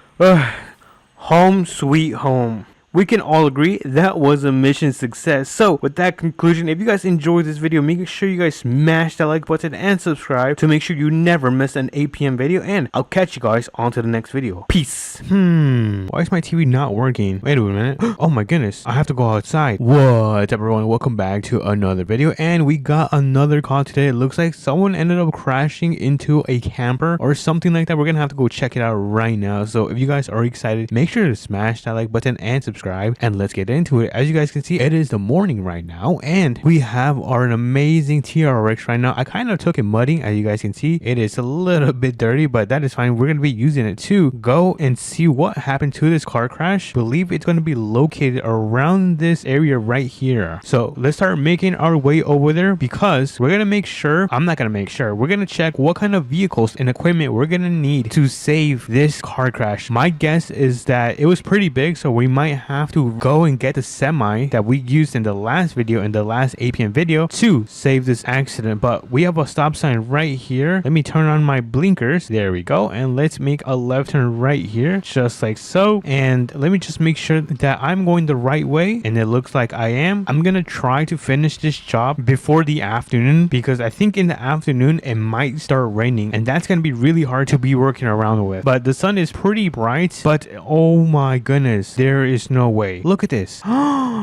Home sweet home. We can all agree that was a mission success. So with that conclusion, if you guys enjoyed this video, make sure you guys smash that like button and subscribe to make sure you never miss an APM video, and I'll catch you guys on to the next video. Peace. Why is my TV not working? Wait a minute. Oh my goodness, I have to go outside. What's up everyone, welcome back to another video, and we got another call today. It looks like someone ended up crashing into a camper or something like that. We're gonna have to go check it out right now. So if you guys are excited, make sure to smash that like button and subscribe, and let's get into it. As you guys can see, it is the morning right now, and we have our amazing TRX right now. I kind of took it muddy. As you guys can see, it is a little bit dirty, but that is fine. We're going to be using it to go and see what happened to this car crash. I believe it's going to be located around this area right here. So let's start making our way over there, because we're going to make sure, I'm not going to make sure, we're going to check what kind of vehicles and equipment we're going to need to save this car crash. My guess is that it was pretty big, so we might have to go and get the semi that we used in the last video, in the last APM video, to save this accident. But we have a stop sign right here. Let me turn on my blinkers. There we go. And let's make a left turn right here, just like so. And let me just make sure that I'm going the right way, and it looks like I am. I'm gonna try to finish this job before the afternoon, because I think in the afternoon it might start raining, and that's gonna be really hard to be working around with. But the sun is pretty bright, but oh my goodness, there is no way. Look at this.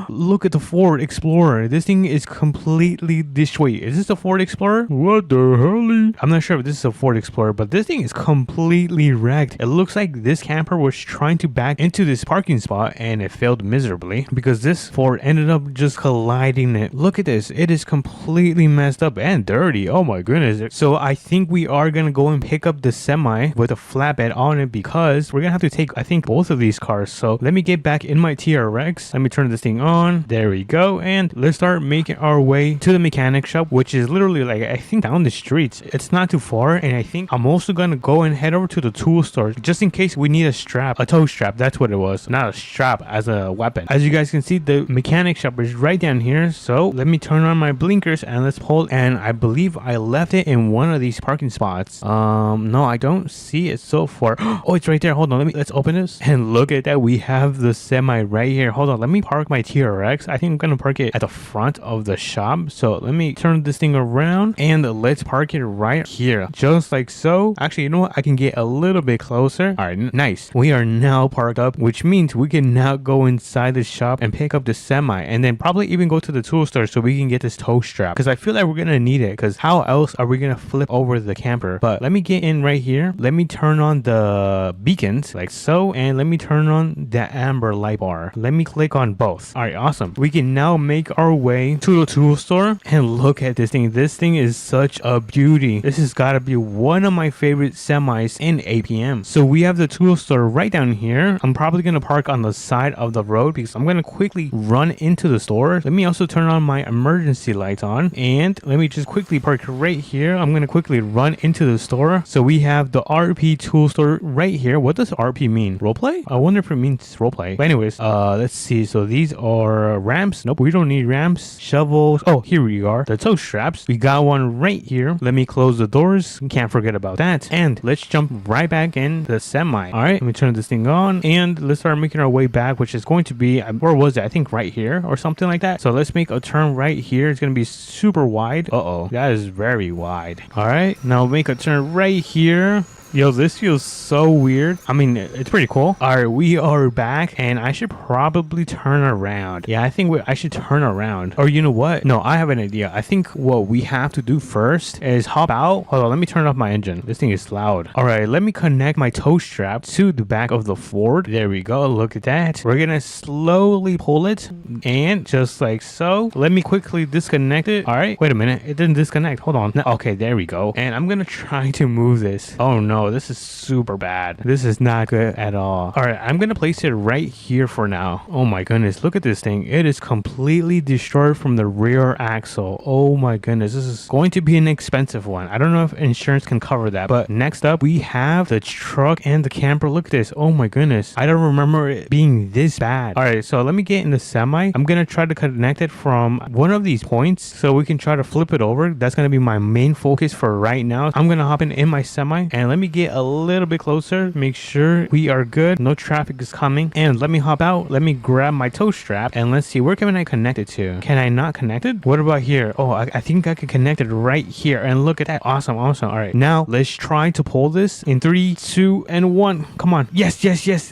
Look at the Ford Explorer. This thing is completely destroyed. Is this a Ford Explorer? What the hell? I'm not sure if this is a Ford Explorer, but this thing is completely wrecked. It looks like this camper was trying to back into this parking spot, and it failed miserably because this Ford ended up just colliding it. Look at this. It is completely messed up and dirty. Oh my goodness. So I think we are gonna go and pick up the semi with a flatbed on it, because we're gonna have to take, I think, both of these cars. So let me get back in my TRX. Let me turn this thing on. There we go. And let's start making our way to the mechanic shop, which is literally like, I think, down the streets. It's not too far. And I think I'm also gonna go and head over to the tool store, just in case we need a strap, a toe strap. That's what it was, not a strap as a weapon. As you guys can see, the mechanic shop is right down here. So let me turn on my blinkers and let's pull. And I believe I left it in one of these parking spots. No, I don't see it so far. Oh, it's right there. Hold on, let's open this, and look at that. We have the semi semi right here. Hold on, let me park my TRX. I think I'm gonna park it at the front of the shop. So let me turn this thing around and let's park it right here, just like so. Actually, you know what? I can get a little bit closer. All right, nice. We are now parked up, which means we can now go inside the shop and pick up the semi, and then probably even go to the tool store so we can get this tow strap, because I feel like we're gonna need it, because how else are we gonna flip over the camper? But let me get in right here. Let me turn on the beacons like so, and let me turn on the amber light bar. Let me click on both. All right, awesome. We can now make our way to the tool store and look at this thing. This thing is such a beauty. This has got to be one of my favorite semis in APM. So we have the tool store right down here. I'm probably gonna park on the side of the road because I'm gonna quickly run into the store. Let me also turn on my emergency lights on, and let me just quickly park right here. I'm gonna quickly run into the store. So we have the RP tool store right here. What does RP mean? Roleplay? I wonder if it means roleplay. But anyways, let's see. So these are ramps. Nope, we don't need ramps. Shovels. Oh, here we are. The tow straps. We got one right here. Let me close the doors. Can't forget about that. And let's jump right back in the semi. All right, let me turn this thing on and let's start making our way back, which is going to be, where was it? I think right here or something like that. So let's make a turn right here. It's going to be super wide. Uh-oh, that is very wide. All right, now make a turn right here. Yo, this feels so weird. I mean, it's pretty cool. All right, we are back, and I should probably turn around. Yeah, I think I should turn around. Or you know what? No, I have an idea. I think what we have to do first is hop out. Hold on, let me turn off my engine. This thing is loud. All right, let me connect my tow strap to the back of the Ford. There we go. Look at that. We're gonna slowly pull it, and just like so. Let me quickly disconnect it. All right, wait a minute. It didn't disconnect. Hold on. No, okay, there we go. And I'm gonna try to move this. Oh no. This is super bad. This is not good at all. All right, I'm gonna place it right here for now. Oh my goodness, look at this thing. It is completely destroyed from the rear axle. Oh my goodness, this is going to be an expensive one. I don't know if insurance can cover that. But next up, we have the truck and the camper. Look at this. Oh my goodness, I don't remember it being this bad. All right, so let me get in the semi. I'm gonna try to connect it from one of these points so we can try to flip it over. That's gonna be my main focus for right now. I'm gonna hop in my semi and let me get a little bit closer, make sure we are good, no traffic is coming, and let me hop out. Let me grab my tow strap and let's see, where can I connect it to? Can I not connect it? What about here? Oh, I think I can connect it right here, and look at that. Awesome. All right, now let's try to pull this in 3, 2, and 1. Come on. Yes,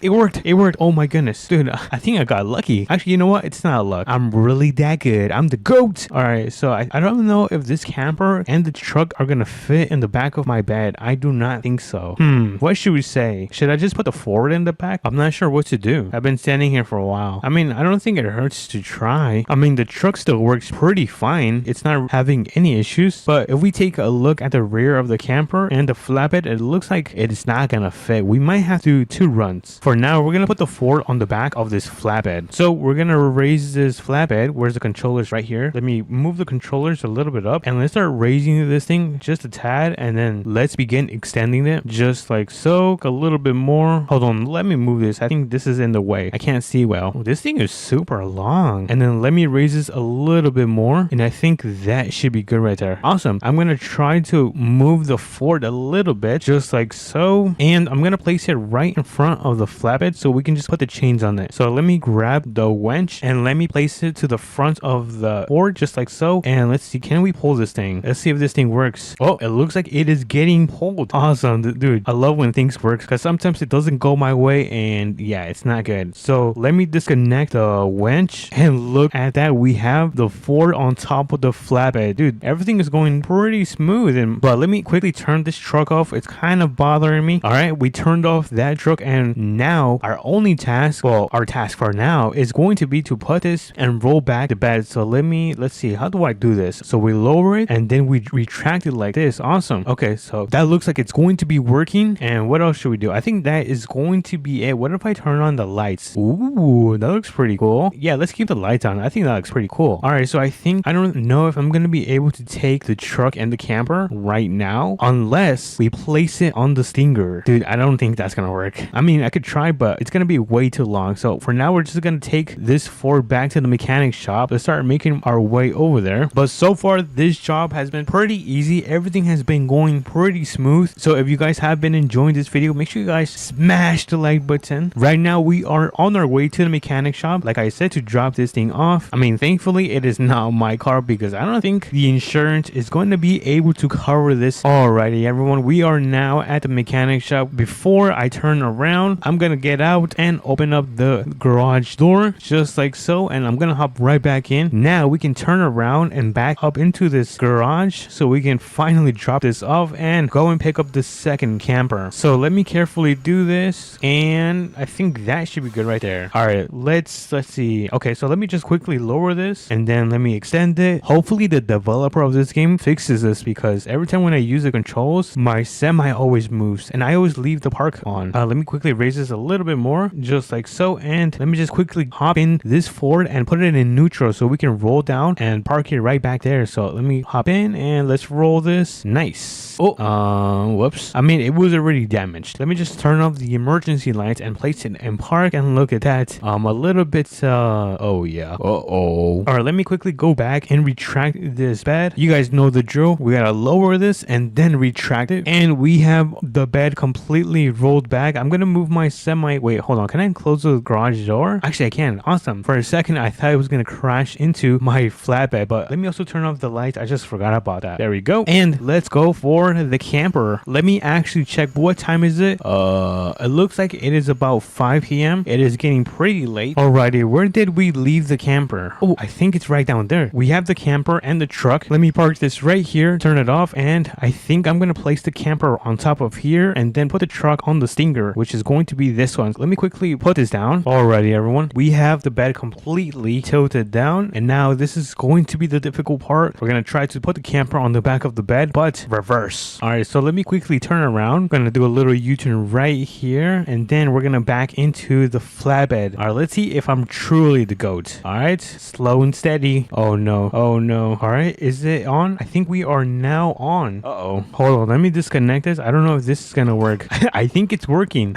it worked. Oh my goodness, dude, I think I got lucky. Actually, you know what? It's not luck. I'm really that good. I'm the GOAT. All right, so I don't know if this camper and the truck are gonna fit in the back of my bed. I do not think so. What should we say? Should I just put the Ford in the back? I'm not sure what to do. I've been standing here for a while. I mean, I don't think it hurts to try. I mean, the truck still works pretty fine. It's not having any issues. But if we take a look at the rear of the camper and the flatbed, it looks like it's not gonna fit. We might have to do 2 runs. For now, we're gonna put the Ford on the back of this flatbed. So we're gonna raise this flatbed. Where's the controllers? Right here. Let me move the controllers a little bit up and let's start raising this thing just a tad, and then let's begin extending it just like so. A little bit more. Hold on, let me move this. I think this is in the way. I can't see well. Oh, this thing is super long. And then let me raise this a little bit more, and I think that should be good right there. Awesome. I'm gonna try to move the Ford a little bit just like so, and I'm gonna place it right in front of the flatbed so we can just put the chains on it. So let me grab the winch and let me place it to the front of the Ford just like so, and let's see, can we pull this thing? Let's see if this thing works. Oh, it looks like it is getting pulled. Awesome, dude. I love when things work because sometimes it doesn't go my way, and yeah, it's not good. So let me disconnect the winch, and look at that. We have the Ford on top of the flatbed. Dude, everything is going pretty smooth. But let me quickly turn this truck off. It's kind of bothering me. All right, we turned off that truck, and now our only task, well, our task for now is going to be to put this and roll back the bed. So let's see, how do I do this? So we lower it and then we retract it like this. Awesome. Okay, so that looks like it's going to be working. And what else should we do? I think that is going to be it. What if I turn on the lights? Ooh, that looks pretty cool. Yeah, let's keep the lights on. I think that looks pretty cool. All right, so I don't know if I'm going to be able to take the truck and the camper right now unless we place it on the Stinger. Dude, I don't think that's going to work. I mean, I could try, but it's going to be way too long. So for now, we're just going to take this Ford back to the mechanic shop. Let's start making our way over there. But so far, this job has been pretty easy. Everything has been going pretty smooth. So if you guys have been enjoying this video, make sure you guys smash the like button. Right now we are on our way to the mechanic shop, like I said, to drop this thing off. I mean, thankfully it is not my car because I don't think the insurance is going to be able to cover this. Alrighty everyone, we are now at the mechanic shop. Before I turn around, I'm gonna get out and open up the garage door just like so, and I'm gonna hop right back in. Now we can turn around and back up into this garage so we can finally drop this off and go and pick up the second camper. So let me carefully do this, and I think that should be good right there. All right, let's see. Okay, so let me just quickly lower this and then let me extend it. Hopefully the developer of this game fixes this, because every time when I use the controls, my semi always moves and I always leave the park on. Let me quickly raise this a little bit more just like so, and let me just quickly hop in this Ford and put it in neutral so we can roll down and park it right back there. So let me hop in and let's roll this. Nice. Oh, whoops. I mean, it was already damaged. Let me just turn off the emergency lights and place it in park, and look at that. A little bit, oh yeah. All right, let me quickly go back and retract this bed. You guys know the drill. We gotta lower this and then retract it, and we have the bed completely rolled back. I'm gonna move my semi. Wait, hold on. Can I close the garage door? Actually, I can. Awesome. For a second, I thought it was gonna crash into my flatbed, but let me also turn off the lights. I just forgot about that. There we go. And let's go for the camper. Let me actually check. What time is it? It looks like it is about 5 p.m. It is getting pretty late. Alrighty, where did we leave the camper? Oh, I think it's right down there. We have the camper and the truck. Let me park this right here, turn it off, and I think I'm gonna place the camper on top of here and then put the truck on the Stinger, which is going to be this one. Let me quickly put this down. Alrighty everyone, we have the bed completely tilted down, and now this is going to be the difficult part. We're gonna try to put the camper on the back of the bed, but reverse. Alright, so let me quickly turn around. I'm gonna do a little U-turn right here, and then we're gonna back into the flatbed. Alright, let's see if I'm truly the GOAT. Alright, slow and steady. Oh no, oh no. Alright, is it on? I think we are now on. Uh-oh. Hold on, let me disconnect this. I don't know if this is gonna work. I think it's working.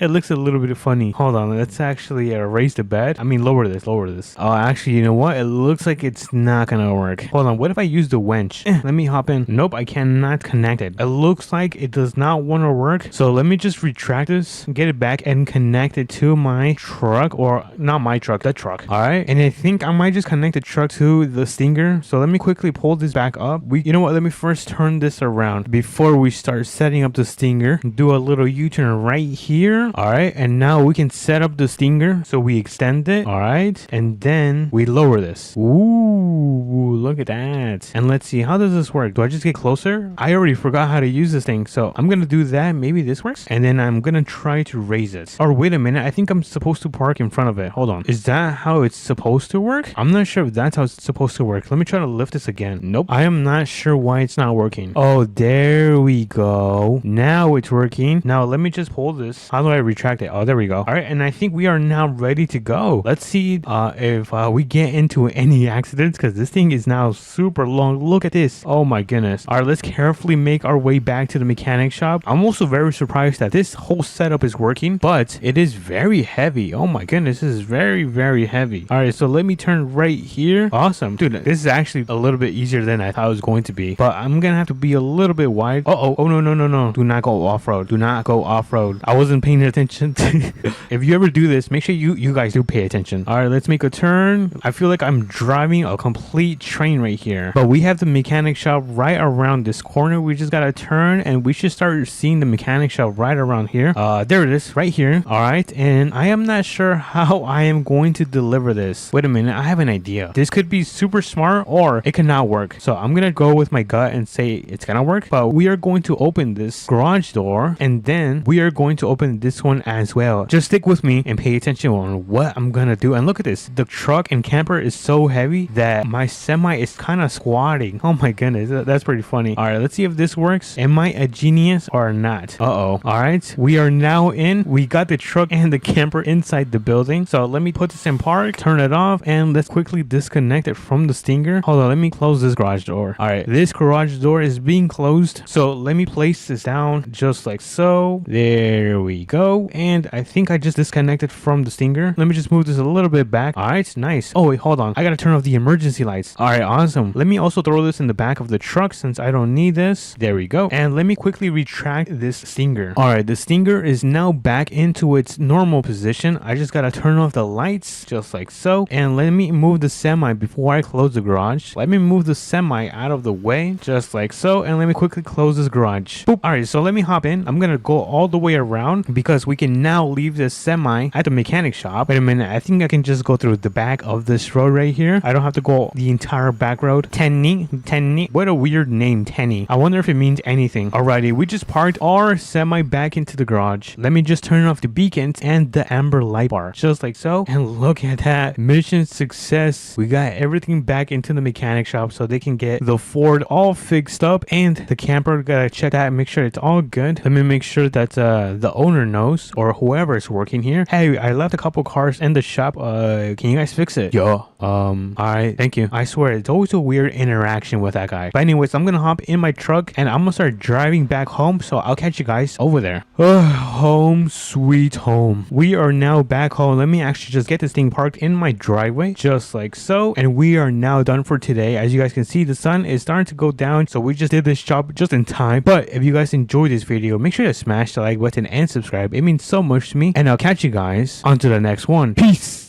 It looks a little bit funny. Hold on, let's actually raise the bed. I mean, lower this. Oh, actually, you know what? It looks like it's not gonna work. Hold on, what if I use the winch? Let me hop in. Nope, I cannot connect it. It looks like it does not want to work. So let me just retract this, get it back, and connect it to my truck, or not my truck, the truck. All right, and I think I might just connect the truck to the Stinger. So let me quickly pull this back up. You know what? Let me first turn this around before we start setting up the Stinger. Do a little U-turn right here. All right, and now we can set up the Stinger. So we extend it. All right, and then we lower this. Ooh, look at that. And let's see, how does this work? Do I just get closer? I already forgot how to use this thing, so I'm gonna do that. Maybe this works, and then I'm gonna try to raise it. Or wait a minute, I think I'm supposed to park in front of it. Hold on, is that how it's supposed to work? I'm not sure if that's how it's supposed to work. Let me try to lift this again. Nope, I am not sure why it's not working. Oh, there we go. Now it's working. Now let me just pull this. How do I retract it? Oh, there we go. All right, and I think we are now ready to go. Let's see if we get into any accidents, because this thing is now super long. Look at this. Oh my goodness. All right, let's carefully make our way back to the mechanic shop. I'm also very surprised that this whole setup is working, but it is very heavy. Oh my goodness, this is very heavy. All right, so let me turn right here. Awesome, dude, this is actually a little bit easier than I thought it was going to be, but I'm gonna have to be a little bit wide. Oh no, do not go off-road. Do not go off-road. I wasn't paying attention. If you ever do this, make sure you guys do pay attention. All right, let's make a turn. I feel like I'm driving a complete train right here, but we have the mechanic shop right around this corner. We just gotta turn, and we should start seeing the mechanic shop right around here. There it is, right here. All right, and I am not sure how I am going to deliver this. Wait a minute, I have an idea. This could be super smart, or it could not work. So I'm gonna go with my gut and say it's gonna work, but we are going to open this garage door, and then we are going to open this one as well. Just stick with me and pay attention on what I'm gonna do. And look at this, the truck and camper is so heavy that my semi is kind of squatting. Oh my goodness, that's pretty funny. All right, let's see if this works. Am I a genius or not? All right, we are now in. We got the truck and the camper inside the building. So let me put this in park, turn it off, and let's quickly disconnect it from the Stinger. Hold on, let me close this garage door. All right, this garage door is being closed, so let me place this down just like so. There we go, and I think I just disconnected from the Stinger. Let me just move this a little bit back. All right, nice. Oh wait, hold on, I gotta turn off the emergency lights. All right, awesome. Let me also throw this in the back of the truck since I don't need this. There we go. And let me quickly retract this stinger. All right, the stinger is now back into its normal position. I just gotta turn off the lights just like so. And let me move the semi before I close the garage. Let me move the semi out of the way just like so. And let me quickly close this garage. Boop. All right, so let me hop in. I'm gonna go all the way around because we can now leave this semi at the mechanic shop. Wait a minute, I think I can just go through the back of this road right here. I don't have to go the entire back road. Tenny. What a weird name, Tenny. I wonder if it means anything. Alrighty, we just parked our semi back into the garage. Let me just turn off the beacons and the amber light bar just like so. And look at that, mission success. We got everything back into the mechanic shop so they can get the Ford all fixed up, and the camper gotta check that and make sure it's all good. Let me make sure that the owner knows, or whoever is working here. Hey, I left a couple cars in the shop. Can you guys fix it? Yo, alright, thank you. I swear it's always a weird interaction with that guy. But anyways, I'm gonna hop in my truck and I'm gonna start driving back home, so I'll catch you guys over there. Home sweet home. We are now back home. Let me actually just get this thing parked in my driveway just like so, and we are now done for today. As you guys can see, the sun is starting to go down, so we just did this job just in time. But if you guys enjoyed this video, make sure to smash the like button and subscribe. It means so much to me, and I'll catch you guys on to the next one. Peace.